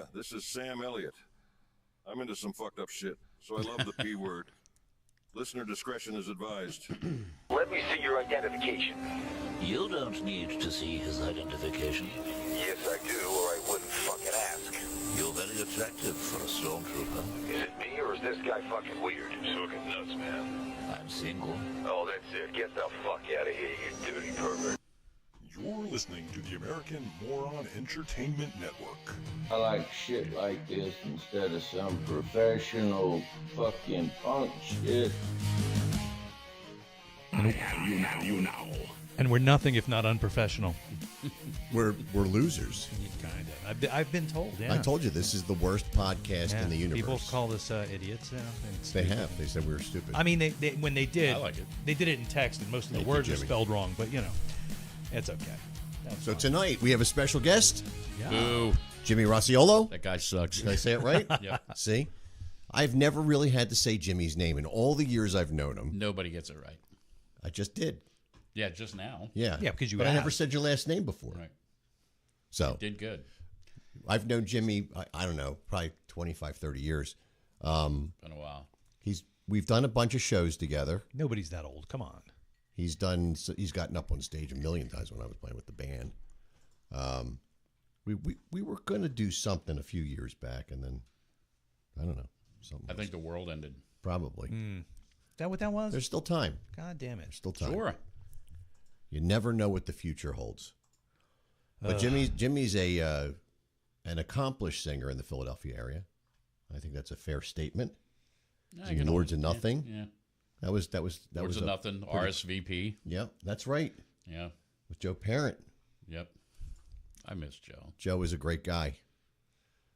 Yeah, this is Sam Elliott. I'm into some fucked up shit, so I love the P word. Listener discretion is advised. Let me see your identification. You don't need to see his identification. Yes, I do, or I wouldn't fucking ask. You're very attractive for a stormtrooper. Is it me, or is this guy fucking weird? He's fucking nuts, man. I'm single. Oh, that's it. Get the fuck out of here, you dirty pervert. You're listening to the American Moron Entertainment Network. I like shit like this instead of some professional fucking punk shit. And we're nothing if not unprofessional. We're losers. Kind of. I've been told. Yeah. I told you this is the worst podcast in the universe. People call us idiots. Yeah, They have. They said we were stupid. I mean, they when they did, I like it. They did it in text, and most of the Thank you, words are Jimmy. spelled wrong. But you know, it's okay. That's So fine. tonight we have a special guest, Yeah. Boo. Jimmy Rosciolo. That guy sucks. Did I say it right? Yeah. See? I've never really had to say Jimmy's name in all the years I've known him. Nobody gets it right. I just did. Yeah, just now. Yeah. Yeah, because you But I never asked. said your last name before. Right. So Did good. I've known Jimmy, I don't know, probably 25, 30 years. Been a while. We've done a bunch of shows together. Nobody's that old. Come on. He's gotten up on stage a million times when I was playing with the band. We were going to do something a few years back, and then I don't know, something. I think the world ended. probably. Is that what that was? There's still time. God damn it. There's still time. Sure. You never know what the future holds. But Jimmy's an accomplished singer in the Philadelphia area. I think that's a fair statement. Yeah, He's in Lords of Nothing. Yeah. That was Lords of Nothing. RSVP. Yep, that's right. Yeah. With Joe Parent. Yep. I miss Joe. Joe is a great guy.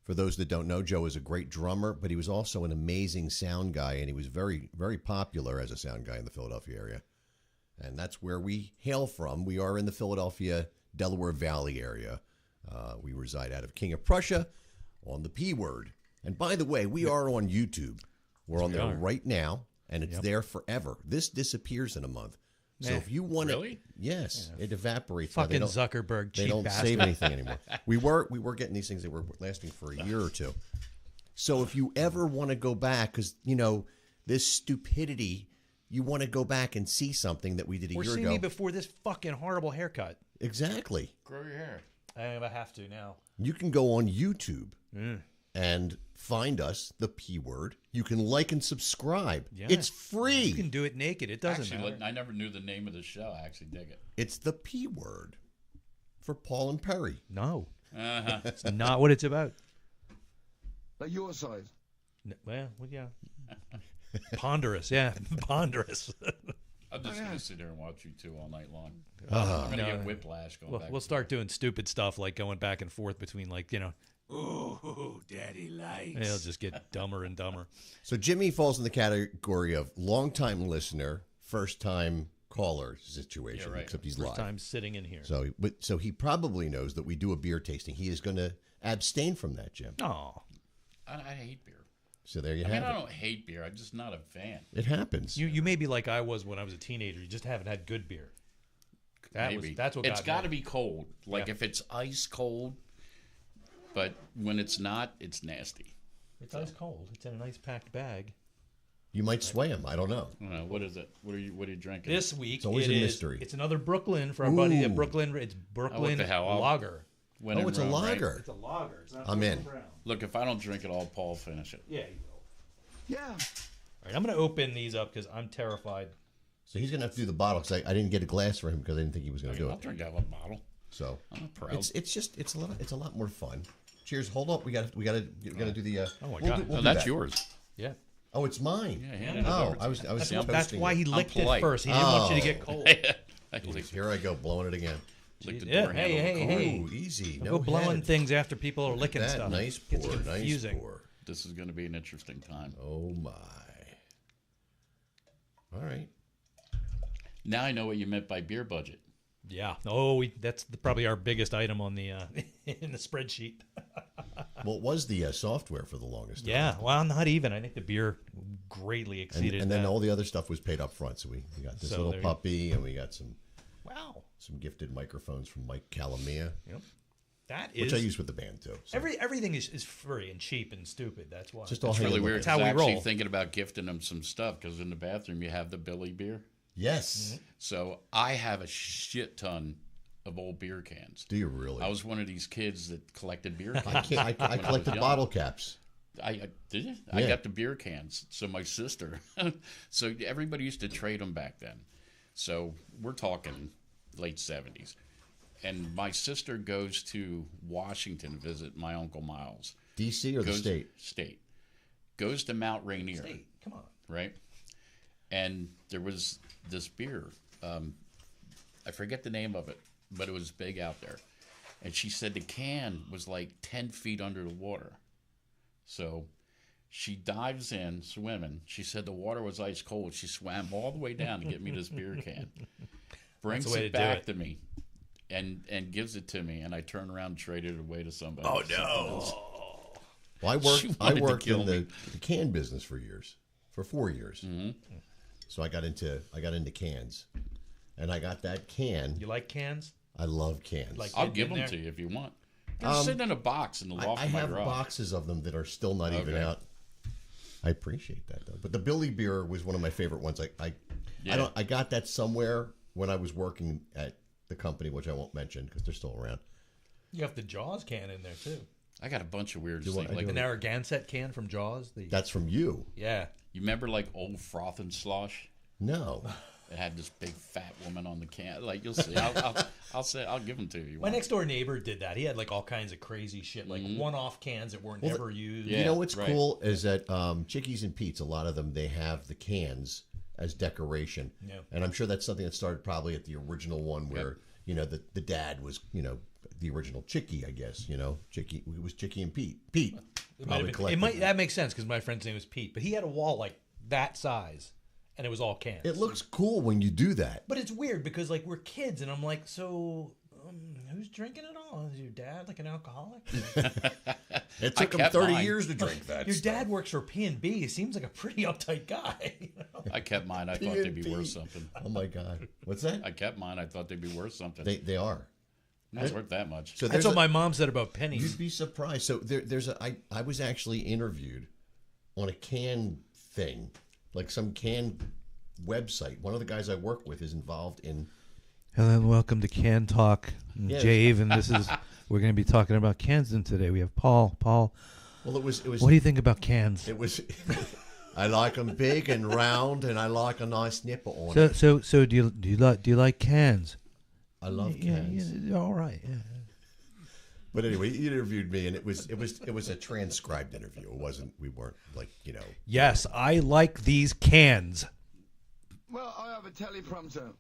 For those that don't know, Joe is a great drummer, but he was also an amazing sound guy, and he was very, very popular as a sound guy in the Philadelphia area. And that's where we hail from. We are in the Philadelphia, Delaware Valley area. We reside out of King of Prussia on the P word. And by the way, we are on YouTube. We're on there right now, and it's there forever. This disappears in a month. So if you want to, Really? yes, it evaporates. Fucking Now, they don't- Zuckerberg, They cheap don't bastard. save anything anymore. We were getting these things that were lasting for a year or two. So if you ever want to go back, because this stupidity, you want to go back and see something that we did a Or year see ago. me before this fucking horrible haircut. Exactly. Grow your hair. I have to now. You can go on YouTube and find us, the P word. You can like and subscribe. Yeah. It's free. You can do it naked. It doesn't Actually, matter. I never knew the name of the show. I actually dig it. It's the P word for Paul and Perry. No, Uh-huh. it's not what it's about. Like your size. Well, yeah. Ponderous, yeah. Ponderous. I'm just going to sit there and watch you two all night long. Uh-huh. I'm going to get whiplash going back. We'll start doing stupid stuff like going back and forth between Ooh, Daddy likes. it'll just get dumber and dumber. So Jimmy falls in the category of longtime listener, first time caller situation, Yeah, right. except he's First live. time sitting in here. So he probably knows that we do a beer tasting. He is going to abstain from that, Jim. Oh, I hate beer. So there you I have mean, it. I don't hate beer. I'm just not a fan. It happens. you may be like I was when I was a teenager. You just haven't had good beer. Maybe. That's what it's got to me. be cold. Like Yeah. if it's ice cold, but when it's not, it's nasty. It's ice cold. It's in a nice packed bag. You might sway him. I don't know. I don't know. What is it? What are you drinking? This week It's always it a is- mystery. It's another Brooklyn for our buddy at Ooh. Brooklyn. It's Brooklyn the hell? I'll- Lager. When Oh, in it's a Rome, right? lager. It's a lager. It's not I'm in. Brown. Look, if I don't drink it all, Paul will finish it. Yeah, you will. Yeah. All right, I'm going to open these up because I'm terrified. So he's going to have to do the bottle because I didn't get a glass for him because I didn't think he was going to do I'll it. drink out of a bottle. So I'm not proud. it's a lot more fun. Cheers. Hold up. We got to do the. Oh, my we'll God. do- we'll No, do that's that. yours. Yeah. Oh, it's mine. Yeah, hand it Oh, over to I was That's toasting why it. he licked it polite. first. He didn't want you to Oh. get cold. I licked Here I go, blowing it again. the Yeah, door handle. hey. Ooh, easy. Don't No go blowing head. things after people are licking That stuff. nice It gets pour, nice confusing. pour. This is going to be an interesting time. Oh my! All right. Now I know what you meant by beer budget. Yeah. Oh, that's probably our biggest item on the in the spreadsheet. Well, it was the software for the longest time. Yeah. Well, not even. I think the beer greatly exceeded and then that. all the other stuff was paid up front. So we got this So little there you- puppy, and we got some Wow. gifted microphones from Mike Calamia. Yep. That is which I use with the band too. So. everything is free and cheap and stupid. That's why. Just all It's really hanging weird. with That's it. how I was we actually roll. thinking about gifting them some stuff because in the bathroom you have the Billy beer. Yes. So I have a shit ton of old beer cans. Do you really? I was one of these kids that collected beer I cans. can't. I when I was collected young. bottle caps. I did you? I Yeah. got the beer cans. So my sister. So everybody used to trade them back then. So we're talking late 70s. And my sister goes to Washington to visit my Uncle Miles. D.C. or the Goes, state? State. Goes to Mount Rainier. State, come on. Right? And there was this beer. I forget the name of it, but it was big out there. And she said the can was like 10 feet under the water. So she dives in, swimming. She said the water was ice cold. She swam all the way down to get me this beer can. Brings That's the way it to do back it. to me and gives it to me. And I turn around and trade it away to somebody. Oh, Something no. else. Well, She I wanted to worked kill in me. the can business for years, for 4 years. Mm-hmm. So I got into cans, and I got that can. You like cans? I love cans. Like- I'll Hidden give in them there? to you if you want. They're sitting in a box in the loft I of my have garage. boxes of them that are still not even Okay. out. I appreciate that though. But the Billy beer was one of my favorite ones. Yeah. I got that somewhere when I was working at the company, which I won't mention because they're still around. You have the Jaws can in there too. I got a bunch of weird Do things. I Like The Narragansett can from Jaws. That's from you. Yeah. you remember like old froth and slosh? No. It had this big fat woman on the can. Like you'll see. I'll give them to you. My next door neighbor did that. He had like all kinds of crazy shit, like one-off cans that weren't ever used. Yeah. You know what's right. cool is that Chickies and Pete's, a lot of them, they have the cans as decoration. Yeah. And I'm sure that's something that started probably at the original one where, the dad was, the original Chickie, I guess, Chickie, it was Chickie and Pete. Pete. It probably might collected them. that makes sense because my friend's name was Pete, but he had a wall like that size, and it was all cans. It looks cool when you do that. But it's weird because like we're kids, and I'm like, so who's drinking it all? Is your dad like an alcoholic? It took him kept 30 mine. years to drink that. Your stuff. dad works for P&B. He seems like a pretty uptight guy. I kept mine. I thought they'd be P&B. worth something. Oh my God. What's that? I kept mine. I thought they'd be worth something. They are. Not worth that much. So That's there's what a- my mom said about pennies. You'd be surprised. So I was actually interviewed on a can thing, like some can website. One of the guys I work with is involved in. Hello and welcome to Can Talk. I'm Yes. Jave, and we're going to be talking about cans today. We have Paul. Paul, Well, it was. what do you think about cans? It was. I like them big and round, and I like a nice nipple on it. So do you like cans? I love Yeah, cans. yeah, all right. Yeah. But anyway, he interviewed me, and it was a transcribed interview. It wasn't. We weren't like Yes, I like these cans. Well, I have a teleprompter.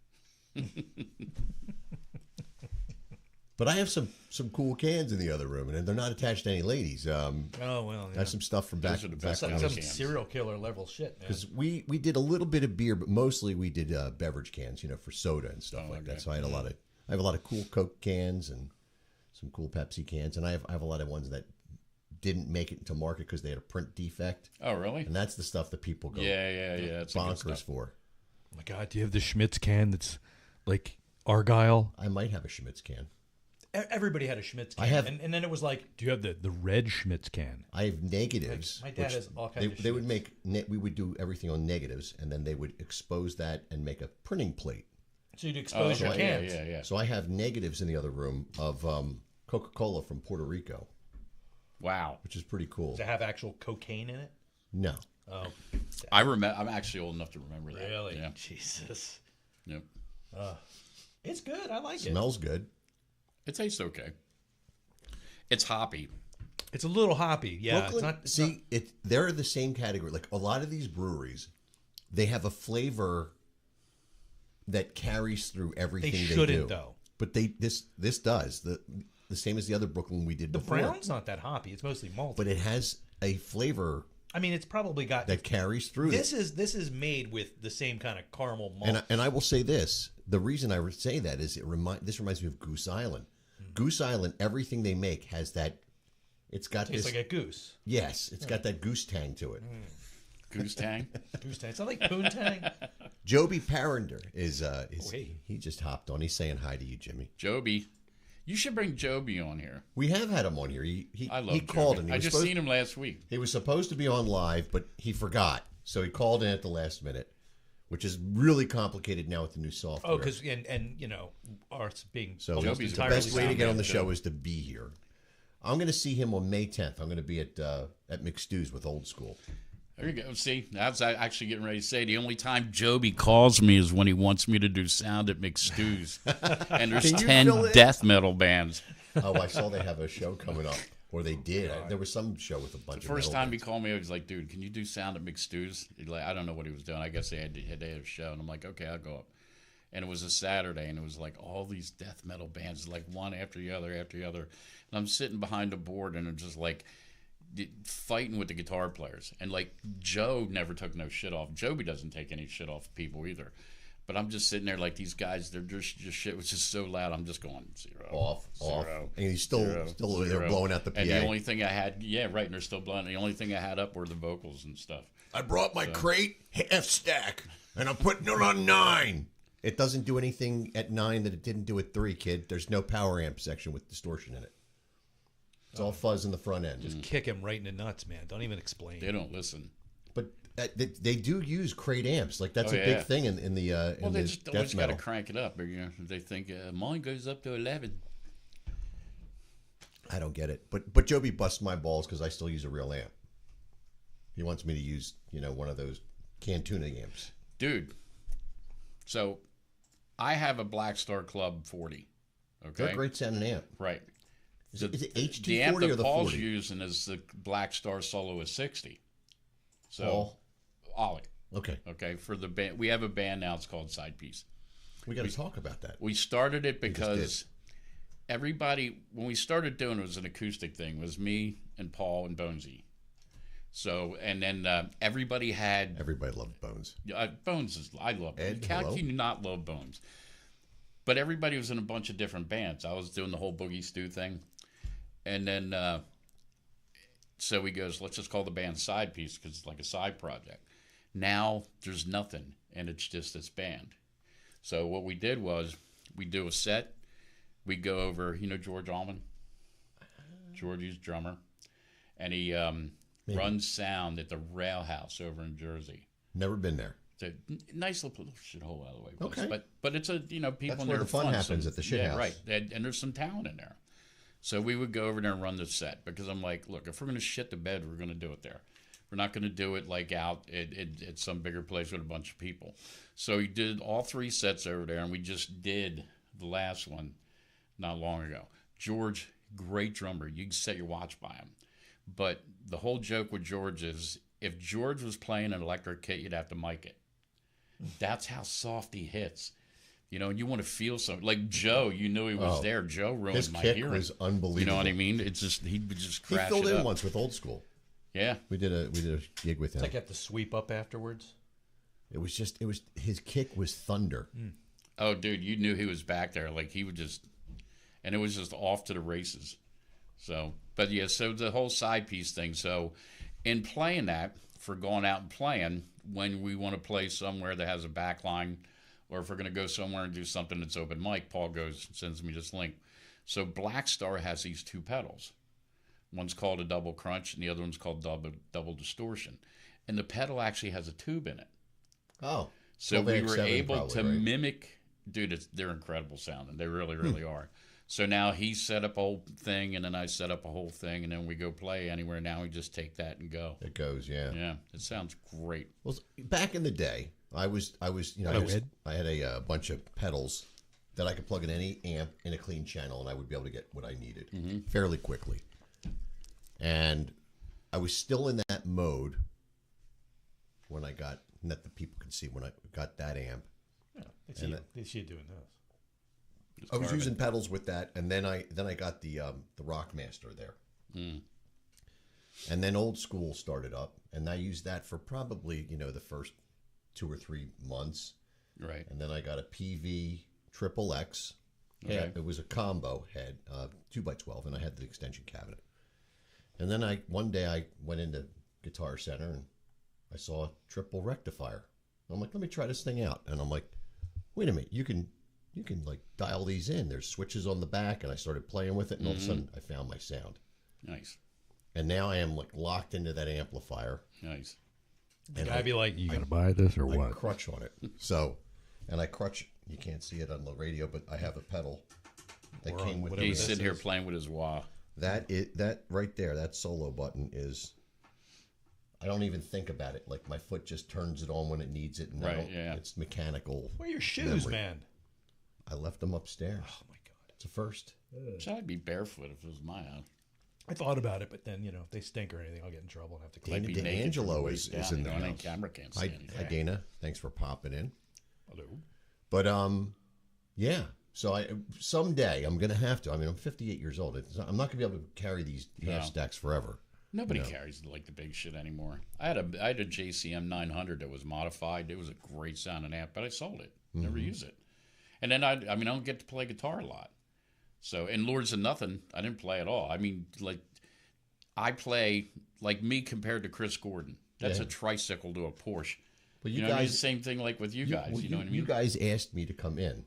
But I have some cool cans in the other room, and they're not attached to any ladies. Oh well, I have some stuff from back. Those are the best back like when I some was- cans. serial killer level shit, man. Because we did a little bit of beer, but mostly we did beverage cans, for soda and stuff like that. okay. So I have a lot of cool Coke cans and some cool Pepsi cans, and I have a lot of ones that didn't make it into market because they had a print defect, Oh, really? and that's the stuff that people go Yeah. That's the good bonkers stuff. for. Oh my God, do you have the Schmitz can that's like Argyle? I might have a Schmitz can. Everybody had a Schmitz can. I have- and then it was like, Do you have the red Schmitz can? I have negatives. My dad which has all kinds of They would Schmitz. we would do everything on negatives, and then they would expose that and make a printing plate. so you'd expose your cans. Yeah. So I have negatives in the other room of Coca-Cola from Puerto Rico, Wow. which is pretty cool. To have actual cocaine in it. No. Oh, I remember. I'm actually old enough to remember that. really? Yeah. Jesus, Yep. it's good. I like it. Smells good. It tastes okay. It's hoppy. It's a little hoppy. Yeah, Brooklyn, it's not. they're the same category. Like a lot of these breweries, they have a flavor that carries through everything They they shouldn't, do. though. But this does the same as the other Brooklyn we did The before. brown's not that hoppy. It's mostly malt. But it has a flavor I mean, it's probably got that carries through. this is made with the same kind of caramel malt. And I will say this: the reason I would say that is this reminds me of Goose Island. Goose Island, everything they make has that. It's got tastes this. like a goose. Yes, it's got that goose tang to it. Goose tang. Goose tang. It's not like poontang. Joby Parender is hey. he just hopped on. He's saying hi to you, Jimmy. Joby, You should bring Joby on here. We have had him on here. I love he called Joby. and I just seen him last week. He was supposed to be on live, but he forgot, so he called in at the last minute, which is really complicated now with the new software. Oh, because and you know, ours being so Joby's the entirely best way to get on the sound show good. is to be here. I'm going to see him on May 10th. I'm going to be at McStew's with Old School. There you go. See, that's actually getting ready to say. The only time Joby calls me is when he wants me to do sound at McStew's. And there's Can you 10 fill in? death metal bands. Oh, I saw they have a show coming up, or they did. There was some show with a bunch The of first metal time he bands. called me, I was like, dude, can you do sound at McStew's? He'd like, I don't know what he was doing. I guess they had a show. And I'm like, okay, I'll go up. And it was a Saturday, and it was like all these death metal bands, like one after the other after the other. And I'm sitting behind the board, and I'm just like fighting with the guitar players. And like Joe never took no shit off. Joby doesn't take any shit off people either. But I'm just sitting there like these guys, they're just shit was just so loud. I'm just going zero. Off. Zero, And he's still zero. they're blowing out the PA. And the only thing I had, yeah, right, and they're still blowing. The only thing I had up were the vocals and stuff. I brought my crate half stack, and I'm putting it on 9. It doesn't do anything at 9 that it didn't do at 3, kid. There's no power amp section with distortion in it. It's all fuzz in the front end. just kick him right in the nuts, man. Don't even explain. They don't listen. But they do use crate amps. Like that's Oh, a yeah. big thing in the Well, in they the just always death got to metal. crank it up. Or, you know, they think mine goes up to 11. I don't get it. But Joby busts my balls because I still use a real amp. He wants me to use one of those canned tuning amps. Dude, so I have a Black Star Club 40. Okay, They're a great sounding amp. right. Is it HT40 The amp or that the Paul's 40? using is the Black Star Soloist 60. So Paul? Ollie. Okay, Okay, for the band, we have a band now. It's called Side Piece. we got to talk about that. We started it just because everybody, when we started doing it, was an acoustic thing. It was me and Paul and Bonesy. So, and then everybody had Everybody loved Bones. Bones. I love Ed, How hello? can you not love Bones? But everybody was in a bunch of different bands. I was doing the whole Boogie Stew thing, and then so he goes, "Let's just call the band Side Piece because it's like a side project." Now there's nothing, and it's just this band. So what we did was we do a set. We go over, George Allman. Georgie's drummer, and he runs sound at the Rail House over in Jersey. Never been there. It's a nice little shithole out of the way place. Okay. But it's a people That's in where there the fun fun, happens, at the shit yeah, house. right. And there's some talent in there. So we would go over there and run the set because I'm like, look, if we're gonna shit the bed, we're gonna do it there. We're not gonna do it like out at some bigger place with a bunch of people. So we did all 3 sets over there, and we just did the last one not long ago. George, great drummer. You can set your watch by him. But the whole joke with George is if George was playing an electric kit, you'd have to mic it. That's how soft he hits. And you want to feel something. Like Joe, you knew he was there. Joe ruined His my kick hearing. was unbelievable. You know what I mean? It's just he would just He crash filled it in up. once with Old School. Yeah. We did a gig with him. It's like you have to sweep up afterwards. It was his kick was thunder. Oh, dude, you knew he was back there. Like he would just, and it was just off to the races. So, but yeah, so the whole Side Piece thing. So, in playing that, for going out and playing, when we want to play somewhere that has a back line, or if we're going to go somewhere and do something that's open mic, Paul sends me this link. So Black Star has these 2 pedals. One's called a double crunch, and the other one's called double distortion. And the pedal actually has a tube in it. Oh, So we were 12AX7 able probably, to right? mimic, dude, they're incredible sounding. They really, really are. So now he set up a whole thing, and then I set up a whole thing, and then we go play anywhere. Now we just take that and go. It goes, yeah. Yeah, it sounds great. Well, back in the day, I had a bunch of pedals that I could plug in any amp in a clean channel, and I would be able to get what I needed fairly quickly. And I was still in that mode when I got, and that the people could see when I got that amp. Yeah, they see you doing this. I was using pedals with that, and then I got the Rockmaster there, and then Old School started up, and I used that for probably the first 2 or 3 months, Right. and then I got a PV Triple X. Okay. Yeah, it was a combo head, 2x12, and I had the extension cabinet. And then one day I went into Guitar Center and I saw a triple rectifier. I'm like, let me try this thing out, and I'm like, wait a minute, you can you can like dial these in. There's switches on the back, and I started playing with it, and all of a sudden I found my sound. Nice. And now I am like locked into that amplifier. Nice. And I'd be like, you gonna buy this or I what? crutch on it. So, and I crutch. You can't see it on the radio, but I have a pedal that came with He's sitting here playing with his wah. that right there. That solo button is. I don't even think about it. Like my foot just turns it on when it needs it, and Right, yeah. it's mechanical. Where are your shoes, memory. man? I left them upstairs. Oh my god. It's a first. So I'd be barefoot if it was my house. I thought about it, but then if they stink or anything, I'll get in trouble and have to clean Dana it. Be naked D'Angelo from the is waist in down, the and house. camera can't see Hi, anything. hi, Dana. Thanks for popping in. Hello. But yeah. So someday I'm gonna have to. I mean, I'm 58 years old. I'm not gonna be able to carry these half stacks forever. Nobody carries like the big shit anymore. I had a JCM 900 that was modified. It was a great sounding amp, but I sold it. Never use it. And then I don't get to play guitar a lot. So in Lords of Nothing, I didn't play at all. I mean, like I play like me compared to Chris Gordon. That's a tricycle to a Porsche. But You know, what I mean? Same thing like with you guys. You know what I mean? You guys asked me to come in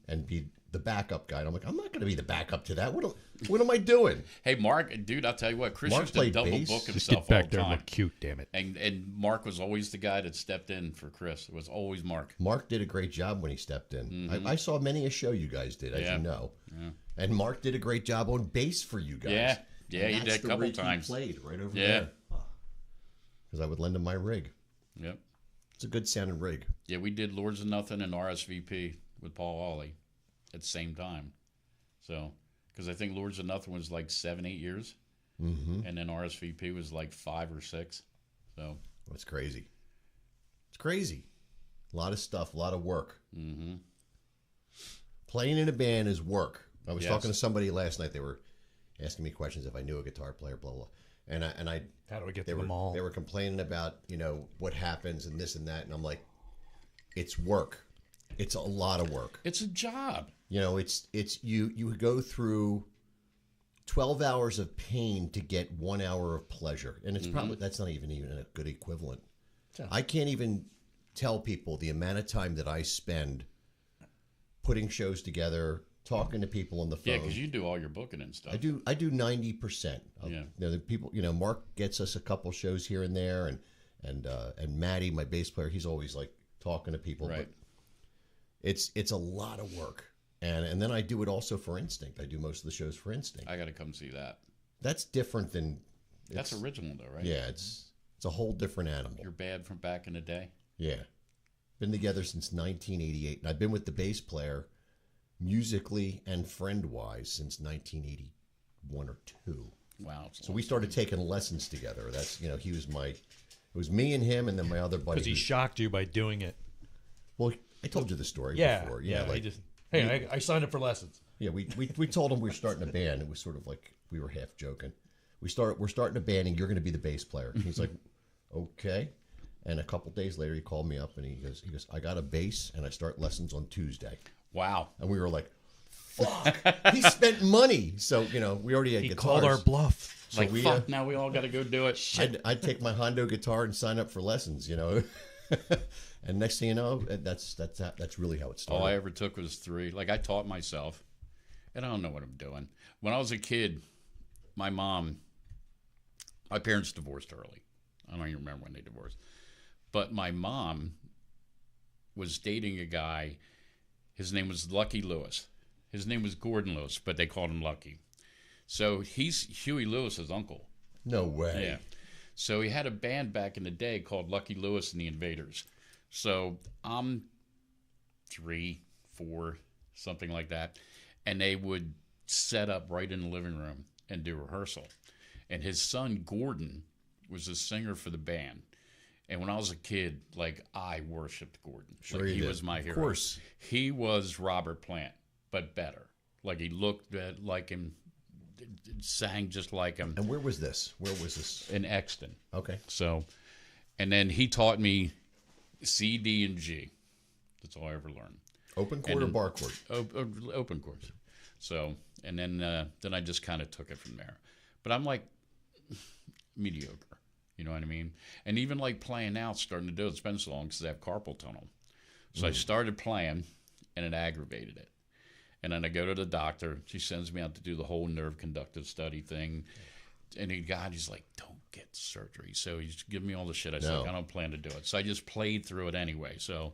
and be the backup guy. And I'm like, I'm not going to be the backup to that. What am I doing? Hey, Mark, dude, I'll tell you what. Chris Mark used to played double bass. book Just himself get all back the there and time. look cute, damn it. And Mark was always the guy that stepped in for Chris. It was always Mark. Mark did a great job when he stepped in. I saw many a show you guys did, as Yeah. you know. Yeah. And Mark did a great job on bass for you guys. Yeah. Yeah, And he that's did a the couple rig he times. played right over Yeah. there. Because I would lend him my rig. Yep. It's a good sounding rig. Yeah, we did Lords of Nothing and RSVP with Paul Hawley at the same time. So, because I think Lords of Nothing was like 7-8 years. And then RSVP was like 5 or 6. So, It's crazy. It's crazy. A lot of stuff, a lot of work. Playing in a band is work. I was Yes. talking to somebody last night. They were asking me questions if I knew a guitar player, blah, blah. And I How do I get they to were them all? they were complaining about what happens and this and that, and I'm like, it's work. It's a lot of work. it's a job. It's you go through 12 hours of pain to get 1 hour of pleasure, and it's probably that's not even a good equivalent. I can't even tell people the amount of time that I spend putting shows together, talking to people on the phone. Yeah, because you do all your booking and stuff. I do 90%. Yeah. The people, Mark gets us a couple shows here and there, and Matty, my bass player, he's always like talking to people. Right. But it's a lot of work, and then I do it also for Instinct. I do most of the shows for Instinct. I got to come see that. That's different than. That's original, though, right? Yeah, it's a whole different animal. You're bad from back in the day. Yeah, been together since 1988, and I've been with the bass player, musically and friend wise, since 1981 or 2. Wow. So we started taking lessons together. That's he was it was me and him, and then my other buddy. Because he shocked you by doing it. Well, I told you the story Yeah. before. Yeah. like I signed up for lessons. yeah, we told him we were starting a band. It was sort of like we were half joking. We're starting a band, and you're going to be the bass player. And he's like, okay. And a couple days later, he called me up, and he goes, I got a bass, and I start lessons on Tuesday. Wow. And we were like, fuck, he spent money. So we already had He guitars. called our bluff. So Like, fuck, now we all got to go do it. I'd take my Hondo guitar and sign up for lessons, and next thing you know, that's really how it started. All I ever took was 3. Like, I taught myself, and I don't know what I'm doing. When I was a kid, my parents divorced early. I don't even remember when they divorced. But my mom was dating a guy. His name was Lucky Lewis. His name was Gordon Lewis, but they called him Lucky. So he's Huey Lewis's uncle. No way. Yeah. So he had a band back in the day called Lucky Lewis and the Invaders. So I'm 3, 4, something like that. And they would set up right in the living room and do rehearsal. And his son, Gordon, was the singer for the band. And when I was a kid, like, I worshipped Gordon. Sure like, you he did. was my hero. Of course. He was Robert Plant, but better. Like, he looked like him, sang just like him. And where was this? Where was this? In Exton. Okay. So, and then he taught me C, D, and G. That's all I ever learned. Open chord or bar chord? Open chords. So, and then I just kind of took it from there. But I'm like mediocre. You know what I mean? And even like playing out, starting to do it. It's been so long because I have carpal tunnel. So I started playing, and it aggravated it. And then I go to the doctor. She sends me out to do the whole nerve conductive study thing. And he's like, don't get surgery. So he's giving me all the shit. I said, I don't plan to do it. So I just played through it anyway. So,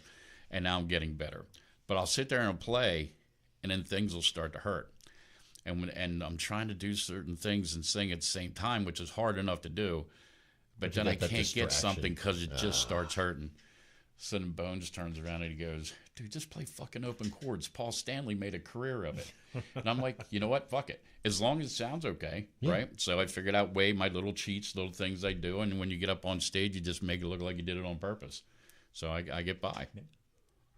and now I'm getting better. But I'll sit there and play, and then things will start to hurt. And I'm trying to do certain things and sing at the same time, which is hard enough to do. But then I can't get something because it just starts hurting. So then Bones turns around and he goes, dude, just play fucking open chords. Paul Stanley made a career of it. And I'm like, you know what? Fuck it. As long as it sounds okay, right? So I figured out my little cheats, little things I do. And when you get up on stage, you just make it look like you did it on purpose. So I get by.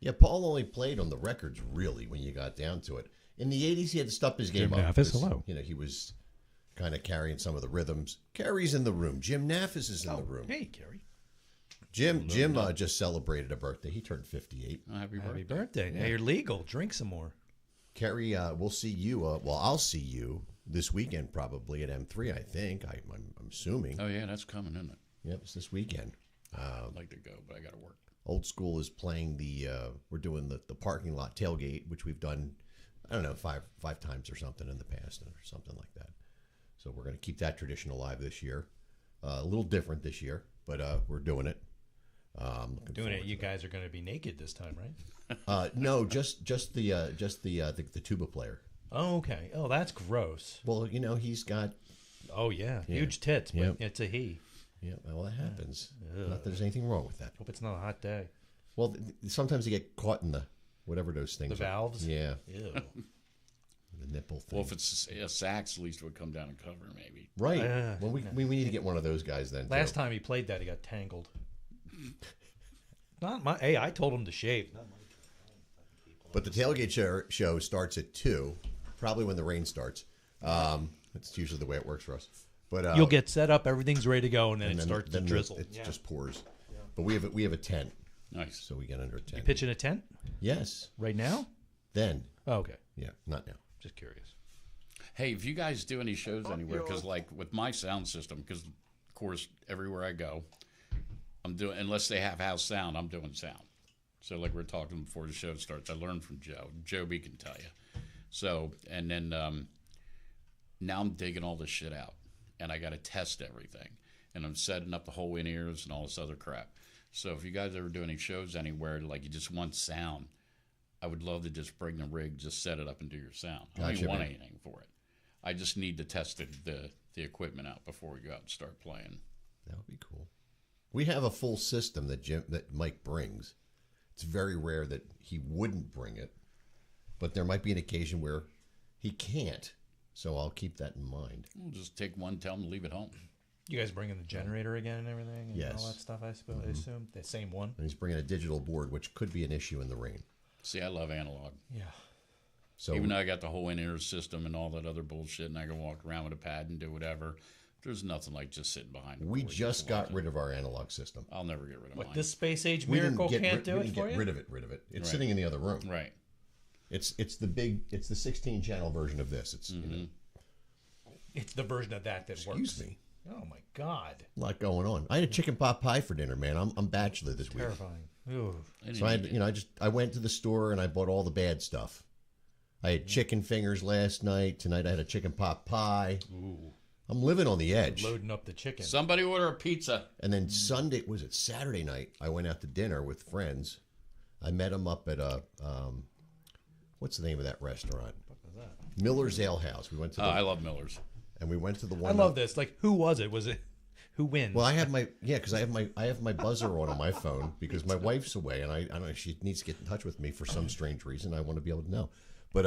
Yeah, Paul only played on the records, really, when you got down to it. In the 80s, he had to step his game Jim up. Naffis, hello. You know, he was kind of carrying some of the rhythms. Carrie's in the room. Jim Naffis is in the room. Hey, Carrie. Jim just celebrated a birthday. He turned 58. Oh, happy Happy birthday. birthday. Now you're legal. Drink some more. Carrie, we'll see you. I'll see you this weekend probably at M3, I think. I'm assuming. Oh, yeah, that's coming, isn't it? Yep, it's this weekend. I'd like to go, but I got to work. Old School is playing we're doing the parking lot tailgate, which we've done, I don't know, five times or something in the past or something like that. So we're going to keep that tradition alive this year. A little different this year, but we're doing it. Doing it. You guys are going to be naked this time, right? No, just the tuba player. Oh, okay. Oh, that's gross. Well, you know, he's got. Oh, yeah. Huge tits, but it's a he. Yeah, well, that happens. Not that there's anything wrong with that. Hope it's not a hot day. Well, sometimes you get caught in the whatever those things. The valves? Yeah. Ew. The nipple thing. Well, if it's a sax, at least it would come down and cover, maybe. Right. Well, we need to get one of those guys then. Last time he played that, he got tangled. Not my. Hey, I told him to shave. But the tailgate show starts at 2, probably when the rain starts. That's usually the way it works for us. But you'll get set up, everything's ready to go, and then it starts to drizzle. It just pours. Yeah. But we have a tent. Nice. So we get under a tent. You pitching a tent? Yes. Right now? Then. Oh, okay. Yeah, not now. Just curious. Hey, if you guys do any shows anywhere, because like with my sound system, because of course everywhere I go, I'm doing, unless they have house sound, I'm doing sound. So like we we're talking before the show starts, I learned from Joe. Joe B can tell you. So, and then now I'm digging all this shit out, and I got to test everything, and I'm setting up the whole in-ears and all this other crap. So if you guys ever do any shows anywhere, like you just want sound, I would love to just bring the rig, just set it up and do your sound. I don't even want anything for it. I just need to test the equipment out before we go out and start playing. That would be cool. We have a full system that Mike brings. It's very rare that he wouldn't bring it, but there might be an occasion where he can't. So I'll keep that in mind. We'll just take one, tell him to leave it home. You guys bringing the generator again and everything? And yes. all that stuff, I suppose. I assume the same one. And he's bringing a digital board, which could be an issue in the rain. See, I love analog. Yeah. So even though I got the whole in-ear system and all that other bullshit, and I can walk around with a pad and do whatever, there's nothing like just sitting behind. We just got rid of our analog system. I'll never get rid of mine. What, this space age miracle can't do it for you? We didn't get rid of it. It's sitting in the other room. Right. It's the 16 channel version of this. It's you know, it's the version of that works. Excuse me. Oh my God. A lot going on. I had a chicken pot pie for dinner, man. I'm bachelor this week. Terrifying. Ooh. So I went to the store and I bought all the bad stuff. I had chicken fingers last night. Tonight I had a chicken pot pie. Ooh. I'm living on the edge. Loading up the chicken. Somebody order a pizza. And then Saturday night, I went out to dinner with friends. I met them up at what's the name of that restaurant? What was that? Miller's Ale House. We went to. I love Miller's. And we went to the one. I love this. Like, who was it? Was it who wins? Well, I have because I have my buzzer on my phone because my wife's away and I don't know, she needs to get in touch with me for some strange reason. I want to be able to know. But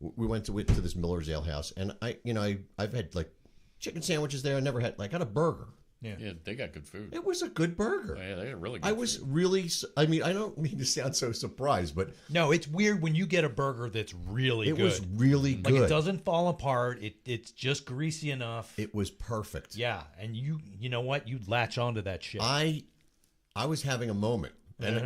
we went to this Miller's Ale House and I've had like chicken sandwiches there. I never had I got a burger. Yeah, they got good food. It was a good burger. Oh, yeah, they got really good I was really, I mean, I don't mean to sound so surprised, but. No, it's weird when you get a burger that's really good. It was really good. Like, it doesn't fall apart. It's just greasy enough. It was perfect. Yeah, and you know what? You latch onto that shit. I was having a moment. And,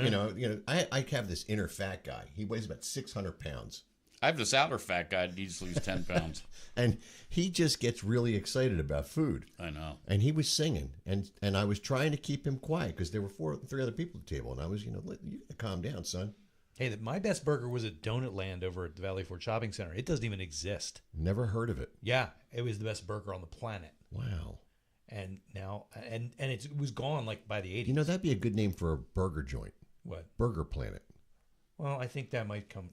I have this inner fat guy. He weighs about 600 pounds. I have this outer fat guy that needs to lose 10 pounds. And he just gets really excited about food. I know. And he was singing. And I was trying to keep him quiet because there were 3 other people at the table. And I was, you got to calm down, son. Hey, my best burger was at Donut Land over at the Valley Forge Shopping Center. It doesn't even exist. Never heard of it. Yeah, it was the best burger on the planet. Wow. And now, and it was gone like by the 80s. You know, that'd be a good name for a burger joint. What? Burger Planet. Well, I think that might come.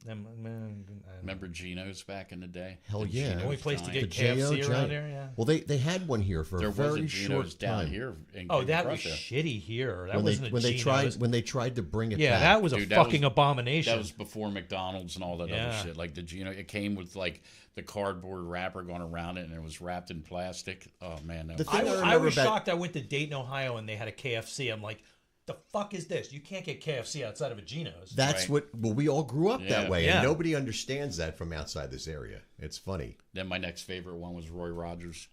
Remember Geno's back in the day? Hell The yeah. Geno's Only place to get giant. KFC J.O. around giant. there, yeah. Well, they had one here for There a was a very Geno's short down time. here. In Oh, King that was Prussia. shitty here. That when wasn't they a Geno's. when they tried to bring it Yeah, back. that was a Dude, that fucking was- abomination. That was before McDonald's and all that Yeah. other shit. Like the Geno, it came with like the cardboard wrapper going around it, and it was wrapped in plastic. Oh man, that The was thing I remember was about- shocked. I went to Dayton, Ohio, and they had a KFC. I'm like, the fuck is this? You can't get KFC outside of a Geno's. That's Right. well, we all grew up that Yeah. way, Yeah. and nobody understands that from outside this area. It's funny. Then my next favorite one was Roy Rogers.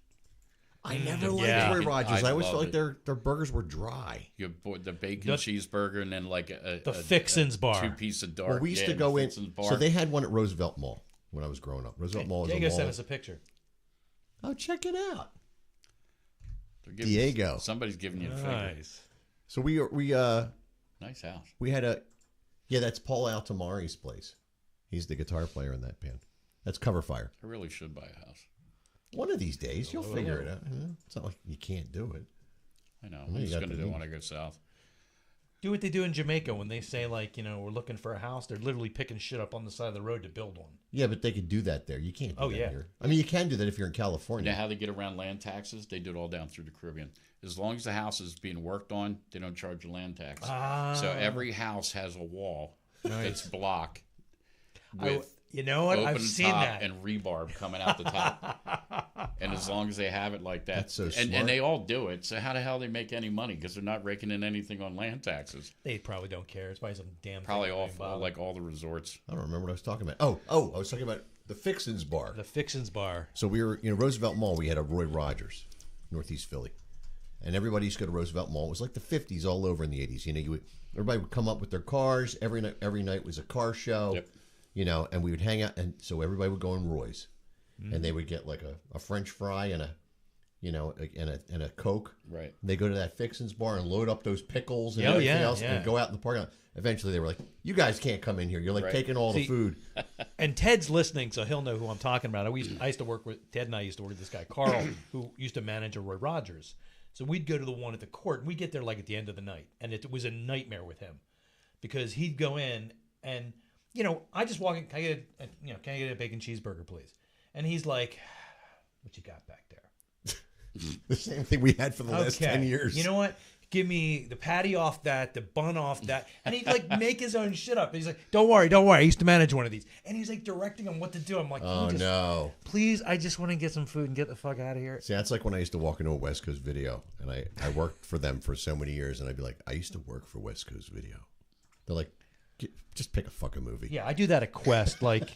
I never liked yeah. Roy Rogers. I always love felt like it. their burgers were dry. You have the bacon The- cheeseburger, and then like The Fixins bar. 2-piece of dark. Well, we used yeah, to go the in. Fixins bar. So they had one at Roosevelt Mall when I was growing up. Roosevelt Mall was a Diego mall. sent us a picture. Oh, check it out. They're giving- Diego. Somebody's giving you a finger. Nice. So we Nice house. had a that's Paul Altamari's place. He's the guitar player in that band. That's Cover Fire. I really should buy a house. One of these days you'll figure it out. It's not like you can't do it. I know. you I'm just got going to the do it means. when I go south. Do what they do in Jamaica when they say, like, we're looking for a house. They're literally picking shit up on the side of the road to build one. Yeah, but they could do that there. You can't do Oh, that yeah. here. I mean, you can do that if you're in You know California. how they get around land taxes? They do it all down through the Caribbean. As long as the house is being worked on, they don't charge a land tax. So every house has a wall that's block with You know what? open I've seen top that. and rebarb coming out the top. And as long as they have it like that, That's so and smart. they all do it. So how the hell they make any money? Because they're not raking in anything on land taxes. They probably don't care. It's probably some damn Probably thing off about like all the resorts. I don't remember what I was talking about. Oh, I was talking about the Fixins Bar. the Fixins bar. So we were, Roosevelt Mall. We had a Roy Rogers, Northeast Philly, and everybody used to go to Roosevelt Mall. It was like the '50s all over in the '80s. Everybody would come up with their cars. Every night was a car show. Yep. And we would hang out, and so everybody would go in Roy's, and they would get like a French fry and a Coke. Right. And they go to that Fixins Bar and load up those pickles and Oh, everything yeah, else, yeah. and go out in the parking lot. Eventually, they were like, "You guys can't come in here. You're like Right. taking all the See, food." And Ted's listening, so he'll know who I'm talking about. I used to work with Ted, and I used to work with this guy Carl, who used to manage a Roy Rogers. So we'd go to the one at the court, and we'd get there like at the end of the night, and it was a nightmare with him because he'd go in and I just walk in. Can I get a bacon cheeseburger, please? And he's like, "What you got back there?" The same thing we had for the last 10 years. You know what? Give me the patty off that, the bun off that. And he'd like make his own shit up. He's like, don't worry. I used to manage one of these. And he's like directing him what to do. I'm like, Oh, no. Please, I just want to get some food and get the fuck out of here. See, that's like when I used to walk into a West Coast Video, and I worked for them for so many years, and I'd be like, I used to work for West Coast Video. They're like, just pick a fucking movie. Yeah, I do that at Quest. Like,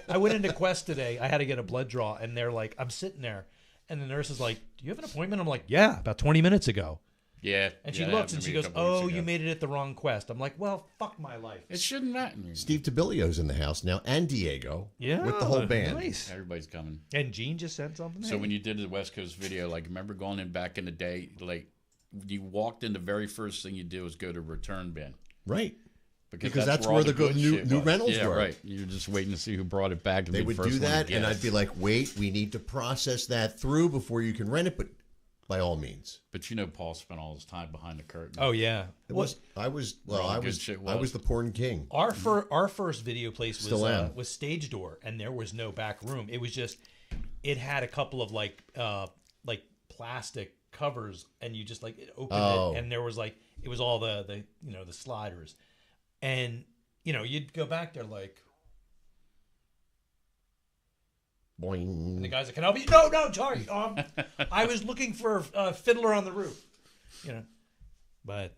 I went into Quest today. I had to get a blood draw, and they're like, I'm sitting there, and the nurse is like, do you have an appointment? I'm like, yeah, about 20 minutes ago. Yeah. And she that looks happened and to she me a goes, couple weeks oh, ago. you made it at the wrong Quest. I'm like, well, fuck my life. It shouldn't matter. Steve Tabilio's in the house now, and Diego. Yeah, with the whole band. Nice. Everybody's coming. And Gene just said something. So when you did the West Coast Video, like, remember going in back in the day, like, you walked in, the very first thing you do is go to return bin. Right. Because that's all where the good new shit new was. rentals yeah, were. right. You're just waiting to see who brought it back. To They be the would first do one to that, get and it. I'd be like, wait, we need to process that through before you can rent it, but by all means. But Paul spent all his time behind the curtain. Oh yeah, I was the porn king. Our first video place Still am. was Stage Door, and there was no back room. It was just, it had a couple of like plastic covers, and you just like it opened it, and there was like it was all the the sliders, and you'd go back there like. Boing. And the guys that can help you. No, sorry. I was looking for Fiddler on the Roof. But.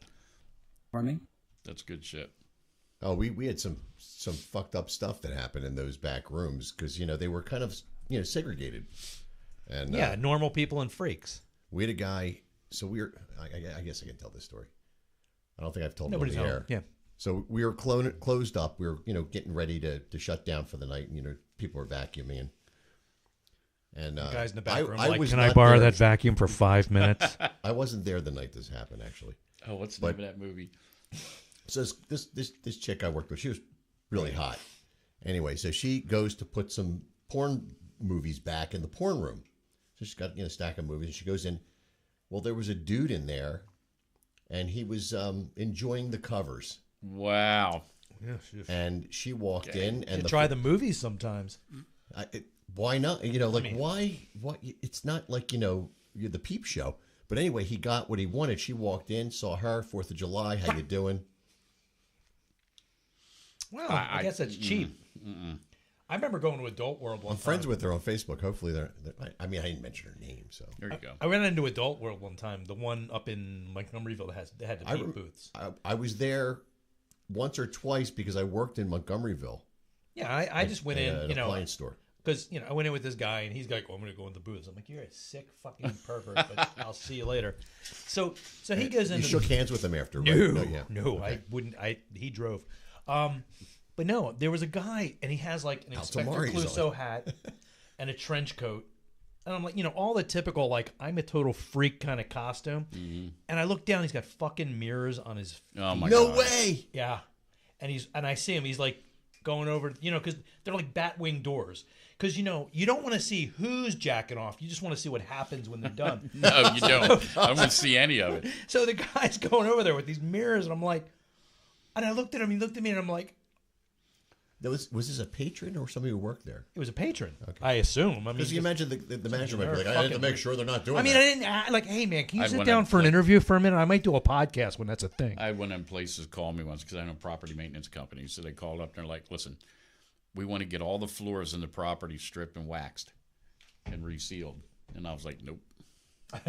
Pardon me? That's good shit. Oh, we had some fucked up stuff that happened in those back rooms because they were kind of segregated, and yeah, normal people and freaks. We had a guy. So we were. I guess I can tell this story. I don't think I've told Nobody's it on the home. air. Yeah. So we were closed up. We were getting ready to shut down for the night. And, people were vacuuming. And the guys in the back room was can I not borrow there. that vacuum for 5 minutes? I wasn't there the night this happened, actually. Oh, what's the name of that movie? So this chick I worked with, she was really hot. Anyway, so she goes to put some porn movies back in the porn room. So she's got a stack of movies, and she goes in. Well, there was a dude in there, and he was enjoying the covers. Wow. Yeah, and she walked in, and try the movies sometimes. Why not? Why? What? It's not like you're the Peep Show. But anyway, he got what he wanted. She walked in, saw her, 4th of July. How you doing? Well, I guess that's cheap. I remember going to Adult World one time. I'm friends with her on Facebook. Hopefully, they're I didn't mention her name, so there you go. I went into Adult World one time, the one up in Montgomeryville that had the peep booths. I was there once or twice because I worked in Montgomeryville. Yeah, I just went in, an appliance store. Because I went in with this guy and he's like, "Oh, I'm going to go in the booths." I'm like, "You're a sick fucking pervert, but I'll see you later." So he goes in. You shook hands with him after, right? No, okay. I wouldn't. He drove. But no, there was a guy, and he has like an Inspector Clouseau hat and a trench coat. And I'm like, all the typical, like, I'm a total freak kind of costume. Mm-hmm. And I look down, he's got fucking mirrors on his feet. Oh, my God. No way! Yeah. And I see him, he's like going over, because they're like Batwing doors. Because, you don't want to see who's jacking off. You just want to see what happens when they're done. No, you don't. I don't want to see any of it. So the guy's going over there with these mirrors, and I'm like, and I looked at him, he looked at me, and I'm like, was this a patron or somebody who worked there? It was a patron. Okay. I assume. Because you imagine the manager might be like, I have to make sure they're not doing that. I didn't like, hey man, can you sit down for an interview for a minute? I might do a podcast when that's a thing. I had one of them places call me once because I know property maintenance companies. So they called up and they're like, listen, we want to get all the floors in the property stripped and waxed and resealed. And I was like, nope. I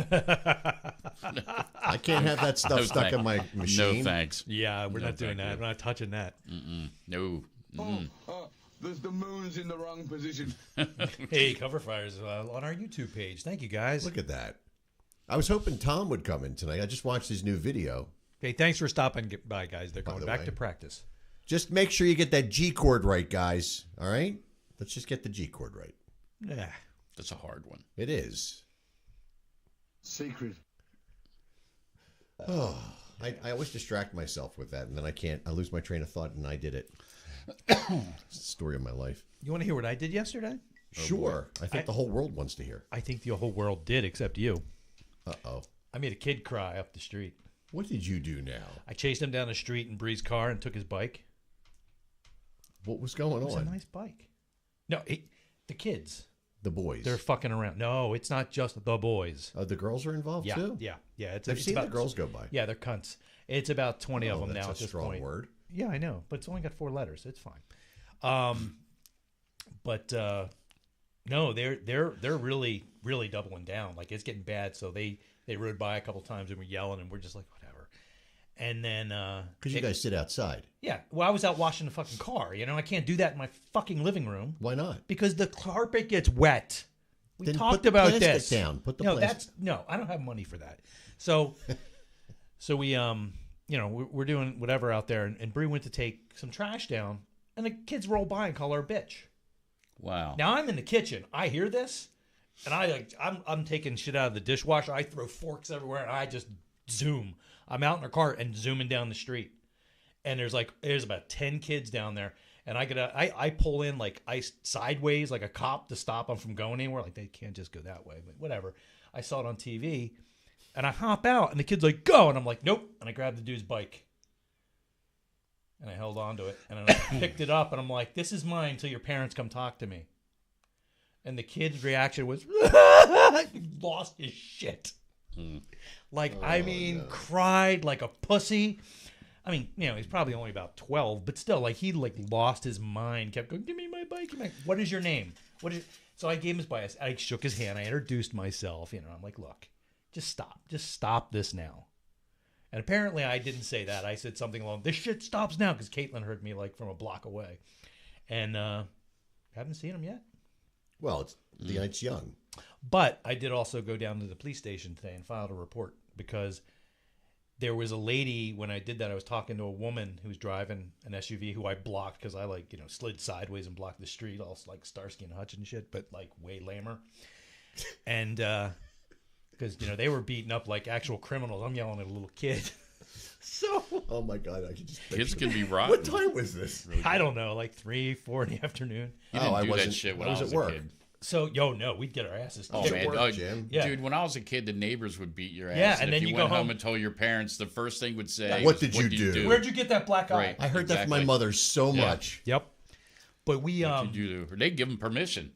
can't have that stuff stuck in my machine. No thanks. Yeah, we're not doing that. We're not touching that. No. There's the moons in the wrong position. Hey, Cover Fire's on our YouTube page. Thank you, guys. Look at that. I was hoping Tom would come in tonight. I just watched his new video. Hey, thanks for stopping by, guys. They're going back to practice. Just make sure you get that G chord right, guys. All right? Let's just get the G chord right. Yeah. That's a hard one. It is. Secret. Oh, I always distract myself with that, and then I lose my train of thought, and I did it. It's the story of my life. You want to hear what I did yesterday? Sure. I think the whole world wants to hear. I think the whole world did, except you. Uh-oh. I made a kid cry up the street. What did you do now? I chased him down the street in Bree's car and took his bike. What was going on? It was a nice bike. No, the kids. The boys. They're fucking around. No, it's not just the boys. The girls are involved too? Yeah. I've seen the girls go by. Yeah, they're cunts. It's about 20 of them now at this strong point. Word. Yeah, I know, but it's only got 4 letters. It's fine. No, they're really, really doubling down. Like, it's getting bad. So they rode by a couple times and were yelling, and we're just like, whatever. And then because you guys sit outside. Yeah. Well, I was out washing the fucking car. I can't do that in my fucking living room. Why not? Because the carpet gets wet. We then talked put the about plastic this. Down. Put the no, plastic. no. I don't have money for that. So we we're doing whatever out there, and Bree went to take some trash down, and the kids roll by and call her a bitch. Wow. Now I'm in the kitchen. I hear this, and I'm taking shit out of the dishwasher. I throw forks everywhere, and I just zoom. I'm out in her car and zooming down the street, and there's about 10 kids down there, and I pull in like sideways like a cop to stop them from going anywhere. Like, they can't just go that way, but whatever. I saw it on TV, and I hop out, and the kid's like, go, and I'm like, nope, and I grabbed the dude's bike, and I held on to it, and I picked it up, and I'm like, this is mine until your parents come talk to me. And the kid's reaction was, he lost his shit. Cried like a pussy. I mean, he's probably only about 12, but still, like, he lost his mind. Kept going, give me my bike. What is your name? So I gave him his bike. I shook his hand. I introduced myself. I'm like, look, just stop this now. And apparently I didn't say that. I said something along, this shit stops now, because Caitlin heard me like from a block away, and haven't seen him yet. Well, it's young. But I did also go down to the police station today and filed a report, because there was a lady, when I did that, I was talking to a woman who was driving an SUV who I blocked because I slid sideways and blocked the street, all like Starsky and Hutch and shit, but like way lamer. And because they were beating up like actual criminals. I'm yelling at a little kid. So Oh my God, I can just Kids picture can be it. rotten. What time was this? I don't know, like 3, 4 in the afternoon. You didn't I do wasn't. that shit when I I was was at work. a kid. So, no, we'd get our asses Oh kicked. At man, work, oh, Jim. Yeah. dude! When I was a kid, the neighbors would beat your ass. Yeah, and then if you you go went home home- and told your parents, the first thing would say, What was, did you do? Where'd you get that black eye? Right. I heard that from my Exactly. mother so Yeah. much. Yep. But we What you do? Or they give them permission.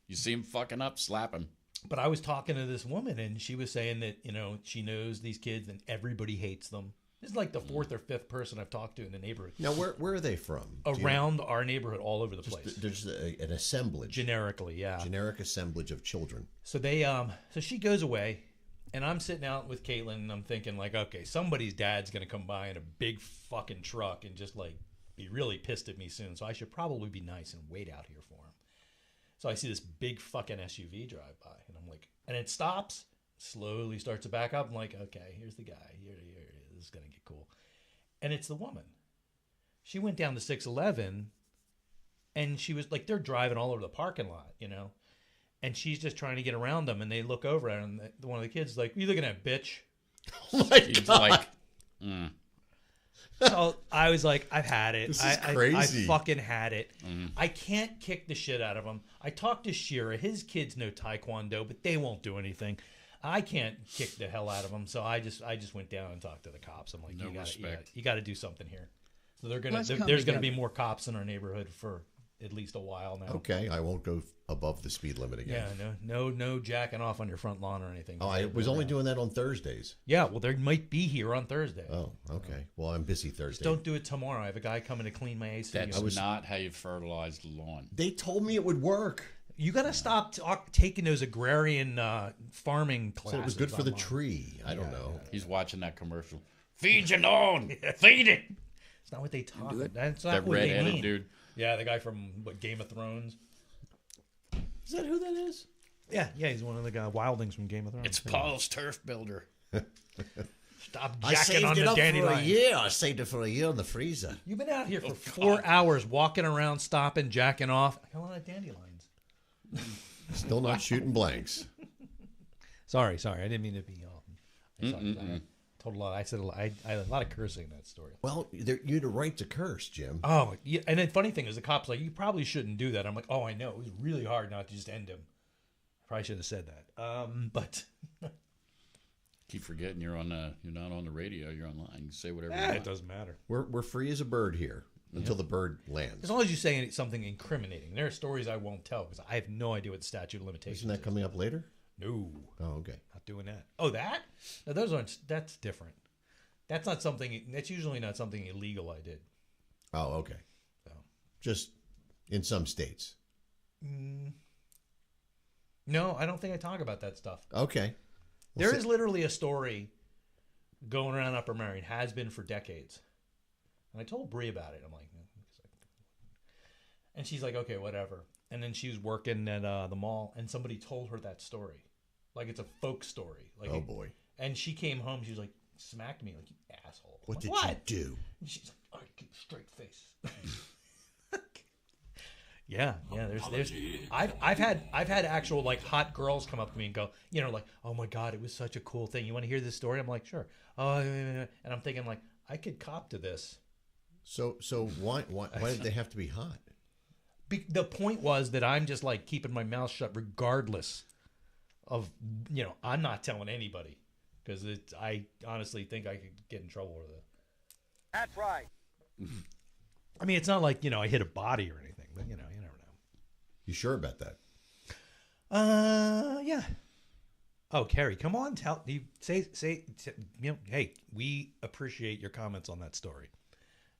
You see him fucking up, slap him. But I was talking to this woman, and she was saying that, you know, she knows these kids and everybody hates them. This is like the 4th or 5th person I've talked to in the neighborhood. Now, where are they from? Do you know? Around our neighborhood, all over the place. There's an assemblage, Generically, yeah. generic assemblage of children. So so she goes away, and I'm sitting out with Caitlin, and I'm thinking, like, okay, somebody's dad's going to come by in a big fucking truck and just, like, be really pissed at me soon. So I should probably be nice and wait out here for him. So I see this big fucking SUV drive by, and I'm like, and it stops, slowly starts to back up. I'm like, okay, here's the guy. Here it is. This is going to get cool. And it's the woman. She went down to 611, and she was like, they're driving all over the parking lot, you know? And she's just trying to get around them, and they look over at her, and one of the kids is like, you looking at, bitch? Oh my He's God. like, So I was like, I've had it. This is I crazy. fucking had it. I can't kick the shit out of him. I talked to Shira. His kids know Taekwondo, but they won't do anything. I can't kick the hell out of them. So I just went down and talked to the cops. I'm like, No you respect. got to do something here. So Let's come there's gonna together. be more cops in our neighborhood for at least a while now. Okay, I won't go above the speed limit again. Yeah, no jacking off on your front lawn or anything. Oh, I was only doing that on Thursdays. Yeah, well, there might be here on Thursday. Oh, okay. Well, I'm busy Thursday. Don't do it tomorrow. I have a guy coming to clean my AC. that's not how you fertilize the lawn. They told me it would work. You got to stop taking those agrarian farming classes. So it was good for the online. tree. I don't know. He's watching that commercial. Feed your lawn. Feed it. It's not what they talk. That's not That what they red-headed mean. dude. Yeah, the guy from Game of Thrones. Is that who that is? Yeah, he's one of the wildlings from Game of Thrones. It's Paul's turf builder. Stop I jacking saved on it the up for a dandelion. year. I saved it for a year in the freezer. You've been out here for 4 hours walking around, stopping, jacking off. I want of dandelions. Still not shooting blanks. Sorry. I didn't mean to be. I told a lot. I said I had a lot of cursing in that story. Well, you had a right to curse, Jim. Oh, yeah. And the funny thing is, the cop's like, you probably shouldn't do that. I'm like, oh, I know. It was really hard not to just end him. Probably should have said that. But Keep forgetting you're not on the radio. You're online. You can say whatever you it want. doesn't matter. We're free as a bird here until the bird lands. As long as you say something incriminating. There are stories I won't tell because I have no idea what the statute of limitations Isn't that is. coming up later? No, Oh, okay. not doing that. Oh, that? No, those aren't. That's different. That's not something. That's usually not something illegal I did. Oh, okay. So. Just in some states. No, I don't think I talk about that stuff. Okay. There is literally a story going around Upper Marion, has been for decades. And I told Bree about it. I'm like, and she's like, okay, whatever. And then she was working at the mall, and somebody told her that story, like it's a folk story. Like, Oh, boy. And she came home. She was like, smacked me like, you asshole. I'm What like, did what? you do? And she's like, all right, keep a straight face. Yeah. I've had actual like hot girls come up to me and go, you know, like, oh my god, it was such a cool thing. You want to hear this story? I'm like, sure. And I'm thinking like, I could cop to this. So why did they have to be hot? The point was that I'm just like keeping my mouth shut regardless of, you know, I'm not telling anybody because I honestly think I could get in trouble with it. That's right. I mean, it's not like, you know, I hit a body or anything, but you know, you never know. You sure about that? Yeah. Oh, Carrie, come on, say, you know, hey, we appreciate your comments on that story,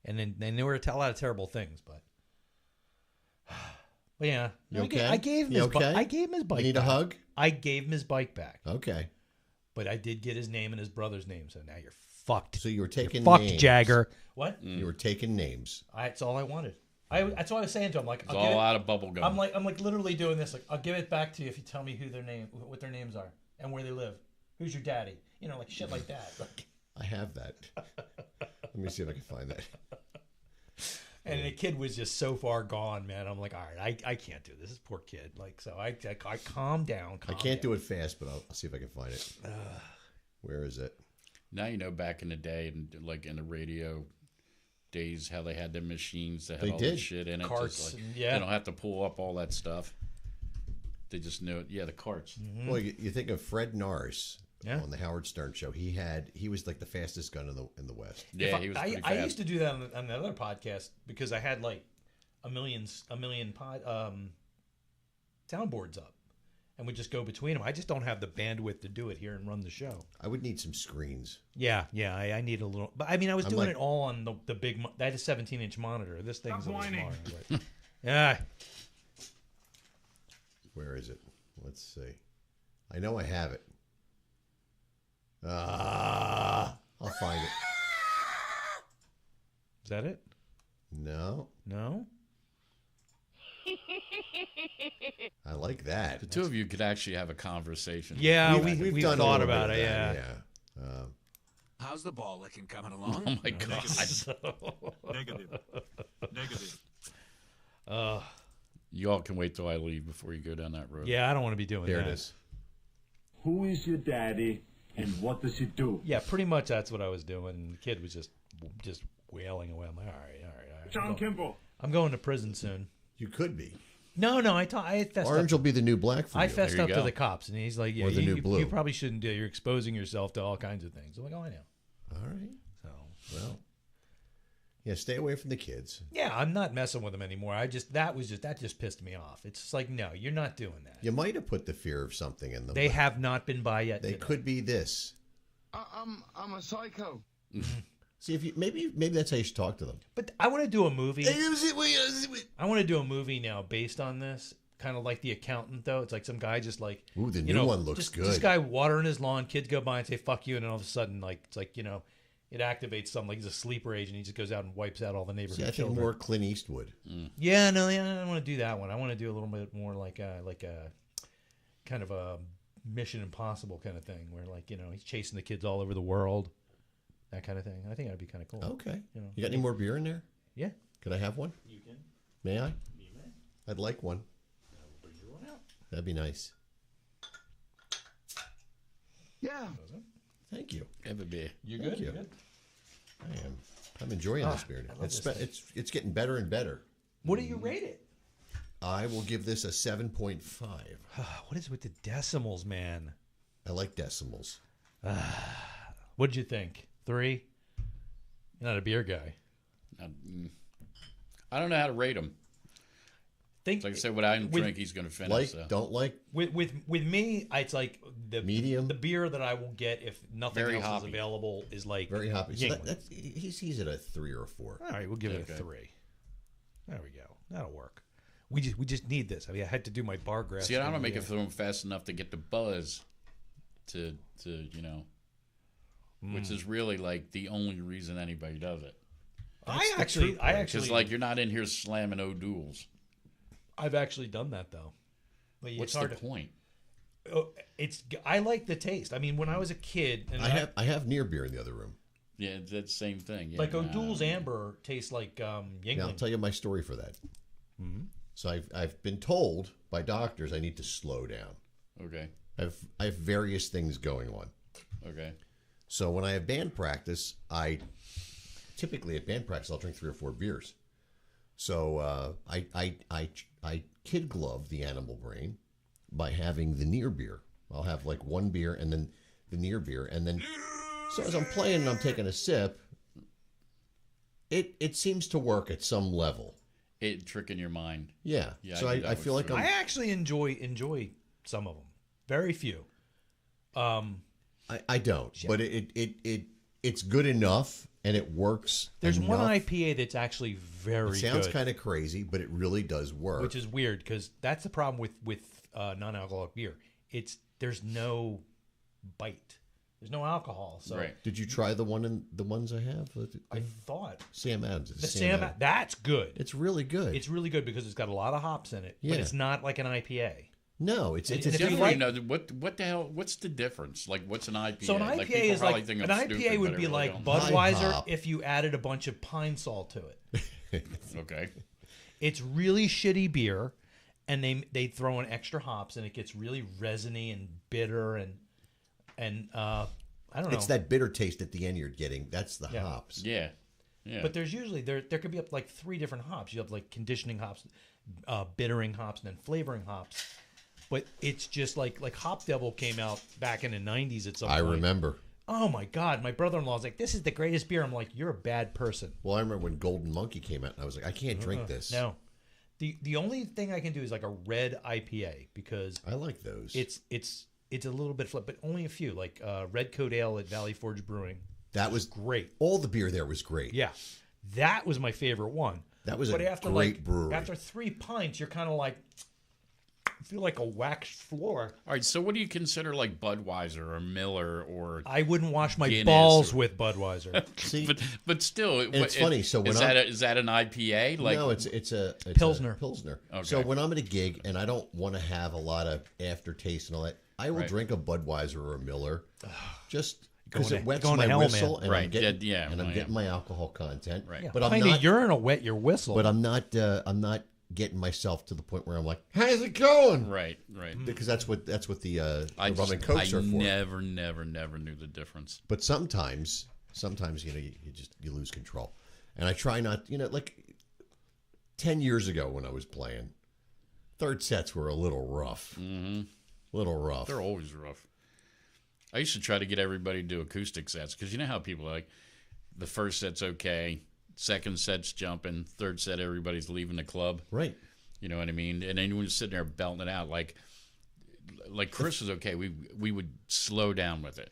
and then they were a lot of terrible things, but yeah, You okay? I gave him You his okay? I gave him his bike. You need a back. hug? I gave him his bike back, Okay. but I did get his name and his brother's name, so now you're fucked. So you were taking Fucked, names. Jagger. What? You were taking names. That's all I wanted. That's what I was saying to him. Like, It's all out of bubble gum. I'm like literally doing this. Like, I'll give it back to you if you tell me what their names are, and where they live. Who's your daddy? You know, like shit like that. Like, I have that. Let me see if I can find that. and the kid was just so far gone, man. I'm like, all right, I can't do this. This poor kid. Like, so I calm down. I can't do it fast, but I'll see if I can find it. Where is it? Now you know back in the day, and like in the radio days, how they had the machines that had They all did. the shit in it. Carts, just like, yeah. They don't have to pull up all that stuff. They just know it. Yeah, the carts. Well, you think of Fred Norris Yeah. on the Howard Stern show. He was like the fastest gun in the West. Yeah, he was pretty fast. I used to do that on another podcast because I had like a million soundboards up, and would just go between them. I just don't have the bandwidth to do it here and run the show. I would need some screens. Yeah, I need a little. But I mean, I was I'm doing like- it all on the big. That is 17-inch monitor. This thing's a little smaller. But, yeah. Where is it? Let's see. I know I have it. I'll find it. Is that it? No, No. I like that. The two of you could actually have a conversation. Yeah, We've we've done a thought little bit about of it. that, Yeah. How's the ball licking coming Oh along? my god. Negative. Negative. You all can wait till I leave before you go down that road. Yeah, I don't want to be doing There that. it is. Who is your daddy and what does he do? Yeah, pretty much that's what I was doing. The kid was just wailing away. I'm like, all right. John Kimball. I'm going to prison soon. You could be. No, I fessed Orange up. will be the new black for I you. fessed There up you to go. the cops, and he's like, "Yeah, Or the new blue. you probably shouldn't do. You're exposing yourself to all kinds of things." I'm like, "Oh, I know." All right. So, Well, yeah, stay away from the kids. yeah, I'm not messing with them anymore. That just pissed me off. It's just like, no, you're not doing that. You might have put the fear of something in them. They but have not been by yet. They today. could be this. I'm a psycho. See if you maybe that's how you should talk to them. But I want to do a movie. I want to do a movie now based on this, kind of like The Accountant. Though it's like some guy just like, Ooh, the new one looks good. This guy watering his lawn. Kids go by and say "fuck you," and then all of a sudden, like it's like it activates something. Like he's a sleeper agent. He just goes out and wipes out all the neighborhood See, I think children. more Clint Eastwood. Yeah, no, I don't want to do that one. I want to do a little bit more like a kind of a Mission Impossible kind of thing, where like he's chasing the kids all over the world, that kind of thing. I think that'd be kind of cool. Okay. You got any more beer in there? Yeah. Could I have one? You can. May I? You may. I'd like one. I'll bring you one out. That'd be nice. Yeah. Thank you. Have a beer. You Thank good? you. You good? I am. I'm enjoying this beer. I love this thing. It's getting better and better. What do you rate it? I will give this a 7.5. What is with the decimals, man? I like decimals. What did you think? 3? You're not a beer guy. I don't know how to rate them. Think Like I said, what I drink, he's going to finish. Like, so. don't like. with me, it's like the Medium? The beer that I will get if nothing Very else hoppy. is available is like Very hoppy. So Yingling. that's he's at a 3 or a 4. All right, we'll give it a Okay. 3. There we go. That'll work. We just need this. I mean, I had to do my bar graph. See, I don't make it through them fast enough to get the buzz to which is really like the only reason anybody does it. I Because actually like you're not in here slamming O'Douls. I've actually done that though. But it's What's hard the to- point? I like the taste. I mean, when I was a kid, and I have near beer in the other room. Yeah, it's that same thing. Yeah, like nah. O'Doul's Amber tastes like Yingling. Now I'll tell you my story for that. Mm-hmm. So I've been told by doctors I need to slow down. Okay. I have various things going on. Okay. So when I have band practice, typically at band practice I'll drink 3 or 4 beers. So I kid glove the animal brain by having the near beer. I'll have like 1 beer and then the near beer, and then so as I'm playing and I'm taking a sip, it seems to work at some level. It tricking your mind. Yeah. Yeah, So I do that I feel with like I actually enjoy some of them. Very few. I don't, but it's good enough and it works. There's enough. one IPA that's actually very It sounds good, kind of crazy, but it really does work. which is weird because that's the problem with non-alcoholic beer. There's no bite. There's no alcohol. So Right. Did you try the ones I have? I thought Sam Adams. It's the Sam Sam Adams. that's good. It's really good. It's really good because it's got a lot of hops in it, Yeah. but it's not like an IPA. No, it's And it's if you Generally, like- what the hell? What's the difference? Like, what's an IPA? So an Like, IPA people is probably like think an I'm IPA stupid, would but I be really like don't. Budweiser hop. if you added a bunch of pine salt to it. Okay. It's really shitty beer, and they throw in extra hops, and it gets really resiny and bitter, and I don't know. It's that bitter taste at the end you're getting. That's the Yeah. hops. Yeah. Yeah. But there's usually there could be up like 3 different hops. You have like conditioning hops, bittering hops, and then flavoring hops. But it's just like Hop Devil came out back in the 90s at some point. I remember. Oh my God. My brother-in-law's like, this is the greatest beer. I'm like, you're a bad person. Well, I remember when Golden Monkey came out, and I was like, I can't drink this. No. The only thing I can do is like a red IPA because I like those. It's a little bit flip, but only a few. Like Red Coat Ale at Valley Forge Brewing. That was great. All the beer there was great. Yeah. That was my favorite one. That was but a after great like, brewery. After 3 pints, you're kind of like, I feel like a waxed floor. All right, so what do you consider like Budweiser or Miller or? I wouldn't wash my Guinness balls or- with Budweiser. See, but still, it's funny. So when is that an IPA? Like no, it's a Pilsner. Pilsner. Okay. So when I'm at a gig and I don't want to have a lot of aftertaste and all that, I will Right. drink a Budweiser or a Miller, just because Going it to- wets going my to hell, whistle man. and Right, I'm getting, yeah, and I'm well, getting yeah. my alcohol content. Right. Yeah, But I'm pint not. of urine will wet your whistle. But I'm not getting myself to the point where I'm like, how's it going? Right. Because that's what the I rum and just- cokes I are for. never knew the difference. But sometimes you lose control, and I try not. Like 10 years ago when I was playing, third sets were a little rough. Mm-hmm. Little rough. They're always rough. I used to try to get everybody to do acoustic sets because you know how people are like the first set's okay, second set's jumping, third set everybody's leaving the club. Right. You know what I mean? And anyone's sitting there belting it out like Chris was okay. We would slow down with it,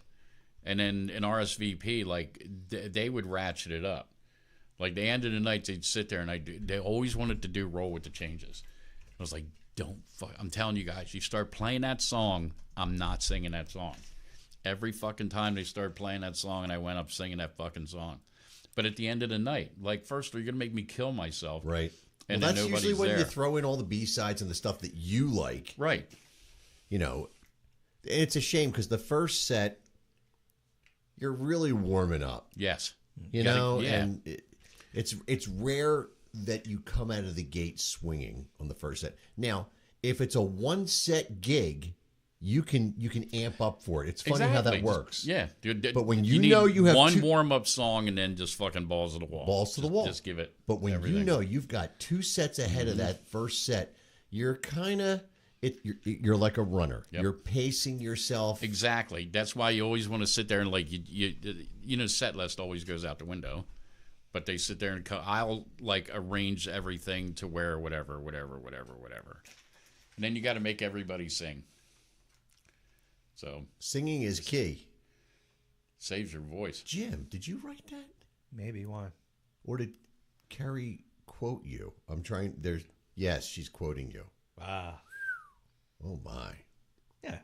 and then in RSVP like they would ratchet it up. Like the end of the night they'd sit there and they always wanted to do roll with the changes. I was like, don't fuck. I'm telling you guys, you start playing that song, I'm not singing that song. Every fucking time they started playing that song, and I went up singing that fucking song. But at the end of the night, like, first, you're going to make me kill myself. Right. And well, then that's nobody's usually when there. you throw in all the B-sides and the stuff that you like. Right. It's a shame because the first set, you're really warming up. Yes. Yeah. And it's rare that you come out of the gate swinging on the first set. Now, if it's a one-set gig, you can amp up for it. It's funny how that works. Yeah. Dude, but when you you know need you have one warm-up song and then just fucking balls to the wall. balls to the wall. Just give it But when everything. you know you've got 2 sets ahead of that first set, you're kind of you're like a runner. Yep. You're pacing yourself. Exactly. That's why you always want to sit there and like you set list always goes out the window, but they sit there and I'll like arrange everything to where whatever, and then you got to make everybody sing. So Singing is key. Saves your voice. Jim, did you write that? Maybe. Why? Or did Carrie quote you? Yes, she's quoting you. Ah. Oh my. Yeah.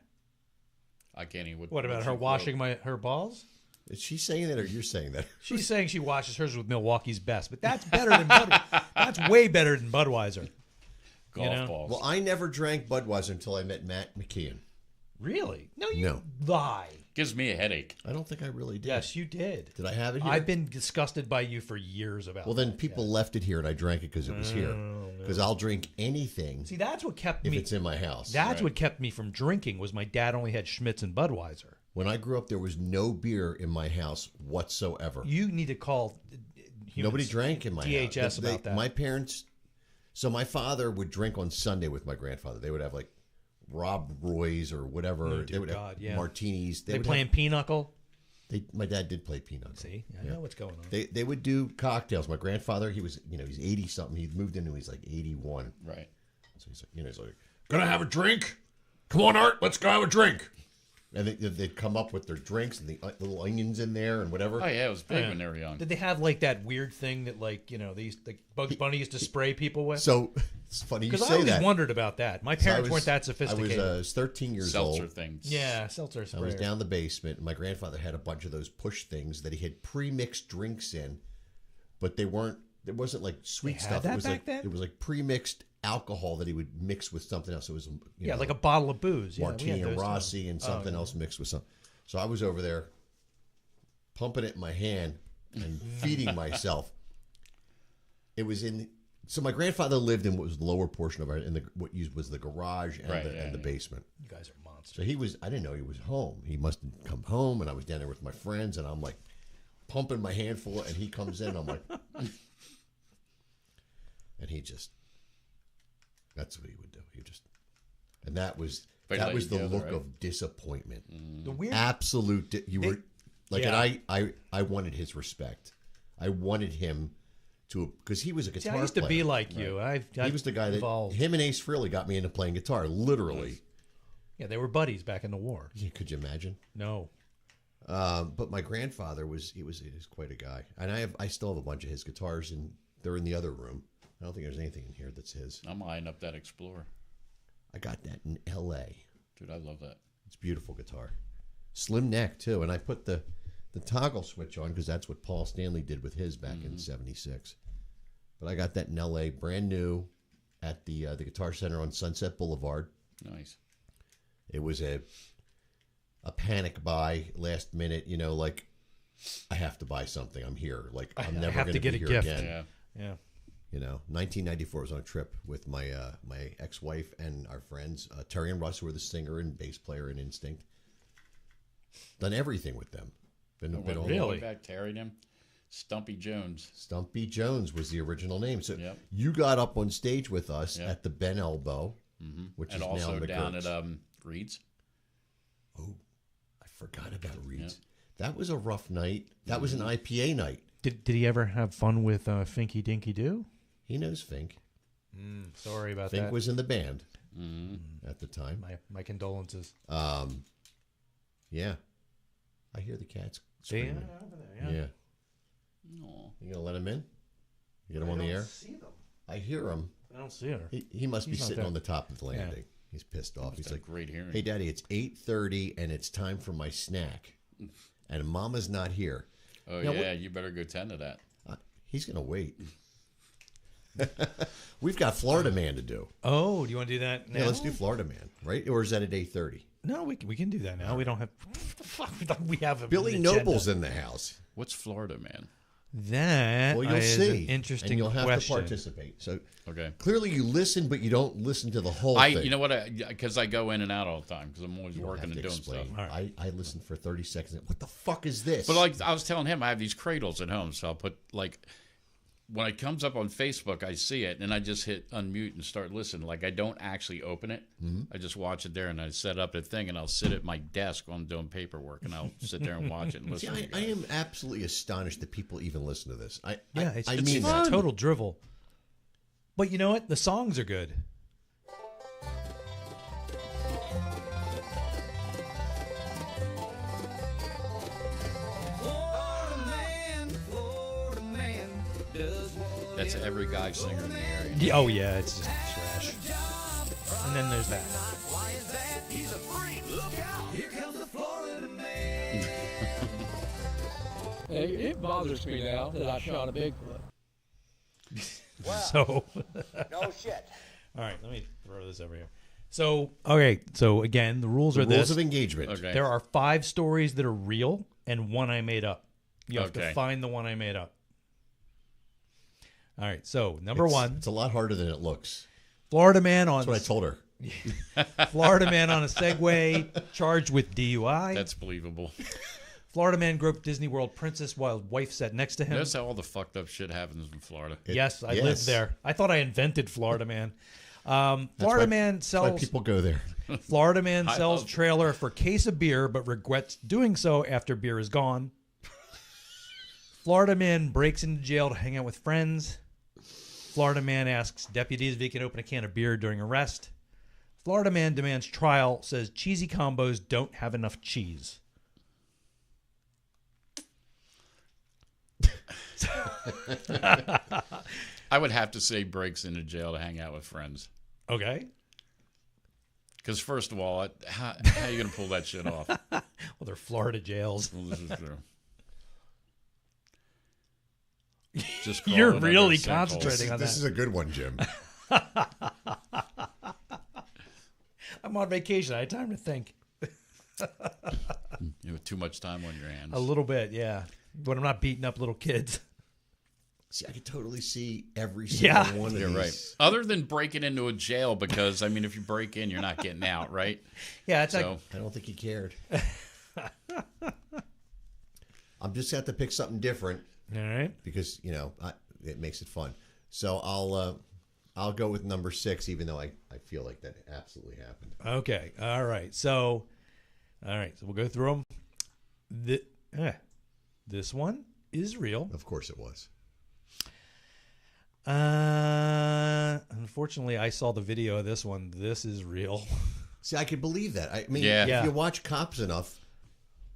I can't even. What about her washing her balls? Is she saying that or you're saying that? She's saying she washes hers with Milwaukee's Best, but that's better than that's way better than Budweiser. Golf balls. Well, I never drank Budweiser until I met Matt McKeon. Really? No, you lie. Gives me a headache. I don't think I really did. Yes, you did. Did I have it here? I've been disgusted by you for years about Well, then people left it here and I drank it because it was here. Because I'll drink anything. See, that's what kept if me. it's in my house. That's what kept me from drinking. Was my dad only had Schmitz and Budweiser. When I grew up, there was no beer in my house whatsoever. You need to call. Nobody drank in my DHS house. about that. My parents. So my father would drink on Sunday with my grandfather. They would have like Rob Roy's or whatever. Oh, they would God, have martinis. They playing pinochle. My dad did play pinochle. See, I know what's going on. They would do cocktails. My grandfather, he was he's 80 something. He moved in when he's like 81. Right. So he's like, gonna have a drink? Come on, Art, let's go have a drink. And they'd come up with their drinks and the little onions in there and whatever. Oh yeah, it was big when they were young. Did they have like that weird thing that they used Bugs Bunny used to spray people with? So it's funny you say that. Because I always wondered about that. My parents weren't that sophisticated. I was 13 years old. Seltzer things. Yeah, seltzer sprayer. I was down the basement, and my grandfather had a bunch of those push things that he had pre-mixed drinks in, but they weren't. It wasn't like sweet stuff. That it was back like then? it was like pre-mixed alcohol that he would mix with something else. It was like a bottle of booze. Martini and Rossi and something else mixed with something. So I was over there pumping it in my hand and feeding myself. It was in So my grandfather lived in what was the lower portion of what was the garage and, Right, and the basement. You guys are monsters. So I didn't know he was home. He must have come home, and I was down there with my friends, and I'm like pumping my handful, and he comes in, I'm like, and he just, that's what he would do. And that was the look of disappointment. The weird, absolute. You were like, yeah. and I wanted his respect. I wanted him to, because he was a guitar See, I used player. to be like you. I He was the guy involved. that him and Ace Frehley got me into playing guitar, literally. Yeah, they were buddies back in the war. Yeah, could you imagine? No. But my grandfather was quite a guy, and I still have a bunch of his guitars, and they're in the other room. I don't think there's anything in here that's his. I'm eyeing up that Explorer. I got that in L.A. Dude, I love that. It's a beautiful guitar, slim neck too, and I put the toggle switch on because that's what Paul Stanley did with his back in '76. But I got that in L.A. brand new at the Guitar Center on Sunset Boulevard. Nice. It was a panic buy, last minute. Like I have to buy something. I'm here. Like I'm never going to get be a here gift. again. Yeah. 1994 I was on a trip with my my ex-wife and our friends, Terry and Russ, who were the singer and bass player in Instinct. Done everything with them. Been all Really? Way back, Terry and him? Stumpy Jones. Stumpy Jones was the original name. So Yep. you got up on stage with us at the Ben Elbow, which And is also now down McGurk's. at Reed's. Oh, I forgot about Reed's. That was a rough night. That was an IPA night. Did he ever have fun with Finky Dinky Doo? He knows Fink. Sorry about Fink that. was in the band at the time. My condolences. Yeah. I hear the cats screaming. Yeah. Aw. You gonna let him in? You get him on the air? See them. I hear him. I don't see her. He must be He's not sitting there. on the top of the landing. He's pissed off. He's have like, great hearing. "Hey, Daddy, it's 8:30 and it's time for my snack, and Mama's not here." Oh, Now, yeah, you better go tend to that. He's gonna wait. We've got Florida Man to do. Oh, do you want to do that now? Yeah, let's do Florida Man, right? Or is that at 8:30? No, we can do that now. We don't have. We have a Billy agenda. Noble's in the house. What's Florida Man? That Well, you'll is see. an interesting and you'll have question. to participate. So Okay. clearly you listen, but you don't listen to the whole thing. You know what? Because I go in and out all the time because I'm always You don't working have and to doing explain. stuff. I listened for 30 seconds. What the fuck is this? But like I was telling him, I have these cradles at home, so I'll put like when it comes up on Facebook, I see it and I just hit unmute and start listening. Like I don't actually open it. I just watch it there and I set up a thing and I'll sit at my desk while I'm doing paperwork and I'll sit there and watch it and See, listen. I am absolutely astonished that people even listen to this. I It's mean that. total drivel. But you know what? The songs are good. That's every guy singer in the area. Yeah, oh yeah, it's just trash. And then there's that. It bothers me now that I shot a Bigfoot. So, No shit. all right, let me throw this over here. So, okay, so again, the rules are The rules this. of engagement. Okay. There are 5 stories that are real and 1 I made up. You have to Okay. find the one I made up. All right, so number 1, It's a lot harder than it looks. Florida man on That's what I told her. Florida man on a Segway charged with DUI. That's believable. Florida man groped Disney World princess while wife sat next to him. Notice how all the fucked up shit happens in Florida. Yes, I yes. lived there. I thought I invented Florida man. That's Florida why- man that's why sells. people go there. Florida man I sells love it. trailer for case of beer, but regrets doing so after beer is gone. Florida man breaks into jail to hang out with friends. Florida man asks deputies if he can open a can of beer during arrest. Florida man demands trial, says cheesy combos don't have enough cheese. I would have to say breaks into jail to hang out with friends. Okay. Because first of all, how are you going to pull that shit off? Well, they're Florida jails. Well, this is true. Just You're crawling under really a sinkhole. concentrating on This that. is a good one, Jim. I'm on vacation. I had time to think. You have too much time on your hands. A little bit, yeah. But I'm not beating up little kids. See, I could totally see every single one of You're these. right. Other than breaking into a jail, because I mean, if you break in, you're not getting out, right? Yeah, it's so. like, I don't think he cared. I'm just going to have to pick something different. All right. Because, it makes it fun. So I'll go with number 6, even though I feel like that absolutely happened. Okay. All right. So we'll go through them. This one is real. Of course it was. Unfortunately, I saw the video of this one. This is real. See, I could believe that. I mean, Yeah. if you watch Cops enough.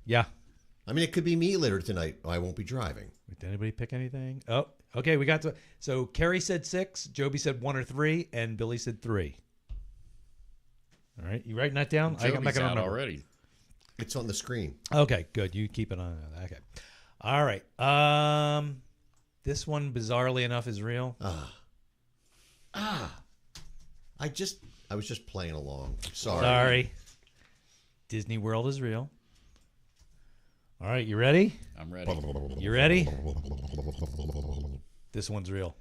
Yeah. I mean, it could be me later tonight. I won't be driving. Did anybody pick anything? Oh, okay. We got to. So Kerry said 6, Joby said 1 or 3, and Billy said 3. All right. You writing that down? Joby's I'm not gonna out remember. already. It's on the screen. Okay, good. You keep an eye on that. Okay. All right. This one, bizarrely enough, is real. I was just playing along. Sorry. Disney World is real. All right, you ready? I'm ready. You ready? This one's real.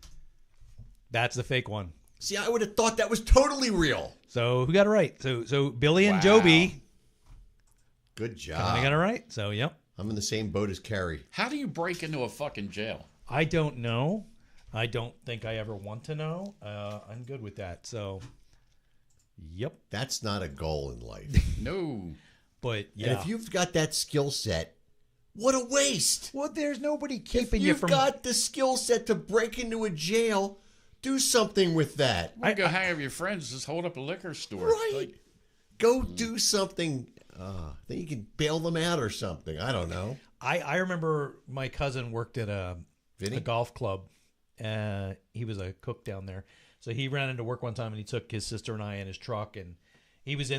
That's the fake one. See, I would have thought that was totally real. So who got it right? So Billy and Joby. Good job. Kind of got it right. So yep. I'm in the same boat as Carrie. How do you break into a fucking jail? I don't know. I don't think I ever want to know. I'm good with that. So, yep. That's not a goal in life. No. But yeah. And if you've got that skill set, what a waste. Well, there's nobody keeping if you from. You've got the skill set to break into a jail. Do something with that. I go hang out with your friends. Just hold up a liquor store. Right. Like, go do something. Then you can bail them out or something. I don't know. I remember my cousin worked at a golf club. He was a cook down there. So he ran into work one time and he took his sister and I in his truck, and he was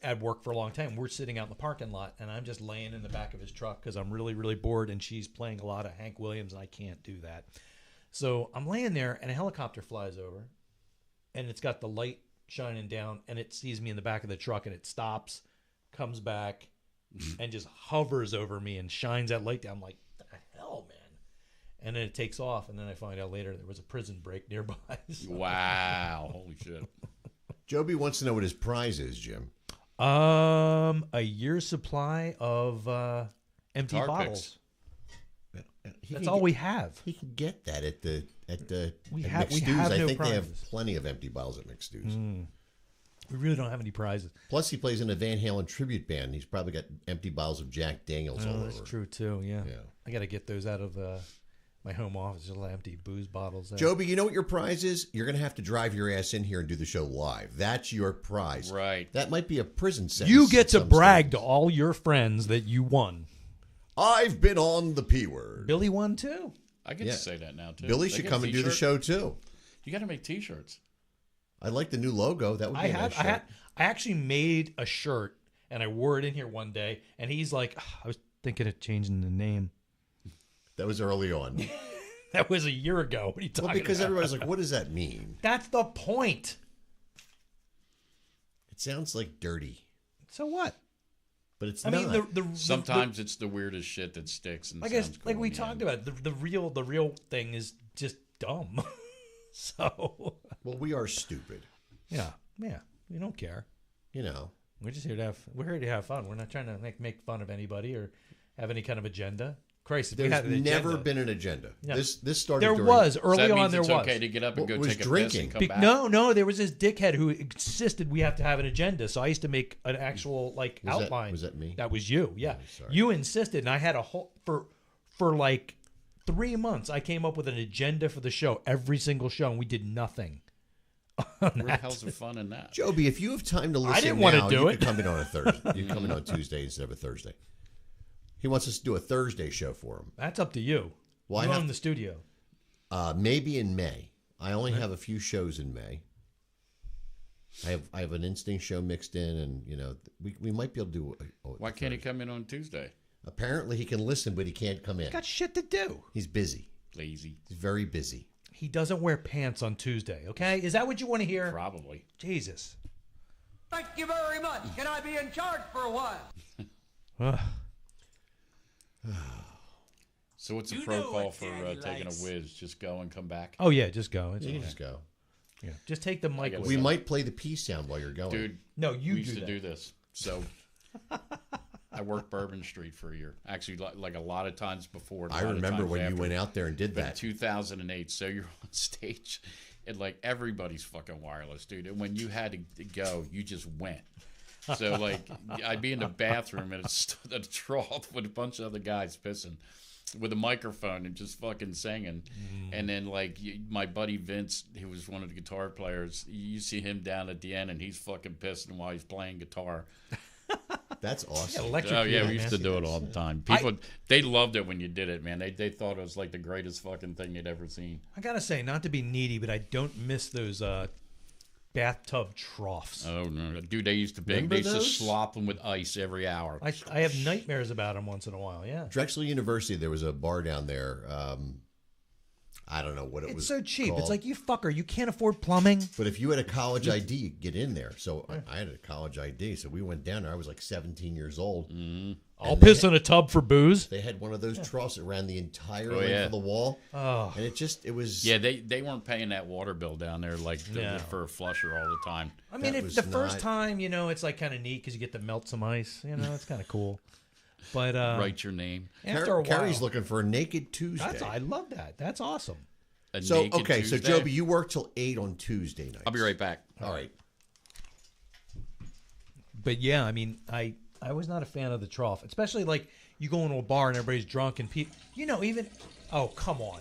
at work for a long time. We're sitting out in the parking lot and I'm just laying in the back of his truck because I'm really, really bored, and she's playing a lot of Hank Williams and I can't do that. So I'm laying there and a helicopter flies over and it's got the light shining down and it sees me in the back of the truck and it stops, comes back, and just hovers over me and shines that light down. I'm like, what the hell, man? And then it takes off, and then I find out later there was a prison break nearby. So. wow. Holy shit. Joby wants to know what his prize is, Jim. A year's supply of empty Tar bottles. He That's can all get- we have. He can get that at the We at have McStew's. I no think they prizes. have plenty of empty bottles at McStew's. We really don't have any prizes. Plus, he plays in a Van Halen tribute band. He's probably got empty bottles of Jack Daniels all Oh, over. that's true too. Yeah. Yeah. I got to get those out of my home office. Just empty booze bottles. There. Joby, you know what your prize is? You're going to have to drive your ass in here and do the show live. That's your prize. Right. That might be a prison sentence. You get to at some brag stage. to all your friends that you won. I've been on the P word. Billy won too. I get Yeah. to say that now, too. Billy They should get come a and do the t-shirt. show too. You got to make T-shirts. I like the new logo. That would be a nice shirt. I actually made a shirt and I wore it in here one day, and he's like, I was thinking of changing the name. That was early on. That was a year ago. What are you talking Well, because about? everybody's like, what does that mean? That's the point. It sounds like dirty, So what? but it's I not. mean, Sometimes it's the weirdest shit that sticks. And like sounds like cool we in the talked end. about, the real thing is just dumb. So well, we are stupid. yeah, we don't care. You know. We're just here to have fun. We're not trying to make fun of anybody or have any kind of agenda. Christ, if we There's had an never agenda. been an agenda. Yeah. This started. There during, was So early that on. means There it's was okay to get up and What go was take a piss drinking? and come back. No, there was this dickhead who insisted we have to have an agenda. So I used to make an actual outline. Was that me? That was you. Yeah, sorry. you insisted, and I had a whole for like 3 months. I came up with an agenda for the show, every single show, and we did nothing. Where the hell's the fun in that? Joby, if you have time to listen, didn't want to now, do you it. could come in on a Thursday. You come in on Tuesday instead of a Thursday. He wants us to do a Thursday show for him. That's up to you. Well, I you have own to- the studio. Maybe in May. I only have a few shows in May. I have an Instinct show mixed in, and we might be able to do. Why can't he come in on Tuesday? Apparently, he can listen, but he can't come in. Got shit to do. He's busy. Lazy. He's very busy. He doesn't wear pants on Tuesday. Okay, is that what you want to hear? Probably. Jesus. Thank you very much. Can I be in charge for a while? So what's a You know protocol what for Daddy taking a likes. whiz? Just go and come back? Oh yeah, just go. It's You can okay. just go. Yeah, just take the mic. guess with We you. might play the P sound while you're going. Dude, No, you we used do to that. do this. So I worked Bourbon Street for a year. Actually, like a lot of times before. and a I lot of remember times when you after. went out there and did But in that. 2008. So you're on stage, and like everybody's fucking wireless, dude. And when you had to go, you just went. So like, I'd be in the bathroom and it's a trough with a bunch of other guys pissing, with a microphone and just fucking singing. And then like my buddy Vince, who was one of the guitar players, you see him down at the end and he's fucking pissing while he's playing guitar. That's awesome. electric Oh yeah, feel, we used to man. do it all the time. People, they loved it when you did it, man. They thought it was like the greatest fucking thing they'd ever seen. I gotta say, not to be needy, but I don't miss those bathtub troughs. Oh no, dude, they used to Remember they used to those? slop them with ice every hour. I have nightmares about them once in a while. Yeah, Drexel University, there was a bar down there. I don't know what it was. it's so cheap. called. It's like, you fucker, you can't afford plumbing. But if you had a college ID, you could get in there. So I had a college ID. So we went down there. I was like 17 years old. I'll piss in a tub for booze. They had one of those troughs that ran the entire Oh, length yeah. of the wall. Oh. And it was. Yeah, they weren't paying that water bill down there like No. for a flusher all the time. I mean, That if was the first not- time, it's like kind of neat because you get to melt some ice. It's kind of cool. But Write your name. after a while, Carrie's looking for a naked Tuesday. I love that. That's awesome. A So, naked okay, so Tuesday. Joby, you work till 8 on Tuesday nights. I'll be right back. All right. But yeah, I mean, I was not a fan of the trough, especially like you go into a bar and everybody's drunk and people, even, oh, come on.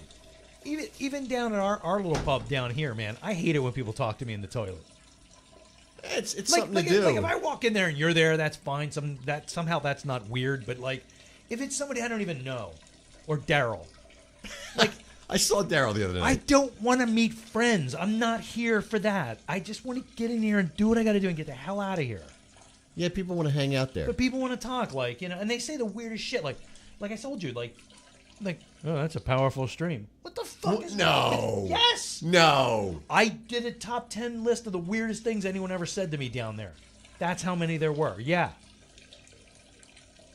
Even down at our little pub down here, man, I hate it when people talk to me in the toilet. It's Like, something like, to do. like if I walk in there and you're there, that's fine. Somehow that's not weird. But like, if it's somebody I don't even know, or Daryl, like I saw Daryl the other I night. don't want to meet friends. I'm not here for that. I just want to get in here and do what I got to do and get the hell out of here. Yeah, people want to hang out there. But people want to talk, like, and they say the weirdest shit, like I told you, like, oh, that's a powerful stream. What the fuck is No. that? Yes. No. I did a top 10 list of the weirdest things anyone ever said to me down there. That's how many there were. Yeah.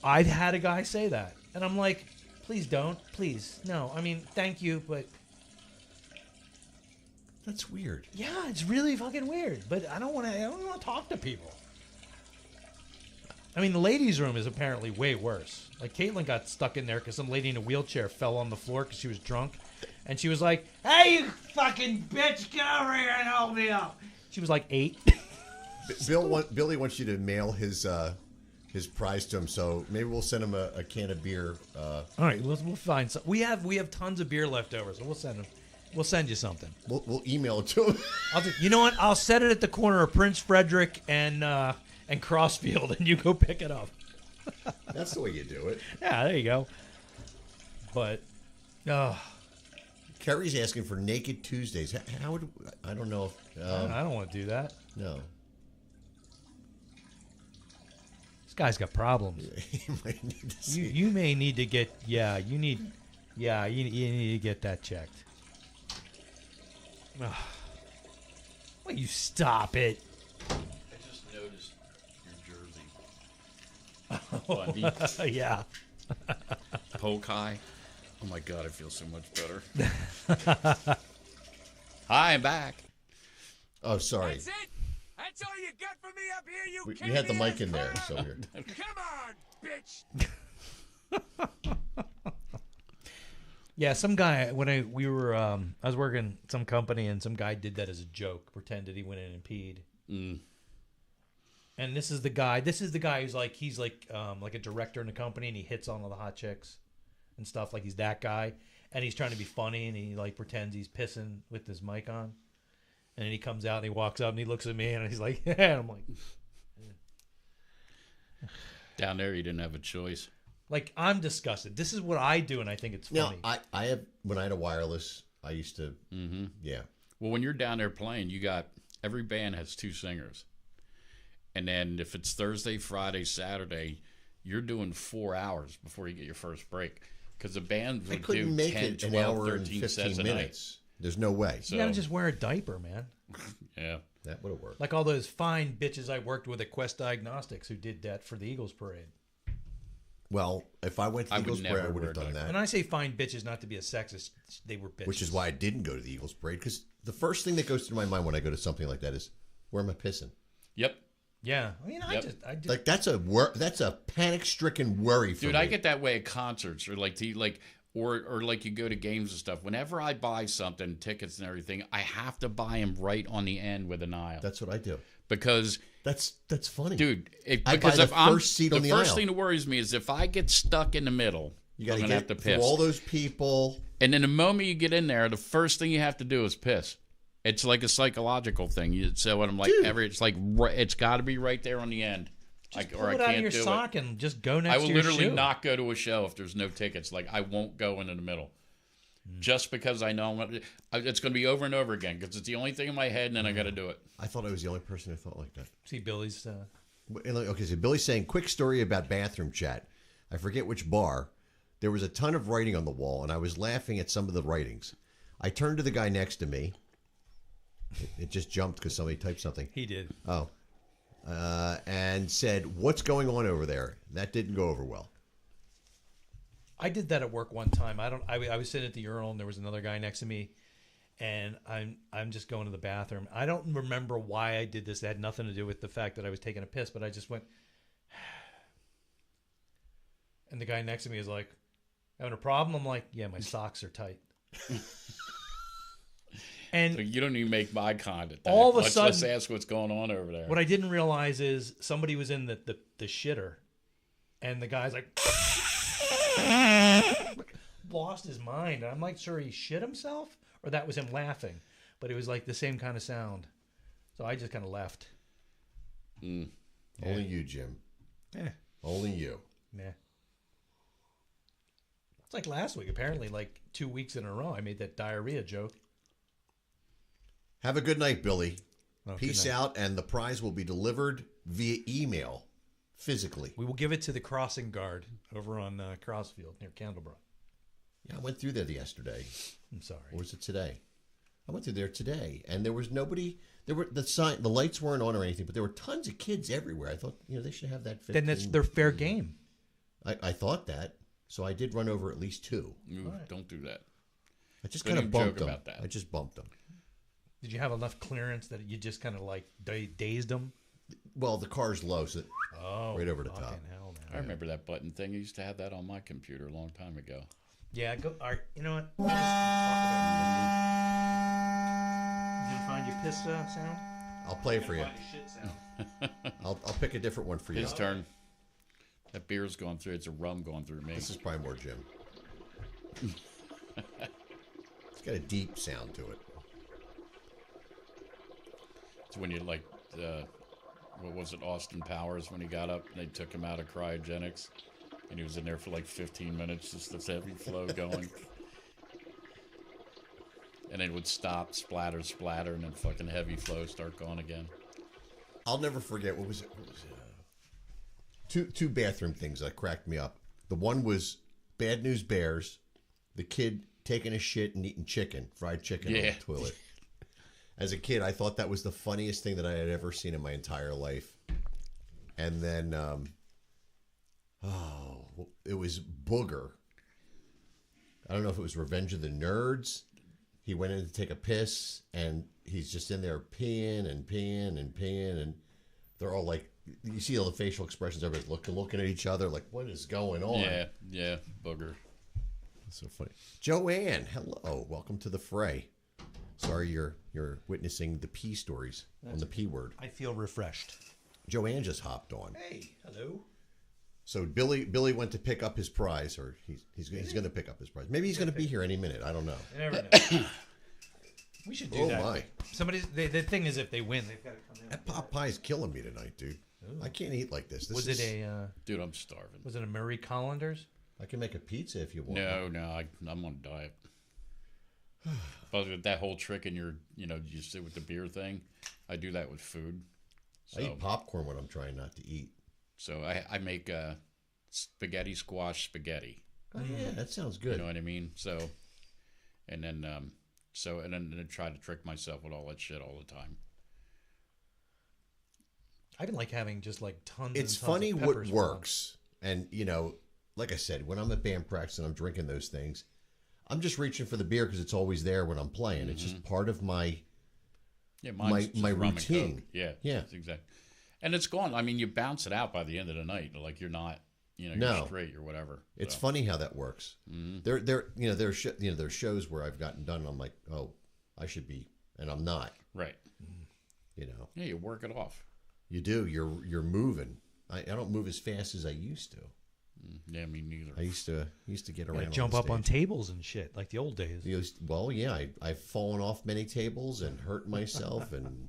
I've had a guy say that, and I'm like, please don't, please, no. I mean, thank you, but That's weird. yeah, it's really fucking weird. But I don't want to talk to people. I mean, the ladies' room is apparently way worse. Like, Caitlin got stuck in there because some lady in a wheelchair fell on the floor because she was drunk. And she was like, hey, you fucking bitch, get over here and help me up. She was like 8. Billy wants you to mail his prize to him, so maybe we'll send him a can of beer. All right, we'll find some. We have tons of beer left over, so we'll send you something. We'll email it to him. You know what? I'll set it at the corner of Prince Frederick and Crossfield, and you go pick it up. That's the way you do it. Yeah, there you go. But, Kerry's asking for Naked Tuesdays. How would I don't know if I don't want to do that. no. This guy's got problems. You might need to see. You may need to get you need to get that checked. Ugh. Will you stop it? I just noticed your jersey. Bundy. Yeah. Polk High. Oh my god, I feel so much better. Hi, I'm back. Oh, sorry. That's it. That's all you got for me up here, you We had the Canadian mic in there, fuck? so we're Come on, bitch. Yeah, some guy I was working at some company and some guy did that as a joke, pretended he went in and peed. And this is the guy who's like he's like a director in the company and he hits on all the hot chicks and stuff, like he's that guy, and he's trying to be funny and he like pretends he's pissing with his mic on. And then he comes out and he walks up and he looks at me and he's like, yeah, and I'm like, Down there, you didn't have a choice. like, I'm disgusted. This is what I do, and I think it's now. funny. I have when I had a wireless. I used to. Yeah. Well, when you're down there playing, you got every band has 2 singers, and then if it's Thursday, Friday, Saturday, you're doing 4 hours before you get your first break because the band I would do couldn't make 10, it an 12, hour and 13 15 sets a night. minutes. There's no way. So You gotta just wear a diaper, man. yeah, that would have worked. Like all those fine bitches I worked with at Quest Diagnostics who did that for the Eagles parade. Well, if I went to the Eagles Parade, I would have done that. When I say find bitches, not to be a sexist, they were bitches. Which is why I didn't go to the Eagles Parade, because the first thing that goes through my mind when I go to something like that is, where am I pissing? Yep. Yeah. I mean, I just like that's a panic-stricken worry for me. Dude, I get that way at concerts or or like you go to games and stuff. Whenever I buy something, tickets and everything, I have to buy them right on the end with an aisle. That's what I do. Because that's funny, dude. I buy the first seat on the aisle. The first thing that worries me is if I get stuck in the middle, I'm gonna have to piss. Through all those people, and then the moment you get in there, the first thing you have to do is piss. It's like a psychological thing. So when I'm like, it's like it's got to be right there on the end. Just pull it out of your sock and just go next to your shoe. I will literally not go to a show if there's no tickets. Like I won't go into the middle. Just because I know it's going to be over and over again because it's the only thing in my head, and then I got to do it. I thought I was the only person who thought like that. See Billy's. Okay, so Billy's saying, quick story about bathroom chat. I forget which bar. There was a ton of writing on the wall, and I was laughing at some of the writings. I turned to the guy next to me. It just jumped because somebody typed something. He did. Oh. And said, what's going on over there? That didn't go over well. I did that at work one time. I was sitting at the urinal and there was another guy next to me, and I'm just going to the bathroom. I don't remember why I did this. It had nothing to do with the fact that I was taking a piss, but I just went. And the guy next to me is like, having a problem? I'm like, yeah, my socks are tight. And so you don't even make eye contact. All of a sudden, let's ask what's going on over there. What I didn't realize is somebody was in the shitter, and the guy's like lost his mind. And I'm like, sure he shit himself, or that was him laughing, but it was like the same kind of sound. So I just kind of left. Only you, Jim. Yeah. Only you. Yeah. It's like last week. Apparently, like 2 weeks in a row, I made that diarrhea joke. Have a good night, Billy. Oh, Peace out, and the prize will be delivered via email, physically. We will give it to the crossing guard over on Crossfield near Candlebrook. Yeah, I went through there yesterday. I'm sorry. Or was it today? I went through there today, and there was nobody. There were the lights weren't on or anything, but there were tons of kids everywhere. I thought, they should have that. 15, then that's their fair game. I thought that, so I did run over at least two. Right. Don't do that. I just kind of bumped them. About that. I just bumped them. Did you have enough clearance that you just kind of like dazed them? Well, the car's low, so right over the top. Hell, man. I remember that button thing. I used to have that on my computer a long time ago. Yeah, you know what? You gonna find your piss sound? I'll play it for you. Find your shit sound. I'll pick a different one for you. His turn. That beer's going through. It's a rum going through me. This is probably more Jim. It's got a deep sound to it. It's when you what was it, Austin Powers, when he got up and they took him out of cryogenics and he was in there for like 15 minutes, just this heavy flow going. And it would stop, splatter, and then fucking heavy flow start going again. I'll never forget, what was it? Two bathroom things that cracked me up. The one was Bad News Bears, the kid taking a shit and eating fried chicken on the toilet. As a kid, I thought that was the funniest thing that I had ever seen in my entire life. And then, it was Booger. I don't know if it was Revenge of the Nerds. He went in to take a piss, and he's just in there peeing, and they're all like, you see all the facial expressions, everybody's looking at each other like, what is going on? Yeah, Booger. That's so funny. Joanne, hello. Welcome to the fray. Sorry you're witnessing the P stories on the P word. I feel refreshed. Joanne just hopped on. Hey, hello. So Billy went to pick up his prize, or he's going to pick up his prize. Maybe he's going to be here any minute. I don't know. You never know. We should do that. Oh my! The thing is, if they win, they've got to come in. That pot pie is killing me tonight, dude. Ooh. I can't eat like this. Was it a? Dude, I'm starving. Was it a Marie Collander's? I can make a pizza if you want. No, I'm on a diet. But with that whole trick in your, you sit with the beer thing, I do that with food. So, I eat popcorn when I'm trying not to eat. So I make spaghetti squash spaghetti. Oh yeah, that sounds good. You know what I mean? So, and then I try to trick myself with all that shit all the time. I've been having just like tons. It's and tons funny of what works, and like I said, when I'm at band practice and I'm drinking those things, I'm just reaching for the beer because it's always there when I'm playing. It's just part of my my routine. Yeah, yeah, that's exactly. And it's gone. I mean, you bounce it out by the end of the night. Like you're not, you're straight or whatever. It's funny how that works. There's shows where I've gotten done and I'm like, oh, I should be, and I'm not. Right. You know. Yeah, you work it off. You do. You're moving. I don't move as fast as I used to. Yeah, me neither. I used to get around. Jump up on tables and shit like the old days. Well, yeah, I've fallen off many tables and hurt myself, and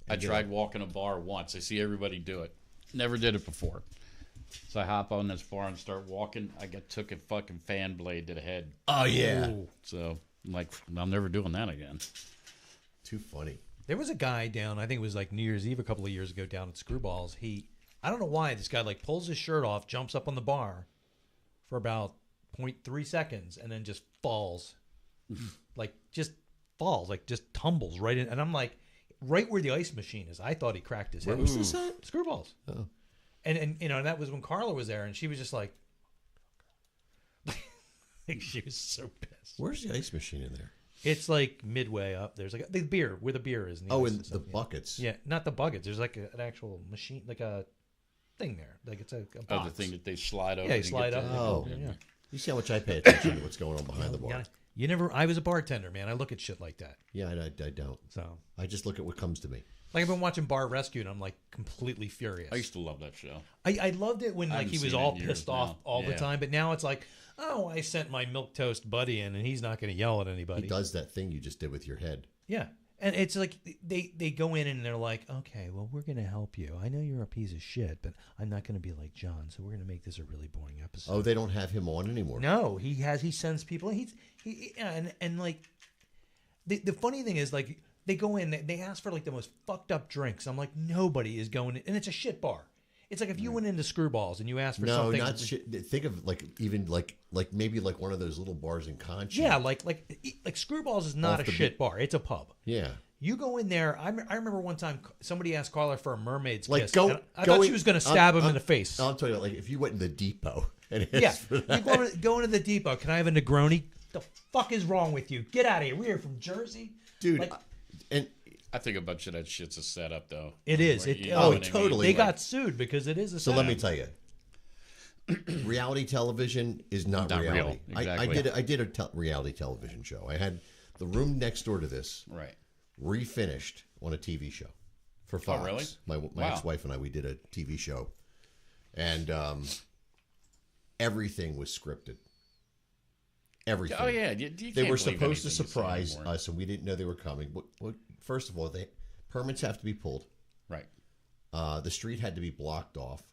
I tried walking a bar once. I see everybody do it. Never did it before. So I hop on this bar and start walking. I took a fucking fan blade to the head. Oh yeah. So I'm like, I'm never doing that again. Too funny. There was a guy down, I think it was like New Year's Eve a couple of years ago down at Screwballs. I don't know why, this guy like pulls his shirt off, jumps up on the bar for about 0.3 seconds, and then just falls. Like just tumbles right in. And I'm like, right where the ice machine is. I thought he cracked his head. Where was this at? Screwballs. Oh. And that was when Carla was there, and she was just like, she was so pissed. Where's the ice machine in there? It's like midway up. There's like the beer, where the beer is. In the buckets. Yeah, not the buckets. There's like an actual machine, like a thing there. Like it's a box. Oh, the thing that they slide over. Yeah, you slide up. Oh, yeah. You see how much I pay attention to what's going on behind the bar. You never. I was a bartender, man. I look at shit like that. Yeah, I don't. So I just look at what comes to me. Like I've been watching Bar Rescue, and I'm like completely furious. I used to love that show. I loved it when like he was all pissed off all the time, but now it's like, oh, I sent my milquetoast buddy in, and he's not going to yell at anybody. He does that thing you just did with your head. Yeah, and it's like they go in and they're like, okay, well, we're going to help you. I know you're a piece of shit, but I'm not going to be like John, so we're going to make this a really boring episode. Oh, they don't have him on anymore. No, he sends people. And like the funny thing is like. They go in, they ask for like the most fucked up drinks. I'm like, nobody is going in, and it's a shit bar. It's like if you went into Screwballs and you asked for something. No, not shit. Think of like even like maybe like one of those little bars in Concha. Yeah, like Screwballs is not a shit bar. It's a pub. Yeah. You go in there. I remember one time somebody asked Carla for a mermaid's like kiss. I thought she was going to stab him in the face. I'll tell you, like if you went in the Depot and you go into the Depot. Can I have a Negroni? The fuck is wrong with you? Get out of here. We're from Jersey, dude. Like, and I think a bunch of that shit's a setup, though. It is. Totally. They got sued because it is a setup. So let me tell you, reality television is not reality. Real. Exactly. I did a reality television show. I had the room next door to this refinished on a TV show for Fox. Oh, really? My ex-wife and I, we did a TV show, and everything was scripted. Everything. Oh yeah, they were supposed to surprise us, and we didn't know they were coming. First of all, permits have to be pulled. Right. The street had to be blocked off.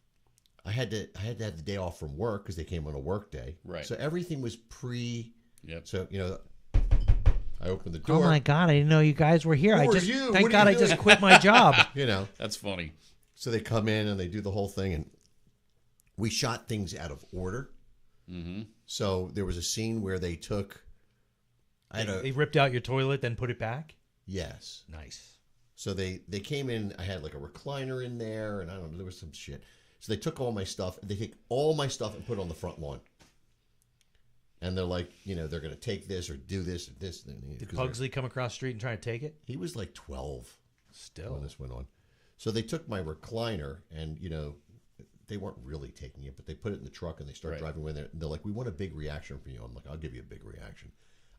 I had to have the day off from work because they came on a work day. Right. So everything was pre. Yep. So I opened the door. Oh my god! I didn't know you guys were here. Thank God I just quit my job. That's funny. So they come in and they do the whole thing, and we shot things out of order. Mm-hmm. So there was a scene where they took. They ripped out your toilet, then put it back. Yes. Nice. So they came in. I had like a recliner in there, and I don't know. There was some shit. So they took all my stuff. They take all my stuff and put it on the front lawn. And they're like, they're going to take this or do this or this. Did Pugsley come across the street and try to take it? He was like 12. Still. When this went on. So they took my recliner and, they weren't really taking it, but they put it in the truck and they start driving away there. And they're like, we want a big reaction from you. I'm like, I'll give you a big reaction.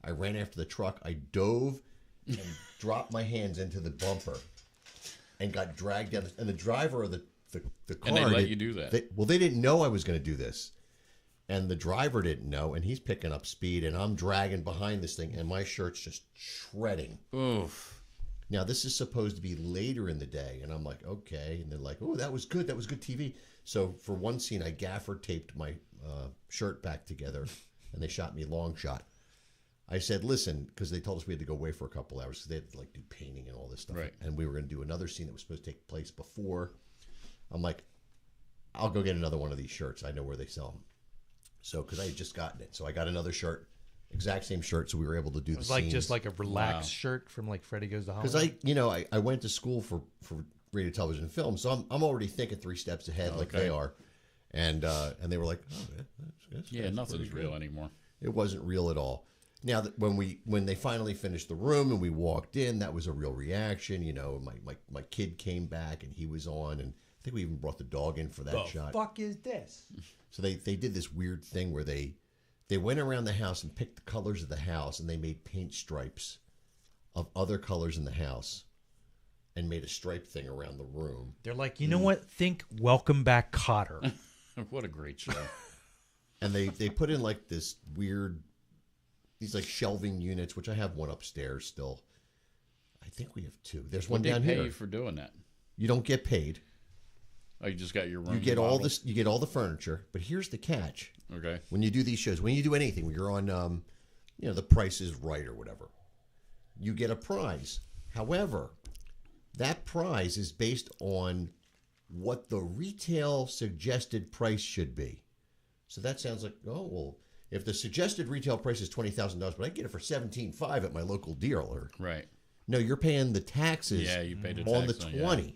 I ran after the truck. I dove and dropped my hands into the bumper and got dragged down. And the driver of the car. And they let you do that. They didn't know I was going to do this. And the driver didn't know, and he's picking up speed, and I'm dragging behind this thing, and my shirt's just shredding. Oof. Now, this is supposed to be later in the day, and I'm like, okay. And they're like, oh, that was good. That was good TV. So for one scene, I gaffer taped my shirt back together, and they shot me long shot. I said, listen, because they told us we had to go away for a couple hours, because they had to do painting and all this stuff. Right. And we were going to do another scene that was supposed to take place before. I'm like, I'll go get another one of these shirts. I know where they sell them. So, because I had just gotten it. So I got another shirt, exact same shirt, so we were able to do the like scenes. Just like a relaxed shirt from like Freddie Goes to Because Hollywood. I went to school for radio, television, and film, so I'm already thinking 3 steps ahead like they are. And they were like, oh, that's nothing's pretty real good. anymore. It wasn't real at all. Now, when they finally finished the room and we walked in, that was a real reaction. You know, my kid came back and he was on, and I think we even brought the dog in for that shot. The fuck is this? So they did this weird thing where they went around the house and picked the colors of the house, and they made paint stripes of other colors in the house and made a stripe thing around the room. They're like, you know what? Think Welcome Back, Cotter. What a great show. And they put in like this weird, these like shelving units, which I have one upstairs still. I think we have two. There's one down They here. pay you for doing that? You don't get paid. Oh, you just got your room. You get all this. You get all the furniture. But here's the catch. Okay. When you do these shows, when you do anything, when you're on, The Price is Right or whatever, you get a prize. However, that prize is based on what the retail suggested price should be. So that sounds like, oh, well, if the suggested retail price is $20,000, but I get it for $17,500 at my local dealer. Right. No, you're paying the taxes you paid the on the tax 20.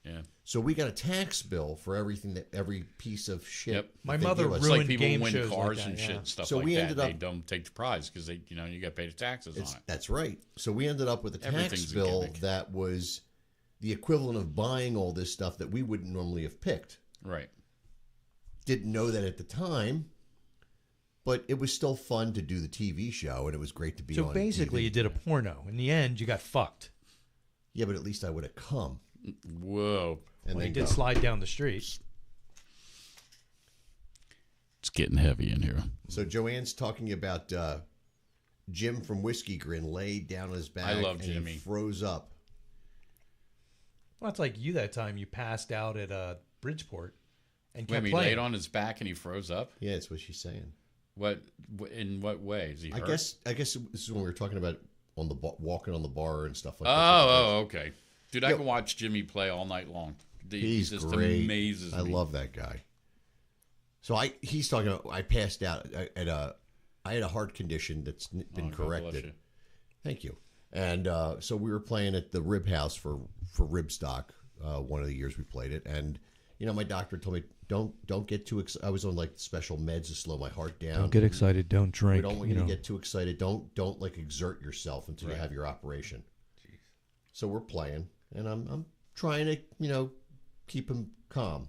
Yeah. So we got a tax bill for every piece of shit. Yep. My that they mother give us. It's like ruined people game win shows cars like that, and yeah. shit and stuff So like we that. ended up- They don't take the prize because you got to pay the taxes on it. That's right. So we ended up with a tax Everything's a bill gimmick. that was the equivalent of buying all this stuff that we wouldn't normally have picked. Right. Didn't know that at the time, but it was still fun to do the TV show, and it was great to be So on basically, TV. you did a porno. In the end, you got fucked. Yeah, but at least I would have come. Whoa. And Well, then you did go. slide down the street. It's getting heavy in here. So Joanne's talking about Jim from Whiskey Grin laid down on his back. I love and Jimmy. He froze up. Well, it's like you that time you passed out at Bridgeport and Wait, kept he playing. laid on his back and he froze up? Yeah, that's what she's saying. What? In what way? Is he I hurt? guess this is when we were talking about on the walking on the bar and stuff like that. Oh, okay. Dude, I can watch Jimmy play all night long. He's just great. amazes I me. love that guy. So he's talking about, I passed out I had a heart condition that's been God bless corrected. you. Thank you. And so we were playing at the Rib House for Rib Stock one of the years we played it, and my doctor told me don't get too excited. I was on like special meds to slow my heart down. Don't get excited. Don't drink. We don't want you to get too excited. Don't like exert yourself until you have your operation. So we're playing, and I'm trying to keep him calm.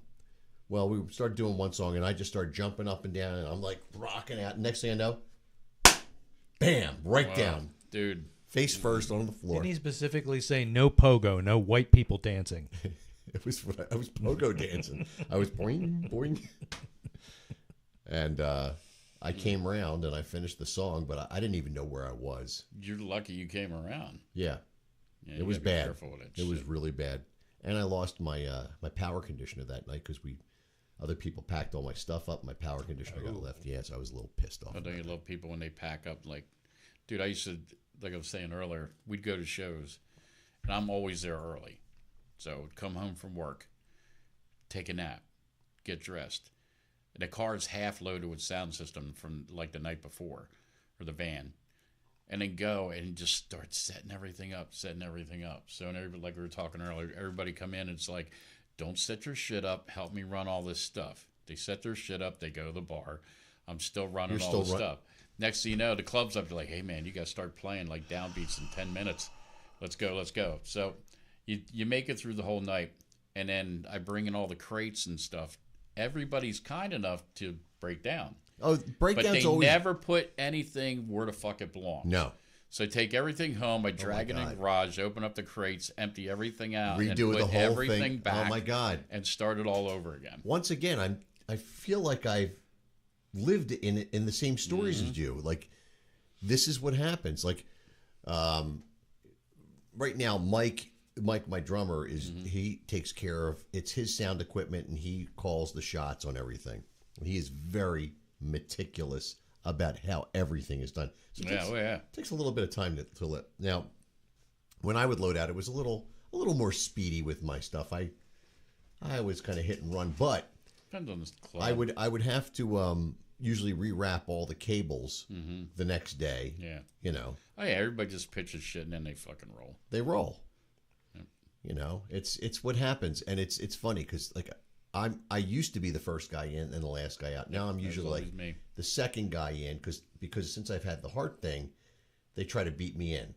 Well, we started doing one song, and I just started jumping up and down, and I'm like rocking out. Next thing I know, bam, right down, dude, face first on the floor. Didn't he specifically say no pogo, no white people dancing? It was I was pogo dancing. I was boing boing, and I came around and I finished the song, but I didn't even know where I was. You're lucky you came around. Yeah, Yeah, it you was gotta be bad. careful with that It was shit. really bad, and I lost my my power conditioner that night because other people packed all my stuff up. My power conditioner got left. Yeah, so I was a little pissed off. Oh, don't you love people when they pack up? Like, dude, I used to, like I was saying earlier, we'd go to shows, and I'm always there early. So I'd come home from work, take a nap, get dressed. And the car's half loaded with sound system from like the night before, or the van, and then go and just start setting everything up. So, and everybody, like we were talking earlier, everybody come in and it's like, don't set your shit up. Help me run all this stuff. They set their shit up. They go to the bar. I'm still running You're all still the stuff. Next thing you know, the club's up. They're like, hey, man, you got to start playing like downbeats in 10 minutes. Let's go. So you make it through the whole night. And then I bring in all the crates and stuff. Everybody's kind enough to break down. Oh, breakdown's But they always never put anything where the fuck it belongs. No. So I take everything home, I drag it in the God. garage, open up the crates, empty everything out, and Redo put the whole everything thing. back. Oh my God. And start it all over again. Once again, I feel like I've lived in the same stories as you. Like, this is what happens. Like, right now, Mike, my drummer, he takes care of, it's his sound equipment, and he calls the shots on everything. He is very meticulous about how everything is done. So it takes a little bit of time to let. Now, when I would load out, it was a little more speedy with my stuff. I was kind of hit and run, but Depends on the club. I would have to usually rewrap all the cables the next day. Yeah. Oh yeah, everybody just pitches shit and then they fucking roll. They roll. It's what happens, and it's funny because like I used to be the first guy in and the last guy out. Now I'm usually like me. the second guy in because since I've had the heart thing, they try to beat me in.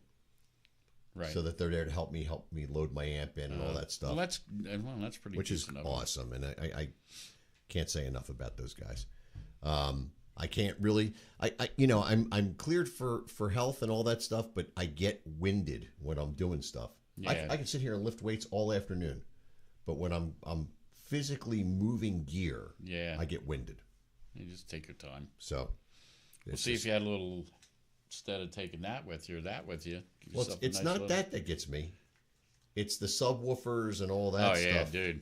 Right. So that they're there to help me load my amp in and all that stuff. Well, that's pretty. Which is decent awesome, and I can't say enough about those guys. I can't really. I'm cleared for health and all that stuff, but I get winded when I'm doing stuff. Yeah. I can sit here and lift weights all afternoon, but when I'm physically moving gear, Yeah. I get winded. You just take your time. So We'll see if you had a little, instead of taking that with you or that with you. give Well, yourself a it's nice not little- that gets me. It's the subwoofers and all that Oh yeah, stuff. dude.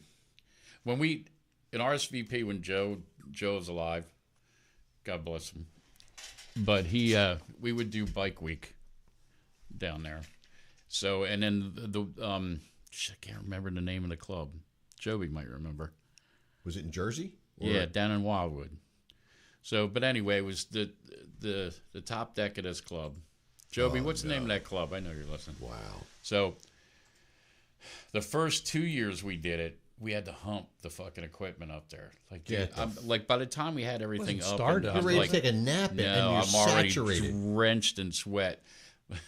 When we in RSVP, when Joe was alive, God bless him, but we would do bike week down there. So and then I can't remember the name of the club. Joey might remember. Was it in Jersey? Yeah, down in Wildwood. So, but anyway, it was the top deck of this club. Joby, what's the name of that club? I know you're listening. Wow. So, the first 2 years we did it, we had to hump the fucking equipment up there. Like, dude, like by the time we had everything up, started. and You're ready like, to take a nap and no, you're I'm already saturated. drenched in sweat.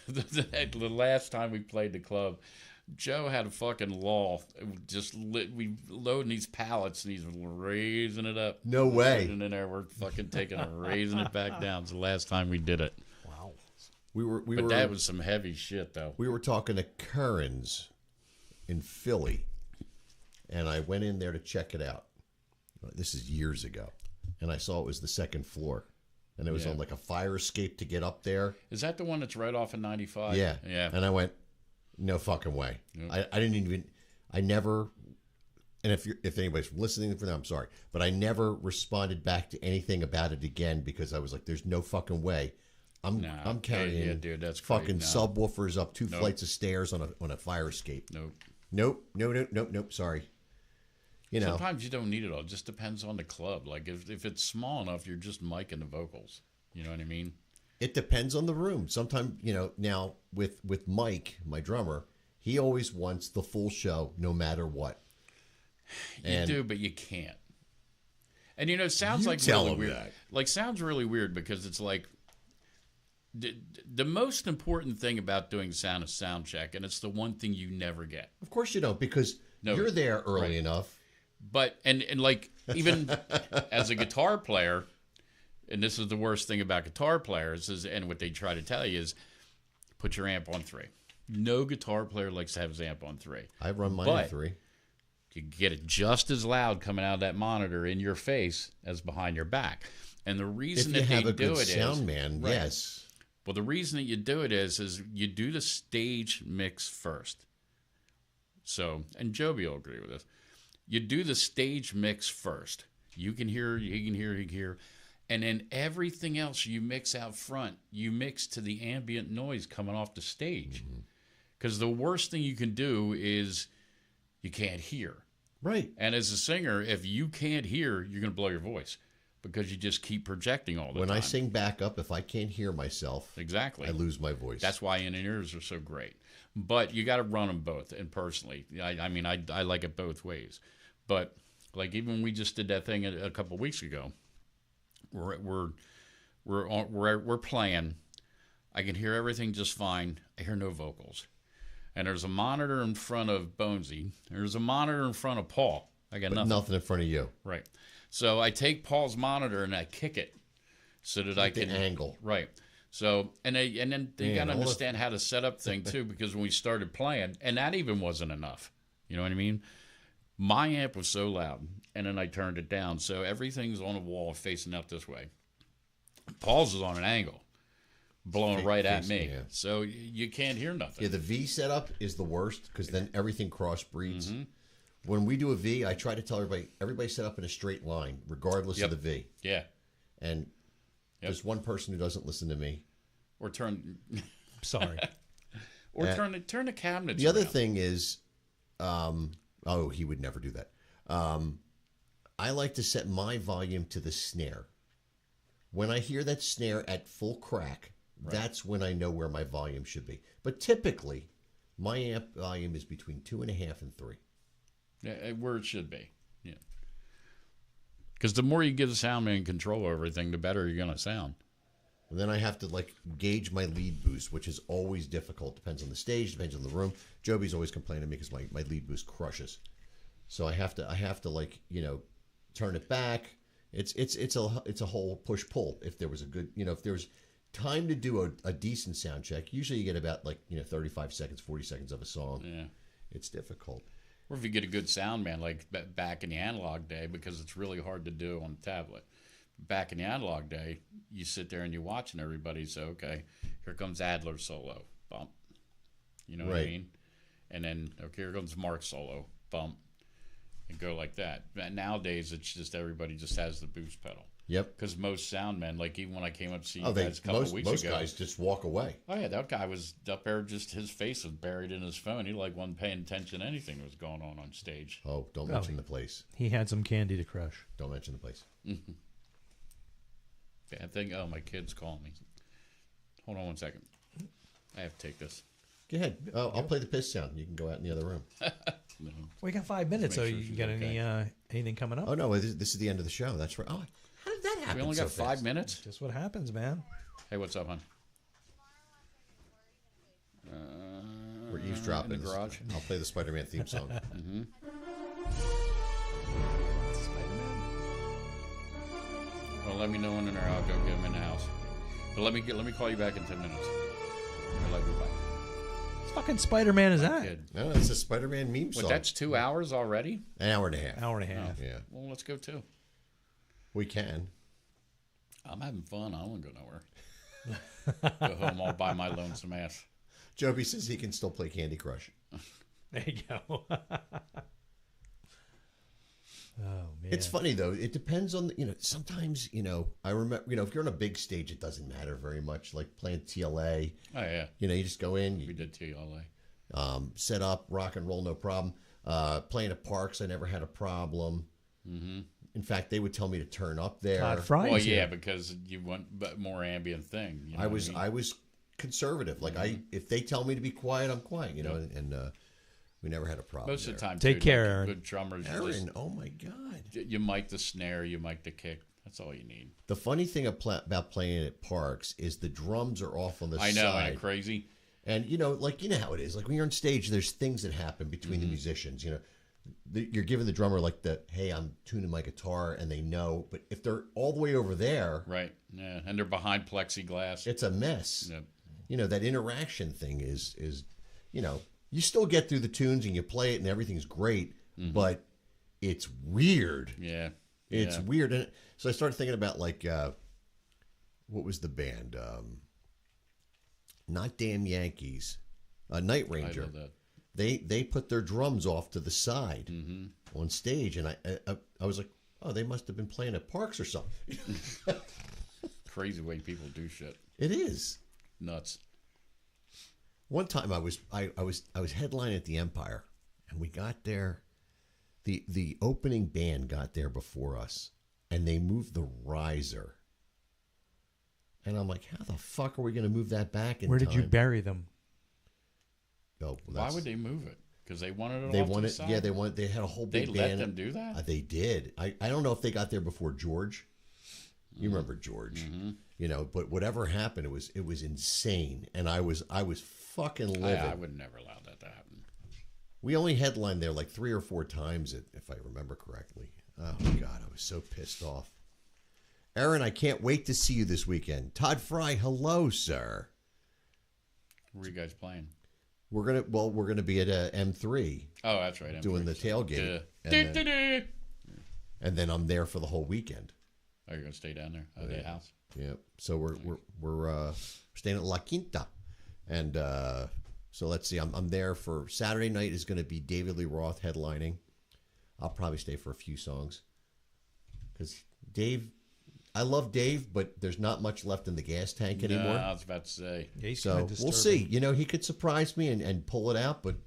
The last time we played the club, Joe had a fucking lull. We loading these pallets and he's raising it up. No way. Putting it in there, we're fucking taking it, raising it back down. It's the last time we did it. Wow. But that was some heavy shit, though. We were talking to Curran's in Philly, and I went in there to check it out. This is years ago, and I saw it was the second floor, and it was on like a fire escape to get up there. Is that the one that's right off of 95? Yeah, Yeah. And I went, no fucking way. Nope. I didn't even. I never. And if anybody's listening for them, I'm sorry, but I never responded back to anything about it again because I was like, "There's no fucking way." I'm carrying dude, that's fucking great. No. subwoofers up two flights of stairs on a fire escape. Nope. Nope. Sorry. You know, sometimes you don't need it all. It just depends on the club. Like if it's small enough, you're just micing the vocals. You know what I mean? it depends on the room. Sometimes, now with Mike, my drummer, he always wants the full show no matter what. You do, but you can't. And it sounds You like tell really him weird. that. Like sounds really weird because it's like the most important thing about doing sound is sound check, and it's the one thing you never get. Of course you don't, because you're there early enough. But and like even as a guitar player, and this is the worst thing about guitar players is, and what they try to tell you is, put your amp on 3. No guitar player likes to have his amp on 3. I run mine on 3. You get it just as loud coming out of that monitor in your face as behind your back. And the reason If you that have they a do good it sound is, man, right. yes. Well, the reason that you do it is you do the stage mix first. So, and Joby will agree with this. You do the stage mix first. You can hear, he can hear, he can hear. And then everything else you mix out front, you mix to the ambient noise coming off the stage. Because the worst thing you can do is you can't hear. Right. And as a singer, if you can't hear, you're going to blow your voice because you just keep projecting all the When time. I sing back up, if I can't hear myself, exactly, I lose my voice. That's why in-ears are so great. But you got to run them both. And personally, I mean, I like it both ways. But like even when we just did that thing a couple weeks ago, we're playing. I can hear everything just fine. I hear no vocals. And there's a monitor in front of Bonesy. There's a monitor in front of Paul. I got But nothing in front of you. Right. So I take Paul's monitor and I kick it so that I can angle. Right. So and then you Man, got to all the- understand how to set up thing too, because when we started playing, and that even wasn't enough. You know what I mean? My amp was so loud, and then I turned it down, so everything's on a wall facing out this way. Paul's is on an angle, blowing right at me, yeah. so you can't hear nothing. Yeah, the V setup is the worst because then everything crossbreeds. Mm-hmm. When we do a V, I try to tell everybody set up in a straight line, regardless of the V. Yeah. And there's one person who doesn't listen to me. Or turn. Sorry. Or turn the cabinets. The other around. thing is, he would never do that. I like to set my volume to the snare. When I hear that snare at full crack, that's when I know where my volume should be. But typically, my amp volume is between 2.5 and 3. Yeah, where it should be. Yeah. Because the more you give the sound man control over everything, the better you're gonna sound. And then I have to like gauge my lead boost, which is always difficult. Depends on the stage, depends on the room. Joby's always complaining to me because my lead boost crushes. So I have to like, you know, turn it back. It's a whole push pull. If there was a good, you know, if there's time to do a decent sound check, usually you get about like, you know, 35 seconds, 40 seconds of a song. Yeah. It's difficult. Or if you get a good sound man, like back in the analog day, because it's really hard to do on the tablet. Back in the analog day, you sit there and you're watching everybody. So, okay, here comes Adler's solo, bump. You know what I mean? And then, okay, here comes Mark's solo, bump. And go like that. Nowadays, it's just everybody just has the boost pedal. Yep. Because most sound men, like even when I came up to see you guys a couple of weeks ago. Most guys just walk away. Oh, yeah, that guy was up there, just his face was buried in his phone. He like wasn't paying attention to anything that was going on stage. Oh, don't mention the place. He had some candy to crush. Don't mention the place. Bad thing. Oh, my kid's calling me. Hold on one second. I have to take this. Go ahead. I'll play the piss sound. You can go out in the other room. Well, we got 5 minutes, so Make sure you she's got okay. anything coming up? Oh, no, this is the end of the show. That's right. Oh, how did that happen? We only got 5 minutes? Just what happens, man. Hey, what's up, hon? We're eavesdropping. In the garage. I'll play the Spider-Man theme song. Well, let me know when they're there. I'll go get them in the house. But let me call you back in 10 minutes. I love you. Bye. What fucking Spider-Man is that? Kid. No, it's a Spider-Man meme song. But that's 2 hours already? An hour and a half. Hour and a half. Yeah. Well, let's go too. We can. I'm having fun. I don't want to go nowhere. Go home all by my lonesome ass. Joby says he can still play Candy Crush. There you go. Oh, man. It's funny, though. It depends on, sometimes, I remember, if you're on a big stage, it doesn't matter very much. Like playing TLA. Oh, yeah. You just go in. We did TLA. Set up, rock and roll, no problem. Playing at parks, I never had a problem. Mm-hmm. In fact, they would tell me to turn up there. Todd Fry's well, here. yeah, because you want more ambient thing. You know I what was mean? conservative. Like if they tell me to be quiet, I'm quiet. And we never had a problem. Most of the time, Take too, care, like, Aaron. Good drummers. Aaron, oh my God! You mic the snare, you mic the kick. That's all you need. The funny thing about playing at parks is the drums are off on the I know, side. ain't crazy. And you know how it is. Like when you're on stage, there's things that happen between the musicians. You're giving the drummer like hey, I'm tuning my guitar, and they know. But if they're all the way over there, Right. Yeah, and they're behind plexiglass. it's a mess. Yep. That interaction thing is you still get through the tunes and you play it and everything's great, but it's weird. Yeah. It's Yeah. weird. And so I started thinking about like what was the band? Not Damn Yankees, Night Ranger. I love that. They put their drums off to the side on stage, and I was like, oh, they must have been playing at parks or something. Crazy way people do shit. It is Nuts. One time I was headlining at the Empire, and we got there. The opening band got there before us, and they moved the riser. And I'm like, how the fuck are we going to move that back in Where did you time? bury them? Oh, well, Why would they move it? Because they wanted it They off to the wanted, side? yeah, they had a whole They big let band. them do that? They did. I don't know if they got there before George. You remember George, but whatever happened, it was insane, and I was fucking livid. I would never allow that to happen. We only headlined there like 3 or 4 times, if I remember correctly. Oh God, I was so pissed off. Aaron, I can't wait to see you this weekend. Todd Fry, hello, sir. Where are you guys playing? We're gonna be at M3. Oh, that's right. Doing the tailgate, Yeah. and then I'm there for the whole weekend. Oh, you're gonna stay down there? Oh, the house. Yeah. So we're staying at La Quinta, and so let's see. I'm there for Saturday night. Is going to be David Lee Roth headlining. I'll probably stay for a few songs because Dave. I love Dave, but there's not much left in the gas tank anymore. No, I was about to say. Yeah, he's So kinda we'll see. He could surprise me and pull it out, but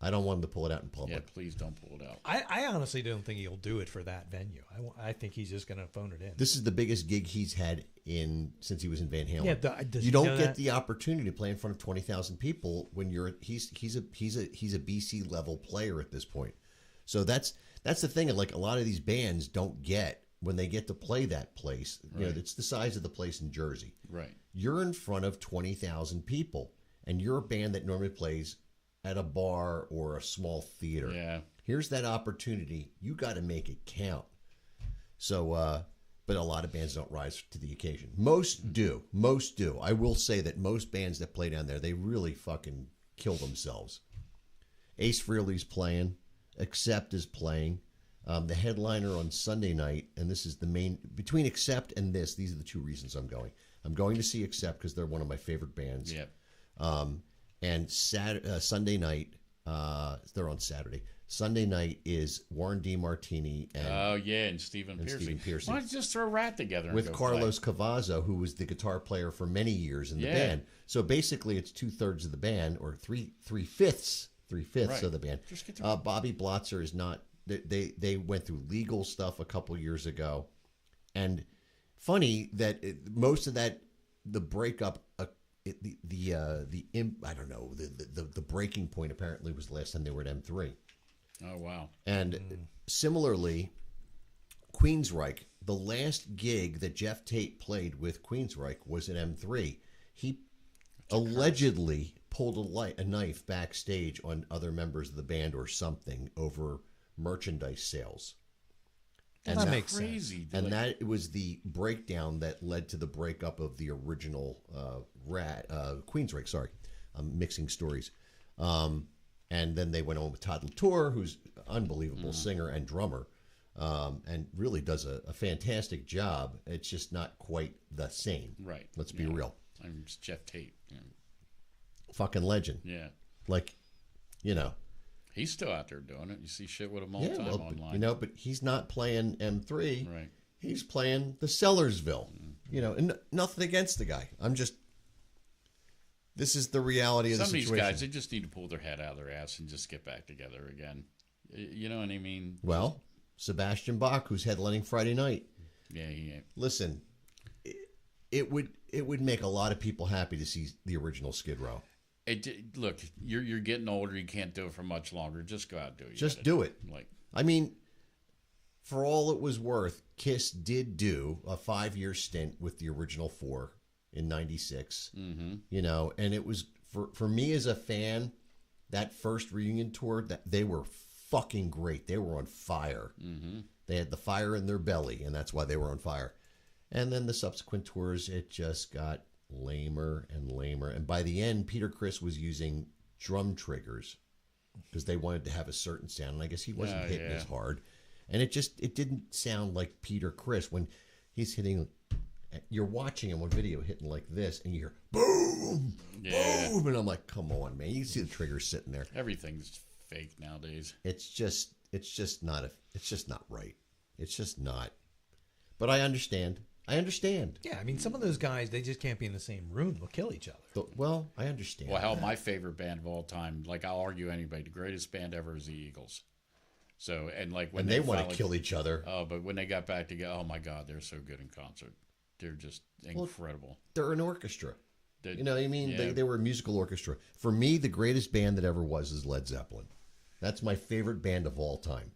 I don't want him to pull it out in Yeah, public. please don't pull it out. I honestly don't think he'll do it for that venue. I think he's just going to phone it in. This is the biggest gig he's had since he was in Van Halen. Yeah, does you he don't know get that? the opportunity to play in front of 20,000 people when he's a BC level player at this point. So that's the thing. Like a lot of these bands don't get when they get to play that place, you know, Right. it's the size of the place in Jersey. Right. You're in front of 20,000 people, and you're a band that normally plays at a bar or a small theater. Yeah. Here's that opportunity. You got to make it count. So, but a lot of bands don't rise to the occasion. Most do. Most do. I will say that most bands that play down there, they really fucking kill themselves. Ace Frehley's playing. Accept is playing. The headliner on Sunday night, and this is the main, between Accept and this, these are the two reasons I'm going. I'm going to see Accept because they're one of my favorite bands. Yep. And Sunday night, they're on Saturday. Sunday night is Warren DeMartini and Oh yeah, and Stephen Pearcy. Why don't you just throw Rat together? with and go Carlos play? Cavazo, who was the guitar player for many years in the Yeah. band. So basically, it's 2/3 of the band, or three fifths Right. of the band. Just get the- Bobby Blotzer is not. They went through legal stuff a couple years ago, and funny that most of that the breakup. I don't know, the breaking point apparently was the last time they were at M3. Oh wow! And similarly, Queensryche, the last gig that Jeff Tate played with Queensryche was at M3. He allegedly pulled a knife backstage on other members of the band or something over merchandise sales. And that makes crazy. sense. And that was the breakdown that led to the breakup of the original Queensryche. Sorry, I'm mixing stories. And then they went on with Todd Latour, who's an unbelievable singer and drummer, and really does a fantastic job. It's just not quite the same. Right. Let's be real. I'm just Jeff Tate. Yeah. Fucking legend. Yeah. Like, you know. He's still out there doing it. You see shit with him all Yeah, the time well, online. you know, but he's not playing M3. Right. He's playing the Sellersville. You know, and nothing against the guy. I'm just. This is the reality of Some the of these situation. guys, they just need to pull their head out of their ass and just get back together again. You know what I mean? Well, Sebastian Bach, who's headlining Friday night. Yeah, he ain't. Listen, it would make a lot of people happy to see the original Skid Row. Look, you're getting older. You can't do it for much longer. Just go out and do it. You Just gotta do it. Like, I mean, for all it was worth, Kiss did do a 5-year stint with the original four in '96. Mm-hmm. You know, and it was for me as a fan, that first reunion tour, that they were fucking great. They were on fire. Mm-hmm. They had the fire in their belly, and that's why they were on fire. And then the subsequent tours, it just got lamer and lamer. And by the end, Peter Criss was using drum triggers because they wanted to have a certain sound. And I guess he wasn't hitting as hard. And it didn't sound like Peter Criss when he's hitting. You're watching him on video hitting like this, and you hear boom, boom, and I'm like, come on, man! You see the triggers sitting there. Everything's fake nowadays. It's just not right. It's just not. But I understand. Yeah, I mean, some of those guys, they just can't be in the same room. They'll kill each other. Well, I understand. Well, hell, my favorite band of all time, like I'll argue anybody, the greatest band ever is the Eagles. So, and like when and they want to finally- kill each other. Oh, but when they got back together, oh my God, they're so good in concert. They're just incredible. They're an orchestra. You know what I mean? Yeah. They were a musical orchestra. For me, the greatest band that ever was is Led Zeppelin. That's my favorite band of all time.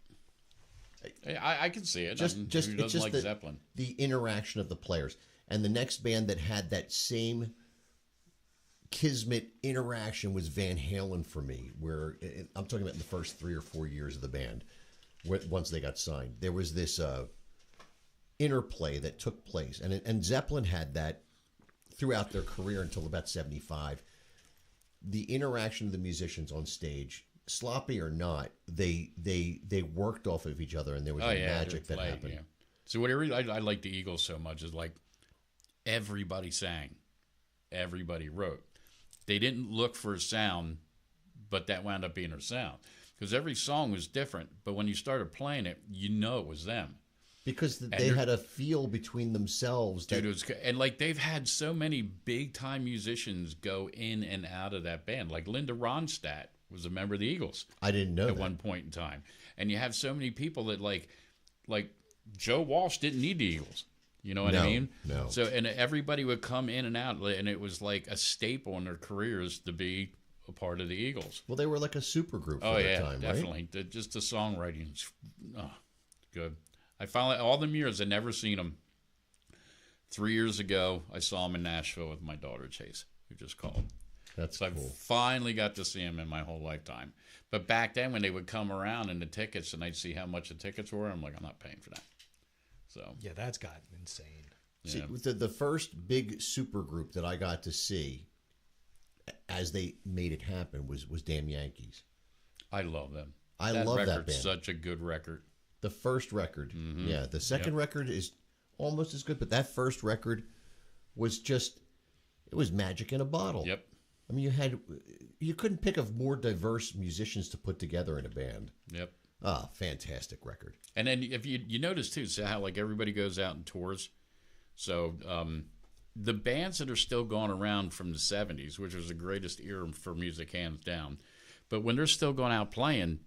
I can see it. Who Who it's doesn't just like Zeppelin? the interaction of the players. And the next band that had that same kismet interaction was Van Halen for me, where I'm talking about in the first 3 or 4 years of the band, once they got signed. There was this interplay that took place. And Zeppelin had that throughout their career until about 75. The interaction of the musicians on stage, sloppy or not, they worked off of each other, and there was magic that happened. Yeah. So what I like the Eagles so much is like everybody sang, everybody wrote. They didn't look for a sound, but that wound up being a sound because every song was different. But when you started playing it, you know it was them. Because they had a feel between themselves. Dude, it was, and like they've had so many big time musicians go in and out of that band. Like Linda Ronstadt was a member of the Eagles. I didn't know at that. one point in time. And you have so many people that like Joe Walsh didn't need the Eagles. You know what I mean? No. So and everybody would come in and out, and it was like a staple in their careers to be a part of the Eagles. Well, they were like a super group for Oh their yeah, time, definitely. right? Just the songwriting's good. I finally, all them years, I never seen him. 3 years ago, I saw him in Nashville with my daughter Chase, who just called. That's so cool. I finally got to see him in my whole lifetime. But back then, when they would come around and the tickets, and I'd see how much the tickets were, I'm like, I'm not paying for that. So yeah, that's gotten insane. See, with the first big super group that I got to see, as they made it happen, was Damn Yankees. I love them. I love that record's band. Such a good record. The first record, yeah. The second record is almost as good, but that first record was just, it was magic in a bottle. Yep. I mean, you couldn't pick of more diverse musicians to put together in a band. Yep. Ah, fantastic record. And then if you notice too, so how like everybody goes out and tours. So the bands that are still going around from the 70s, which was the greatest era for music hands down, but when they're still going out playing,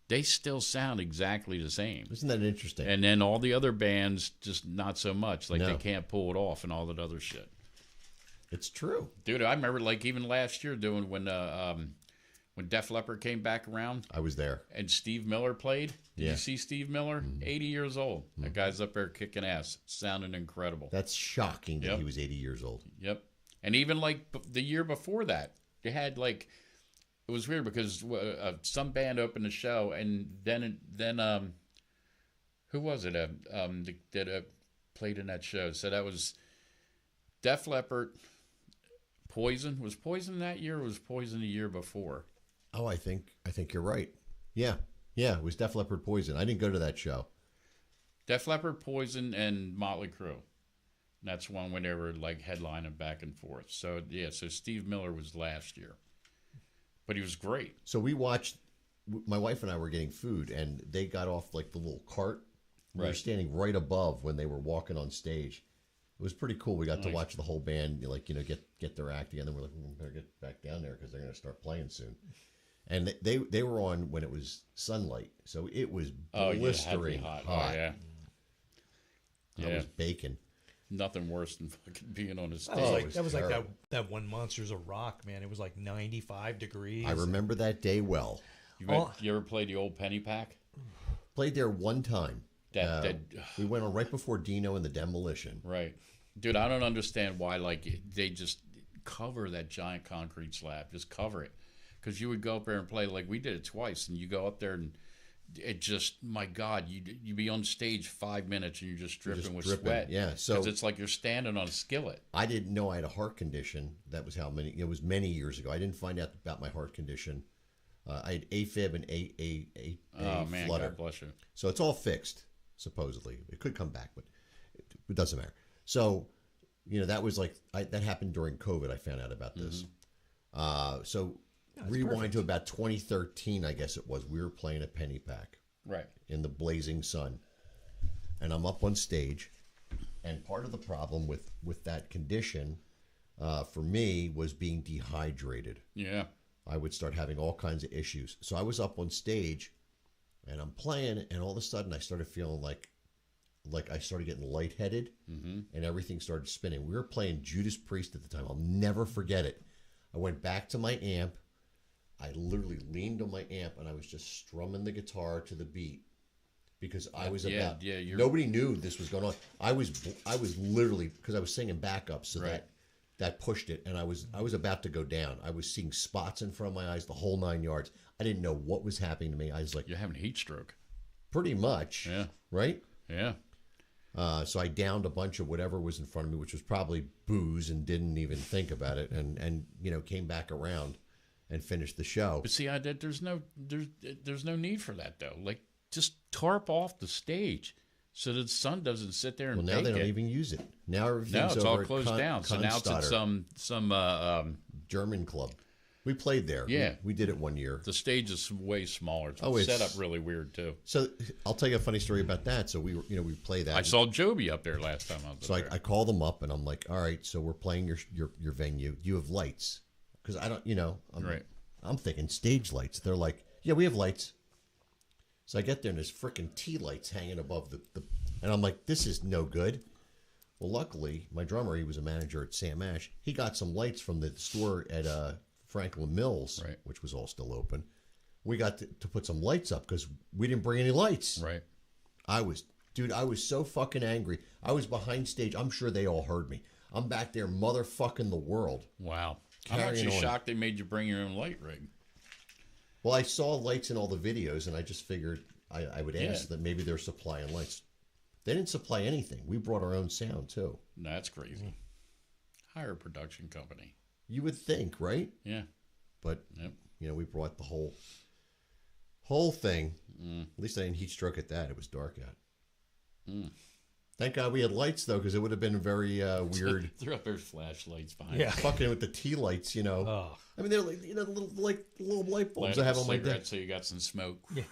they still sound exactly the same. Isn't that interesting? And then all the other bands, just not so much. Like No. they can't pull it off and all that other shit. It's true. Dude, I remember like even last year doing when Def Leppard came back around. I was there. And Steve Miller played. Did Yeah. you see Steve Miller? 80 years old. That guy's up there kicking ass. Sounding incredible. That's shocking that Yep. he was 80 years old. Yep. And even like the year before that, they had like, it was weird because some band opened the show, and then who was it that played in that show? So that was Def Leppard, Poison. Was Poison that year, or was Poison the year before? Oh, I think you're right. Yeah, it was Def Leppard, Poison. I didn't go to that show. Def Leppard, Poison, and Motley Crue. And that's one when they were like headlining back and forth. So yeah, so Steve Miller was last year. But he was great. So we watched, my wife and I were getting food, and they got off like the little cart. We were Right. standing right above when they were walking on stage. It was pretty cool. We got to Nice. watch the whole band, like, get their act together. We're like, we better get back down there because they're going to start playing soon. And they were on when it was sunlight, so it was blistering hot. hot. Oh, yeah. It was baking. Nothing worse than fucking being on a stage. That was like that one Monsters of Rock, man. It was like 95 degrees. I remember that day well. You ever played the old Penny Pack? Played there one time. That we went on right before Dino and the Demolition. Right. Dude, I don't understand why like they just cover that giant concrete slab. Just cover it. Because you would go up there and play, like we did it twice, and you go up there and it just, my God, you be on stage 5 minutes and you're just dripping with sweat. Yeah, so because it's like you're standing on a skillet. I didn't know I had a heart condition. That was how many. It was many years ago. I didn't find out about my heart condition. I had AFib and a Oh man, flutter. God bless you. So it's all fixed, supposedly. It could come back, but it doesn't matter. So, that was like that happened during COVID. I found out about this. So rewind to about 2013, I guess it was. We were playing a Penny Pack, right, in the blazing sun, and I'm up on stage. And part of the problem with that condition, for me, was being dehydrated. Yeah. I would start having all kinds of issues. So I was up on stage, and I'm playing, and all of a sudden I started feeling like I started getting lightheaded, and everything started spinning. We were playing Judas Priest at the time. I'll never forget it. I went back to my amp. I literally leaned on my amp, and I was just strumming the guitar to the beat because I was nobody knew this was going on. I was literally, because I was singing backup, so that pushed it, and I was about to go down. I was seeing spots in front of my eyes, the whole 9 yards. I didn't know what was happening to me. I was like, you're having a heat stroke. Pretty much. Yeah. Right? Yeah. So I downed a bunch of whatever was in front of me, which was probably booze, and didn't even think about it, and came back around and finished the show. But see, there's no need for that though. Like, just tarp off the stage so that the sun doesn't sit there and Well, now bake they don't it. even use it. Now everything's it's over all at closed down. So now it's at some German club. We played there. Yeah, we did it one year. The stage is way smaller. It's set up really weird too. So I'll tell you a funny story about that. So we play that. I saw Joby up there last time I was So up there. I call them up and I'm like, all right, so we're playing your venue. Do you have lights? Because I don't, I'm thinking stage lights. They're like, yeah, we have lights. So I get there and there's freaking tea lights hanging above the and I'm like, this is no good. Well, luckily, my drummer, he was a manager at Sam Ash. He got some lights from the store at Franklin Mills, which was all still open. We got to put some lights up because we didn't bring any lights. Right. I was Dude, I was so fucking angry. I was behind stage. I'm sure they all heard me. I'm back there motherfucking the world. Wow. I'm Carrying actually on. shocked they made you bring your own light rig. Well, I saw lights in all the videos, and I just figured I would ask that maybe they're supplying lights. They didn't supply anything. We brought our own sound, too. That's crazy. Hire a production company. You would think, right? Yeah. But, you know, we brought the whole thing. At least I didn't heat stroke at that. It was dark out. Thank God we had lights, though, because it would have been very weird. Threw up their flashlights behind. Yeah, fucking with the tea lights, you know. Oh. I mean, they're like, you know, the little light bulbs I have on my desk. So you got some smoke. Yeah.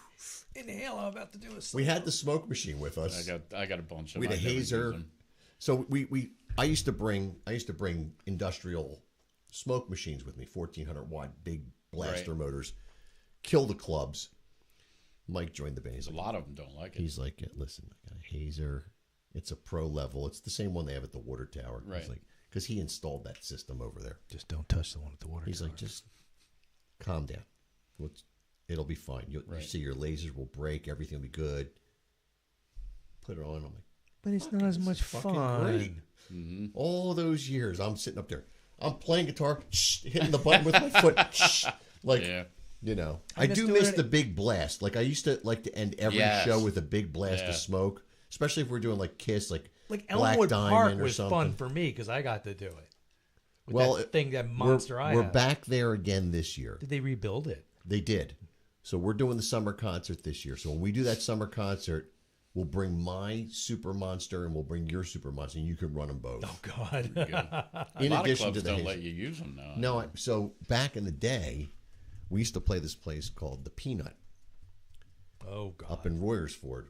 Inhale, I'm about to do a We had the smoke machine with us. I got a bunch of We them. had a hazer. So I used to bring industrial smoke machines with me, 1400 watt big blaster motors. Kill the clubs. Mike joined the band. He's A like, lot of them don't like it. He's like, listen, I got a hazer. It's a pro level. It's the same one they have at the water tower. Right. He's like, because he installed that system over there. Just don't touch the one at the water He's tower. like, just calm down. It'll be fine. You see your lasers will break. Everything will be good. Put it on. I'm like, but it's not as much fucking fun. great. All those years, I'm sitting up there. I'm playing guitar, hitting the button with my foot. Like, you know. I do miss the big blast. Like, I used to like to end every show with a big blast of smoke. Especially if we're doing like Kiss, like Black Elmwood Diamond Park or was something. fun for me because I got to do it. With Well, that thing, that monster I we're have. back there again this year. Did they rebuild it? They did. So we're doing the summer concert this year. So when we do that summer concert, we'll bring my Super Monster and we'll bring your Super Monster, and you can run them both. Oh God! In a lot addition of clubs to the don't haze. let you use them now. No, so back in the day, we used to play this place called the Peanut. Oh God! Up in Royersford,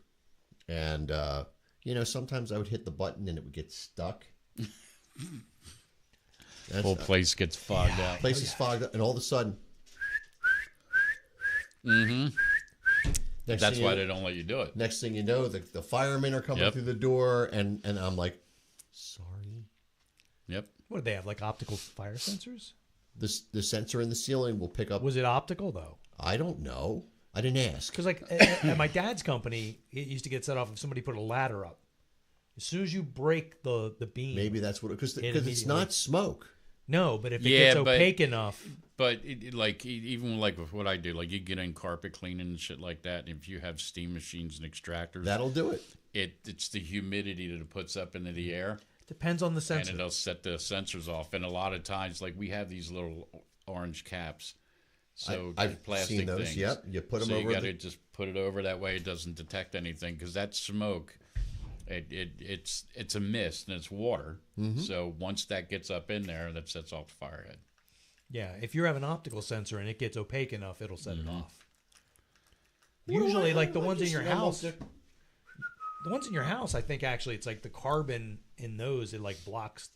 and you know, sometimes I would hit the button and it would get stuck. Whole place gets fogged out. Place is fogged up, and all of a sudden, That's why they don't let you do it. Next thing you know, the firemen are coming through the door, and I'm like, sorry. Yep. What did they have? Like optical fire sensors? The sensor in the ceiling will pick up. Was it optical though? I don't know. I didn't ask. Because like at my dad's company, it used to get set off if somebody put a ladder up. As soon as you break the beam, Maybe that's what because it's not smoke. No, but if it gets opaque enough. But even like with what I do, like you get in carpet cleaning and shit like that, and if you have steam machines and extractors, that'll do it. It's the humidity that it puts up into the air. Depends on the sensor. And it'll set the sensors off. And a lot of times, like we have these little orange caps. So I've plastic seen those. things. Yep, you put them so over. You got to just put it over that way it doesn't detect anything because that smoke, it's a mist and it's water. So once that gets up in there, that sets off the fire head. Yeah, if you have an optical sensor and it gets opaque enough, it'll set it off. Usually, like the ones in your house. The ones in your house, I think actually it's like the carbon in those, it like blocks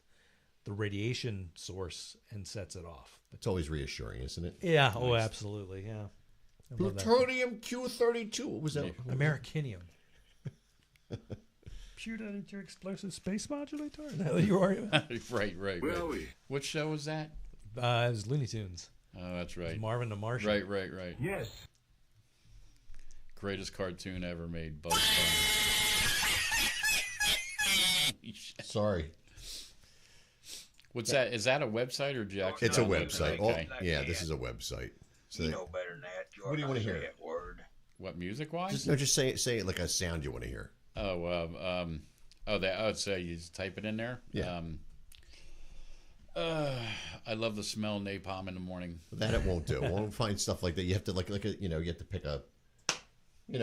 the radiation source and sets it off. It's always reassuring, isn't it? Yeah. Oh, absolutely. Yeah. I love that. Plutonium Q32. What was that? Americanium. Pure explosive space modulator? Is that what you are? Right. Where are we? What show was that? It was Looney Tunes. Oh, that's right. Marvin the Martian. Right. Yes. Greatest cartoon ever made, Bugs Bunny. Sorry. What's that? Is that a website or Jackson? It's a website. Okay. Yeah, this is a website. So You know better than that. What do you want to hear? Word. What, music-wise? Just say it like a sound you want to hear. So you just type it in there? Yeah. I love the smell of napalm in the morning. That it won't do. Won't find stuff like that. You have to you have to pick a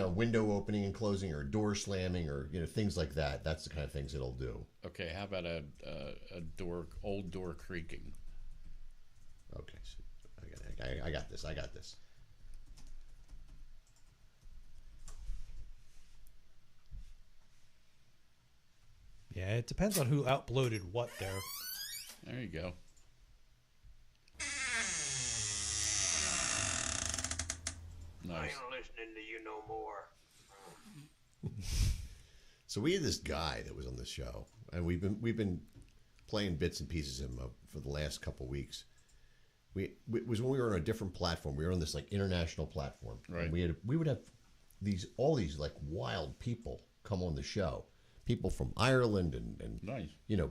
window opening and closing or a door slamming or things like that. That's the kind of things it'll do. Okay, how about a old door creaking? Okay, so I got this. Yeah, it depends on who uploaded what there. There you go. Nice. I ain't listening to you no more. So we had this guy that was on the show, and we've been playing bits and pieces of him for the last couple weeks. It was when we were on a different platform. We were on this like international platform. Right. And we would have all these like wild people come on the show. People from Ireland and Nice.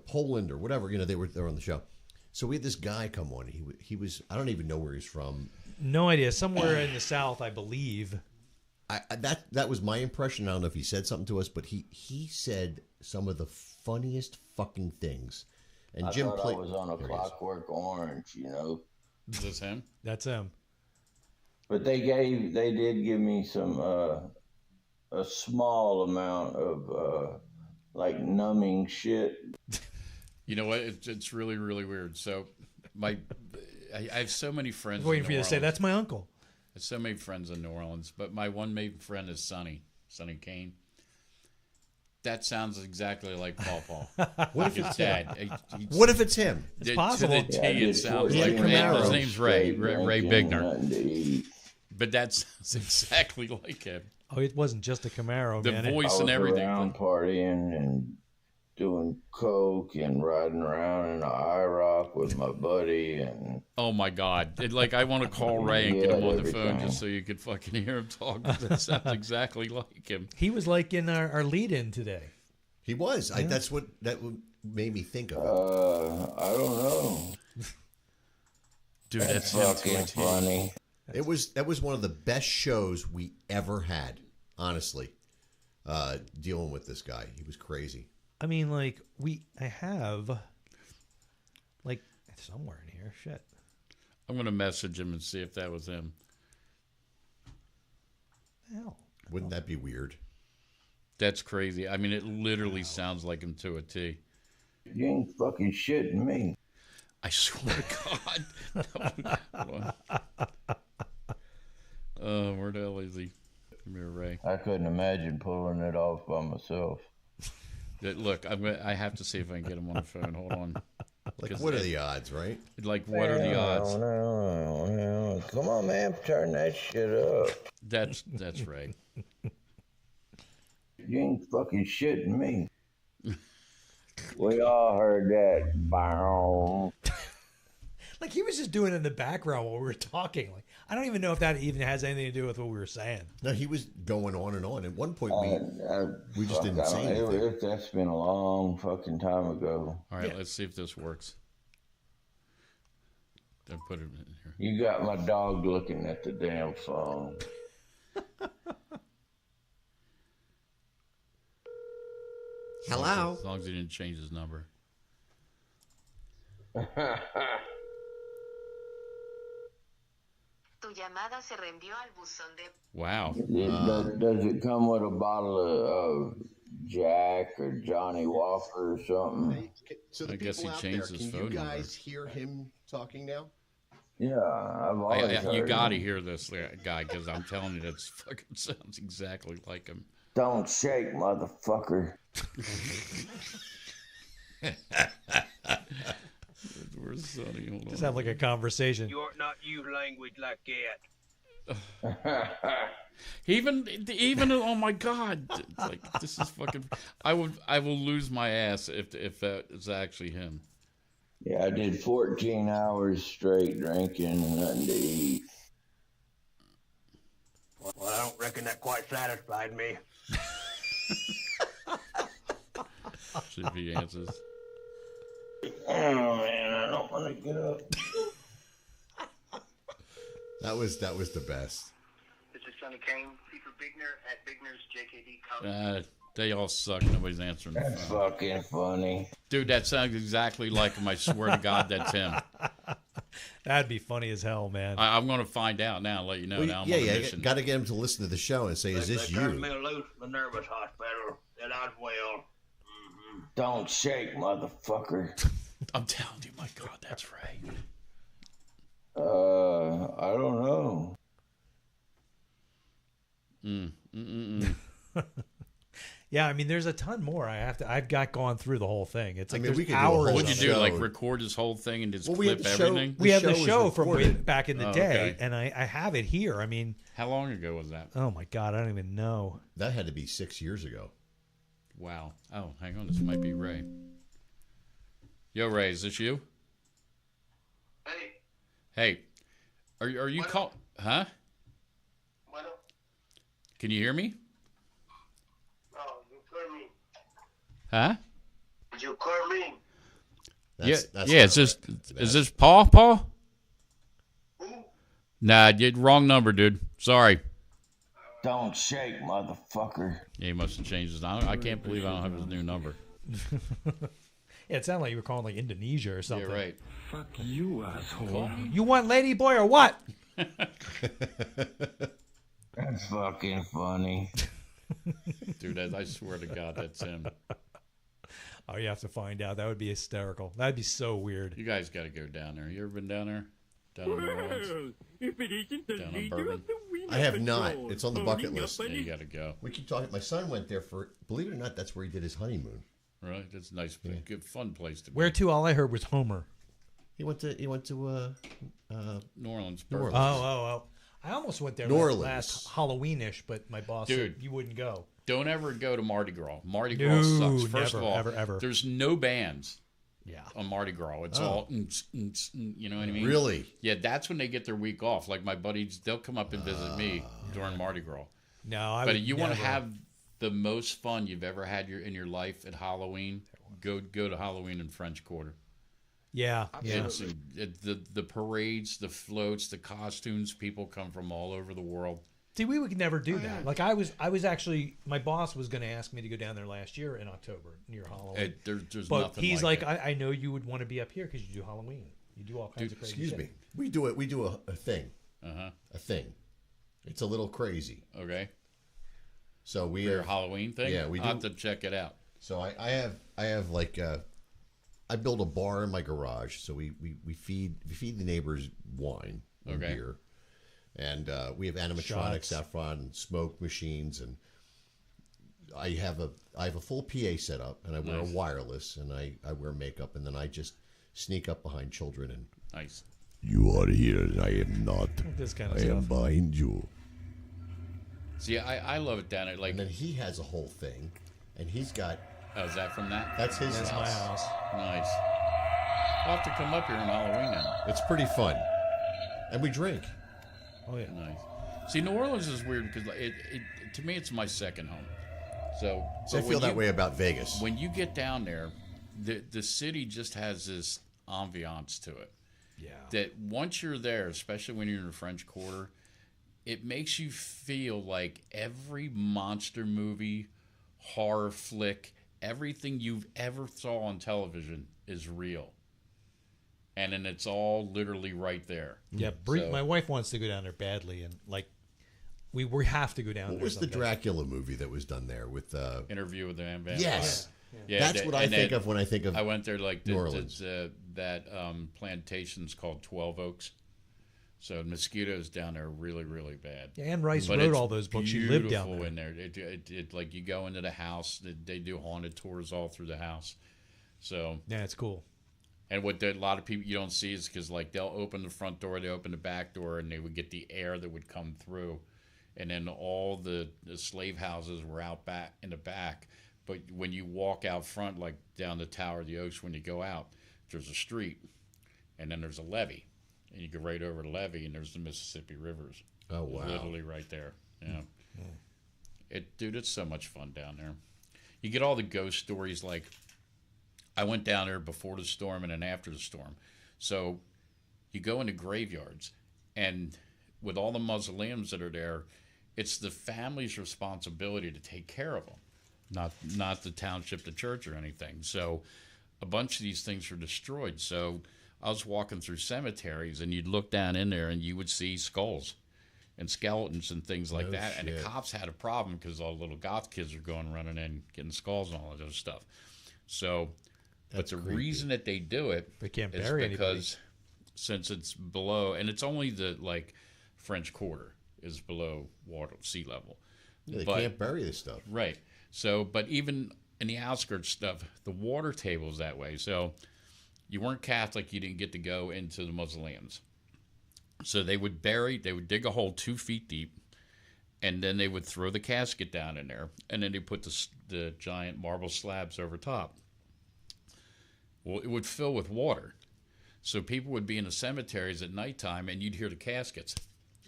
Poland or whatever, they were on the show. So we had this guy come on. He was, I don't even know where he's from. No idea. Somewhere in the South, I believe. That was my impression. I don't know if he said something to us, but he said some of the funniest fucking things. And Jim thought I was on a Clockwork Orange, Is this him? That's him. But they did give me some a small amount of like numbing shit. You know what? It's really, really weird. So I have so many friends. I'm waiting for you to say that's my uncle. I have so many friends in New Orleans, but my one main friend is Sonny Kane. That sounds exactly like Paul. What if his it's dad? What if it's him? It's possible. To the T, it sounds like his name's Ray Bigner. But that sounds exactly like him. Oh, it wasn't just a Camaro, the man. voice and everything. Around partying and doing coke and riding around in an IROC with my buddy and. Oh my God! I want to call Ray and get him on the phone just so you could fucking hear him talk. That sounds exactly like him. He was like in our lead-in today. He was. Yeah. That made me think of it. I don't know. Dude, that's fucking funny. That was one of the best shows we ever had. Honestly, dealing with this guy, he was crazy. I mean, I have somewhere in here. Shit. I'm gonna message him and see if that was him. Hell. Wouldn't that be weird? That's crazy. I mean, it literally sounds like him to a T. You ain't fucking shitting me. I swear to God. Where the hell is he? Come here, Ray. I couldn't imagine pulling it off by myself. Look, I have to see if I can get him on the phone. Hold on. What are the odds, right? What are the odds? No. Come on, man, turn that shit up. That's right. You ain't fucking shitting me. We all heard that. Bow. He was just doing it in the background while we were talking. I don't even know if that even has anything to do with what we were saying. No, he was going on and on. At one point, we just didn't say anything. That's been a long fucking time ago. All right, let's see if this works. Then put it in here. You got my dog looking at the damn phone. Hello? As long as he didn't change his number. Wow. Does it come with a bottle of Jack or Johnny Walker or something? So the I guess he changed his phone number. Can you guys hear him talking now? Yeah, I've always heard you got to hear this guy because I'm telling you, that fucking sounds exactly like him. Don't shake, motherfucker. Where's Sonny? Hold on. Just have a conversation. You ought not use language like that. Even oh my God, this is fucking. I will lose my ass if that is actually him. Yeah, I did 14 hours straight drinking and nothing to eat. Well, I don't reckon that quite satisfied me. See if he answers. Oh man, I don't want to get up. That was the best. This is Sonny Kane, Peter Bigner at Bigner's JKD College. They all suck. Nobody's answering. That's fucking funny. Dude, that sounds exactly like him. I swear to God, that's him. That'd be funny as hell, man. I'm going to find out now and let you know. Well, now I'm got to get him to listen to the show and say, is this you? They turned me loose from the nervous hospital, and I was well. Don't shake, motherfucker. I'm telling you, my God, that's right. I don't know. Yeah, I mean, there's a ton more. I've got gone through the whole thing. It's like we could hours. What'd you do? Record this whole thing and just clip everything? We have the show from way back in the day, okay. and I have it here. I mean, how long ago was that? Oh my God, I don't even know. That had to be 6 years ago. Wow. Oh, hang on. This might be Ray. Yo, Ray, is this you? Hey. Are you call? Huh? Can you hear me? Huh? Did you call me? Is this Paul? Paul? Nah, wrong number, dude. Sorry. Don't shake, motherfucker. Yeah, he must have changed his. I can't believe I don't have his new number. Yeah, it sounded like you were calling like Indonesia or something. Yeah, right. Fuck you, asshole. You want lady boy or what? That's fucking funny. Dude, I swear to God, that's him. Oh, you have to find out. That would be hysterical. That'd be so weird. You guys got to go down there. You ever been down there? Down in New Orleans? Down in Bourbon? I have not. It's on the bucket list. Yeah, you got to go. We keep talking. My son went there for, believe it or not, that's where he did his honeymoon. Right? That's a nice, good, fun place to be. Where to? All I heard was Homer. He went to New Orleans. New Orleans. Oh. I almost went there last Halloween-ish, but my boss said you wouldn't go. Don't ever go to Mardi Gras. Mardi Gras sucks. First never, of all, ever. There's no bands. Yeah. On Mardi Gras, it's all you know what I mean. Really? Yeah, that's when they get their week off. Like my buddies, they'll come up and visit me during Mardi Gras. No, but you want to have the most fun you've ever had in your life at Halloween. Go to Halloween in French Quarter. Yeah. The parades, the floats, the costumes. People come from all over the world. See, we would never do that. Like I was actually, my boss was going to ask me to go down there last year in October near Halloween. There's but nothing he's like like, I know you would want to be up here because you do Halloween. You do all kinds of crazy. Excuse me. We do it. We do a thing. A thing. It's a little crazy. Okay. So we your Halloween thing. Yeah, we do. I'll have to check it out. So I have like I build a bar in my garage. So we feed the neighbors wine and beer. And we have animatronics out front and smoke machines, and I have a full PA set up, and I wear a wireless, and I wear makeup, and then I just sneak up behind children and nice. You are here, and I am not. This kind of I stuff. am behind you. See, I love it down there. Like, and then he has a whole thing, and he's got. Oh, is that from that? That's his house. My house. Nice. We'll have to come up here on Halloween now. It's pretty fun, and we drink. Oh yeah, nice. See, New Orleans is weird because it to me it's my second home. So I feel that way about Vegas. When you get down there, the city just has this ambiance to it. Yeah. That once you're there, especially when you're in the French Quarter, it makes you feel like every monster movie, horror flick, everything you've ever saw on television is real. And then it's all literally right there. Yeah, my wife wants to go down there badly, and like we have to go down there. What was the Dracula movie that was done there with Interview with the Vampire? Yes, that's what I think of when I think of. I went there like New Orleans. That plantation's called 12 Oaks. So mosquitoes down there are really, really bad. Yeah, Anne Rice wrote all those books. She lived down there. In there. It like you go into the house. They do haunted tours all through the house. So yeah, it's cool. And what a lot of people you don't see is because like they'll open the front door, they open the back door, and they would get the air that would come through, and then all the slave houses were out back in the back. But when you walk out front, like down the Tower of the Oaks, when you go out, there's a street, and then there's a levee, and you go right over the levee, and there's the Mississippi rivers. Oh wow! Literally right there. Yeah. Dude, it's so much fun down there. You get all the ghost stories like. I went down there before the storm and then after the storm. So you go into graveyards, and with all the mausoleums that are there, it's the family's responsibility to take care of them, not the township, the church, or anything. So a bunch of these things are destroyed. So I was walking through cemeteries, and you'd look down in there, and you would see skulls and skeletons and things like that. Shit. And the cops had a problem because all the little goth kids are going running in, getting skulls and all of those stuff. So... But the reason that they do it they can't is bury because anybody. Since it's below, and it's only the like French Quarter is below sea level. Yeah, they can't bury this stuff. Right. So, but even in the outskirts stuff, the water table is that way. So you weren't Catholic, you didn't get to go into the mausoleums. So they would dig a hole 2 feet deep, and then they would throw the casket down in there, and then they put the giant marble slabs over top. Well, it would fill with water. So people would be in the cemeteries at nighttime, and you'd hear the caskets.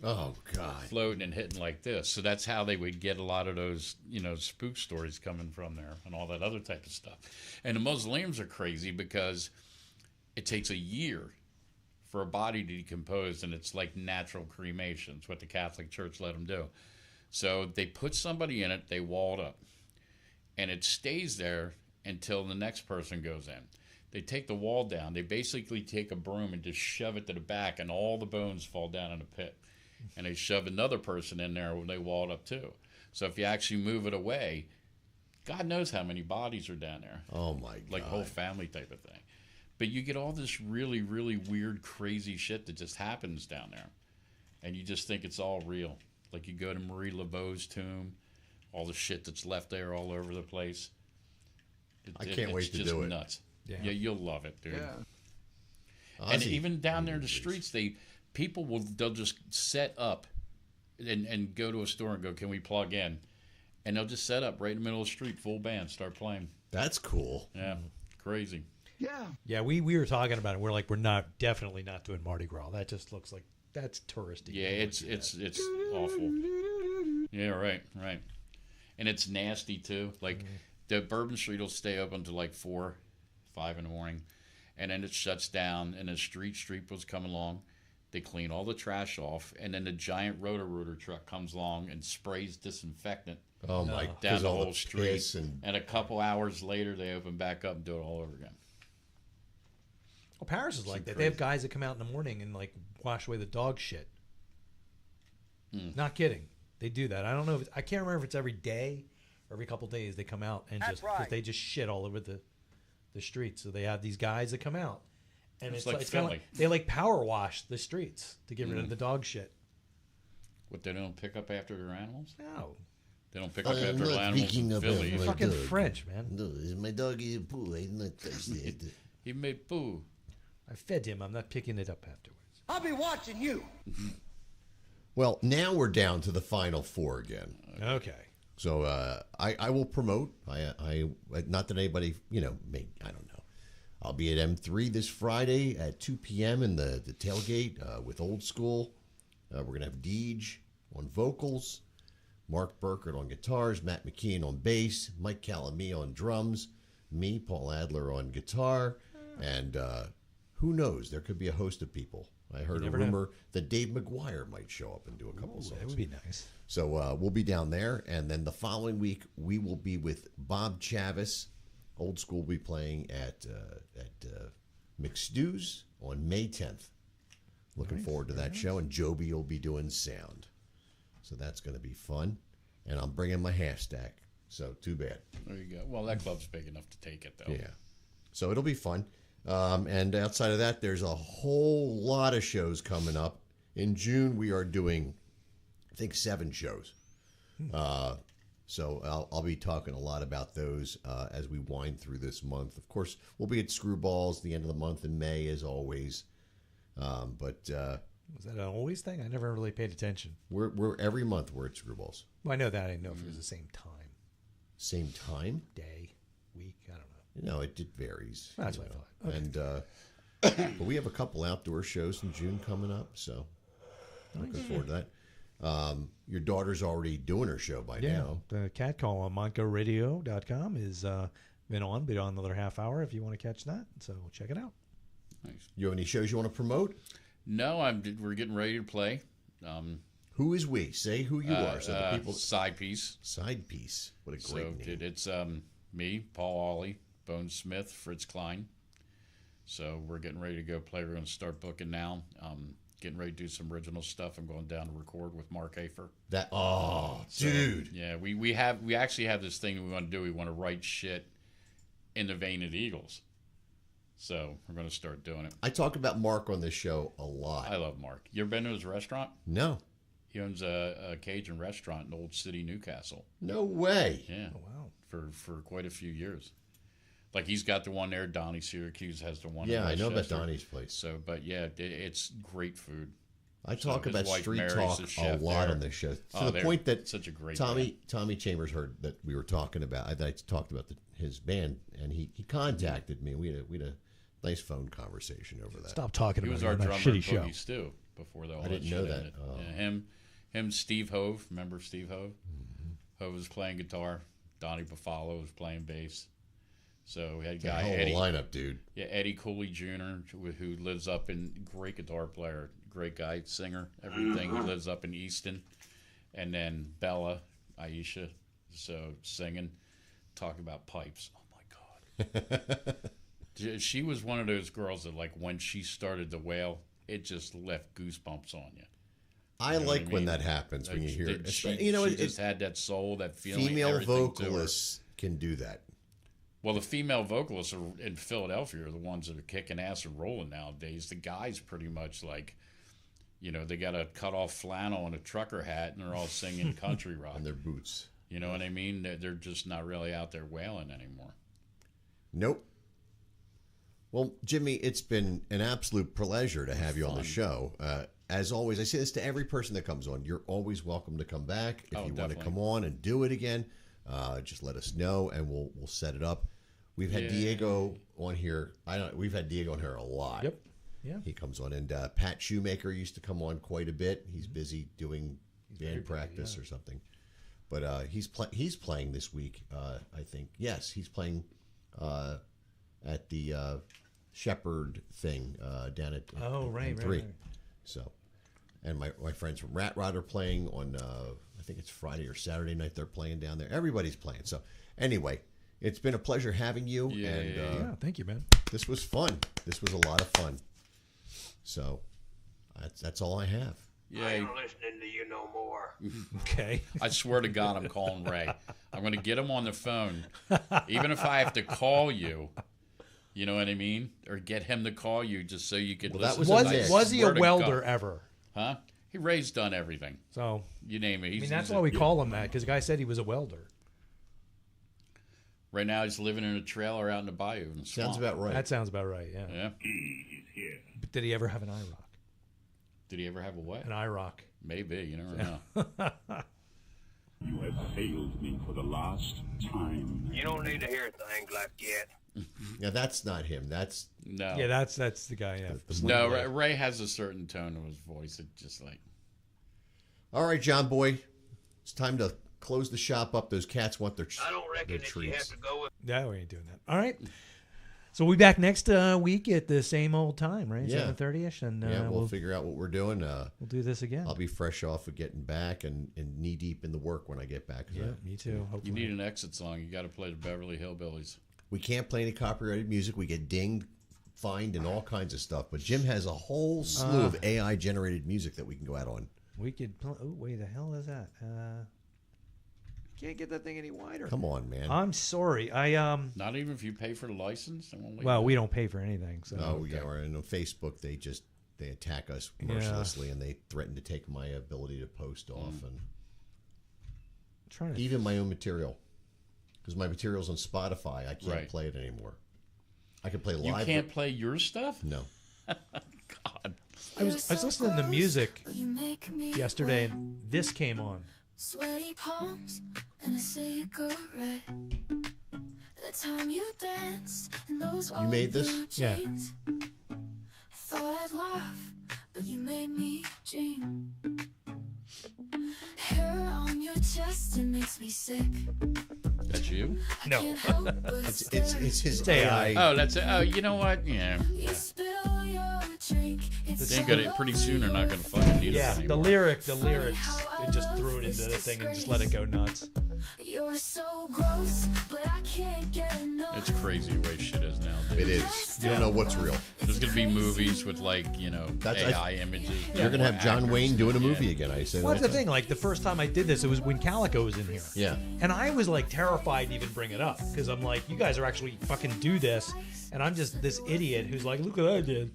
Oh, God. Floating and hitting like this. So that's how they would get a lot of those, spook stories coming from there and all that other type of stuff. And the mausoleums are crazy because it takes a year for a body to decompose, and it's like natural cremation. It's what the Catholic Church let them do. So they put somebody in it, they wall it up, and it stays there until the next person goes in. They take the wall down. They basically take a broom and just shove it to the back, and all the bones fall down in the pit. And they shove another person in there when they wall it up too. So if you actually move it away, God knows how many bodies are down there. Oh, my God. Like whole family type of thing. But you get all this really, really weird, crazy shit that just happens down there. And you just think it's all real. Like you go to Marie Laveau's tomb, all the shit that's left there all over the place. I can't wait to do it. It's just nuts. Yeah, you'll love it, dude. Yeah. And even down there in the streets, they'll just set up and go to a store and go, can we plug in? And they'll just set up right in the middle of the street, full band, start playing. That's cool. Yeah, crazy. Yeah, we were talking about it. We're like, definitely not doing Mardi Gras. That just looks like that's touristy. Yeah, it's awful. Yeah, right. And it's nasty too. Like the Bourbon Street will stay open until like 4, 5 in the morning, and then it shuts down. And the street sweepers come along. They clean all the trash off, and then the giant rotor truck comes along and sprays disinfectant. Oh my! Down the whole street. Piss and a couple hours later, they open back up and do it all over again. Well, Paris is like that. They have guys that come out in the morning and like wash away the dog shit. Not kidding. They do that. I don't know. I can't remember if it's every day or every couple days they come out and they just shit all over the streets. So they have these guys that come out, and it's kind of like they like power wash the streets to get rid of the dog shit. What, they don't pick up after their animals? No. They don't pick up after their animals in Philly. You're fucking French, man. No, my dog is poo. I did not touch it. He made poo. I fed him. I'm not picking it up afterwards. I'll be watching you. Well, now we're down to the final 4 again. Okay. So I will promote. I not that anybody I don't know. I'll be at M3 this Friday at 2 p.m. in the tailgate with Old School. We're gonna have Deej on vocals, Mark Burkert on guitars, Matt McKeon on bass, Mike Calamie on drums, me, Paul Adler on guitar, and who knows? There could be a host of people. I heard a rumor that Dave McGuire might show up and do a couple songs. That would be nice. So we'll be down there, and then the following week we will be with Bob Chavis. Old School will be playing at McStew's on May 10th. Looking forward to that show, and Joby will be doing sound. So that's going to be fun, and I'm bringing my half stack. So too bad. There you go. Well, that club's big enough to take it, though. Yeah. So it'll be fun. And outside of that, there's a whole lot of shows coming up. In June, we are doing, I think, 7 shows. So I'll be talking a lot about those as we wind through this month. Of course, we'll be at Screwballs the end of the month in May, as always. But was that an always thing? I never really paid attention. We're every month we're at Screwballs. Well, I know that. I didn't know if it was the same time. Same time? Day, week, I don't know. No, it varies. That's what I thought. Okay. And but we have a couple outdoor shows in June coming up, so looking forward to that. Your daughter's already doing her show by now. The cat call on MoncoRadio.com is been on another half hour if you want to catch that. So check it out. Nice. You have any shows you want to promote? No, we're getting ready to play. Who is we? Say who you are. So the people. Side piece. Side piece. What a great name. It's me, Paul Ollie, Bone Smith, Fritz Klein. So we're getting ready to go play. We're going to start booking now. Getting ready to do some original stuff. I'm going down to record with Mark Afer. Dude. Yeah, we actually have this thing we want to do. We want to write shit in the vein of the Eagles. So we're going to start doing it. I talk about Mark on this show a lot. I love Mark. You ever been to his restaurant? No. He owns a Cajun restaurant in Old City, Newcastle. No way. Yeah. Oh, wow. For quite a few years. Like he's got the one there. Donnie Syracuse has the one. Yeah, I know about Donnie's place. So, but yeah, it's great food. I talk about street Mary's talk the a lot there. on this show. To the point that such a great Tommy Chambers heard that we were talking about. I talked about his band, and he contacted me. We had a nice phone conversation over that. Stop talking he about was our drummer shitty in show. Boogie Stew. before all I didn't that know shit that. ended. Oh. Yeah, him, Steve Hove. Remember Steve Hove? Hove was playing guitar. Donnie Buffalo was playing bass. So we had It's a guy hell of a Eddie lineup, dude. Yeah, Eddie Cooley Jr., who lives up in, great guitar player, great guy, singer, everything. He lives up in Easton. And then Bella, Aisha, so singing, talking about pipes. Oh my God. She was one of those girls that, like, when she started to wail, it just left goosebumps on you. I like when that happens, when you hear it. She just had that soul, that feeling. Female vocalists can do that. Well, the female vocalists in Philadelphia are the ones that are kicking ass and rolling nowadays. The guys pretty much like, they got a cut off flannel and a trucker hat, and they're all singing country rock. And their boots. You know what I mean? They're just not really out there wailing anymore. Nope. Well, Jimmy, it's been an absolute pleasure to have you on the show. As always, I say this to every person that comes on. You're always welcome to come back. If you want to come on and do it again, just let us know, and we'll set it up. We've had Diego on here. We've had Diego on here a lot. Yep. Yeah. He comes on, and Pat Shoemaker used to come on quite a bit. He's busy doing band practice or something, but he's playing this week. I think he's playing at the Shepherd thing down at right. So, and my friends from Rat Rod are playing on I think it's Friday or Saturday night. They're playing down there. Everybody's playing. So anyway, it's been a pleasure having you. Yeah, thank you, man. This was fun. This was a lot of fun. So that's all I have. I ain't listening to you no more. Okay. I swear to God, I'm calling Ray. I'm going to get him on the phone, even if I have to call you. You know what I mean? Or get him to call you just so you could listen. Was he a welder ever? Huh? Ray's done everything. So you name it. That's why we call him that, because the guy said he was a welder. Right now, he's living in a trailer out in the bayou. In the swamp. Sounds about right. That sounds about right. Yeah. Yeah. But did he ever have an IROC? Did he ever have a what? An IROC. Maybe. You never know. You have failed me for the last time. You don't need to hear things like that. Yeah, that's not him. That's no. Yeah, that's the guy. Yeah. No, Ray has a certain tone of his voice. It's just like. All right, John Boy, it's time to close the shop up. Those cats want their I don't reckon their that treats. you have to go with. No, we ain't doing that. All right. So we'll be back next week at the same old time, right? Yeah. 7:30ish, and we'll figure out what we're doing. We'll do this again. I'll be fresh off of getting back and knee deep in the work when I get back. Yeah, me too. Hopefully. You need an exit song. You got to play the Beverly Hillbillies. We can't play any copyrighted music. We get dinged, fined, and all kinds of stuff. But Jim has a whole slew of AI generated music that we can go out on. We could. Oh wait, the hell is that? Can't get that thing any wider. Come on, man. I'm sorry. Not even if you pay for the license. Well, we don't pay for anything. So. Oh yeah, or on Facebook they attack us mercilessly and they threaten to take my ability to post off and even my own material, because my material's on Spotify. I can't play it anymore. I can play live. You can't play your stuff? No. God. I was listening to music yesterday, and this came on. Sweaty palms and a cigarette. The time you danced in those You made this? Yeah. Thought I'd laugh, but you made me dream. Hair on your chest, it makes me sick. That's you? No. It's his AI. Oh, that's it. Oh, you know what? Yeah. You spill your drink. They ain't gonna, pretty soon they're not going to fucking need us The anymore. lyrics, they just threw it into the thing and just let it go nuts. You're so gross, but I can't get enough. It's crazy the way shit is now. It is. You don't know what's real. There's going to be movies with, like, AI images. You're going to have John Wayne doing a movie again, I say. Well, that's the thing. Like, the first time I did this, it was when Calico was in here. Yeah. And I was, like, terrified to even bring it up, because I'm like, you guys are actually fucking do this, and I'm just this idiot who's like, look what I did.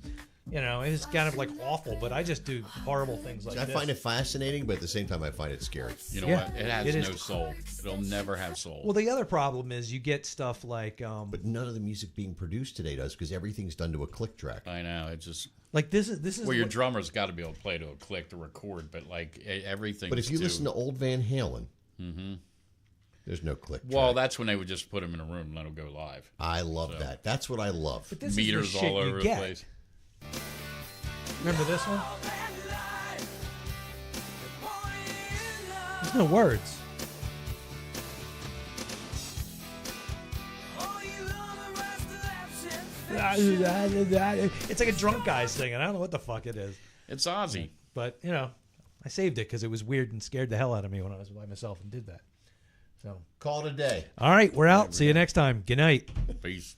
It's kind of like awful, but I just do horrible things like I this. find it fascinating, but at the same time, I find it scary. You know what? It has no soul. It'll never have soul. Well, the other problem is you get stuff like... but none of the music being produced today does, because everything's done to a click track. I know. It just... Like, this is well, your drummer's got to be able to play to a click to record, but, like, everything... But if you listen to old Van Halen... There's no click track. Well, that's when they would just put him in a room and let him go live. I love that. That's what I love. But this meters is the all shit over you the get. place. Remember this one? There's no words. It's like a drunk guy singing. I don't know what the fuck it is. It's Ozzy. But, you know, I saved it because it was weird and scared the hell out of me when I was by myself and did that. So Call it a day. all right, we're out. See you next time. Good night. Peace.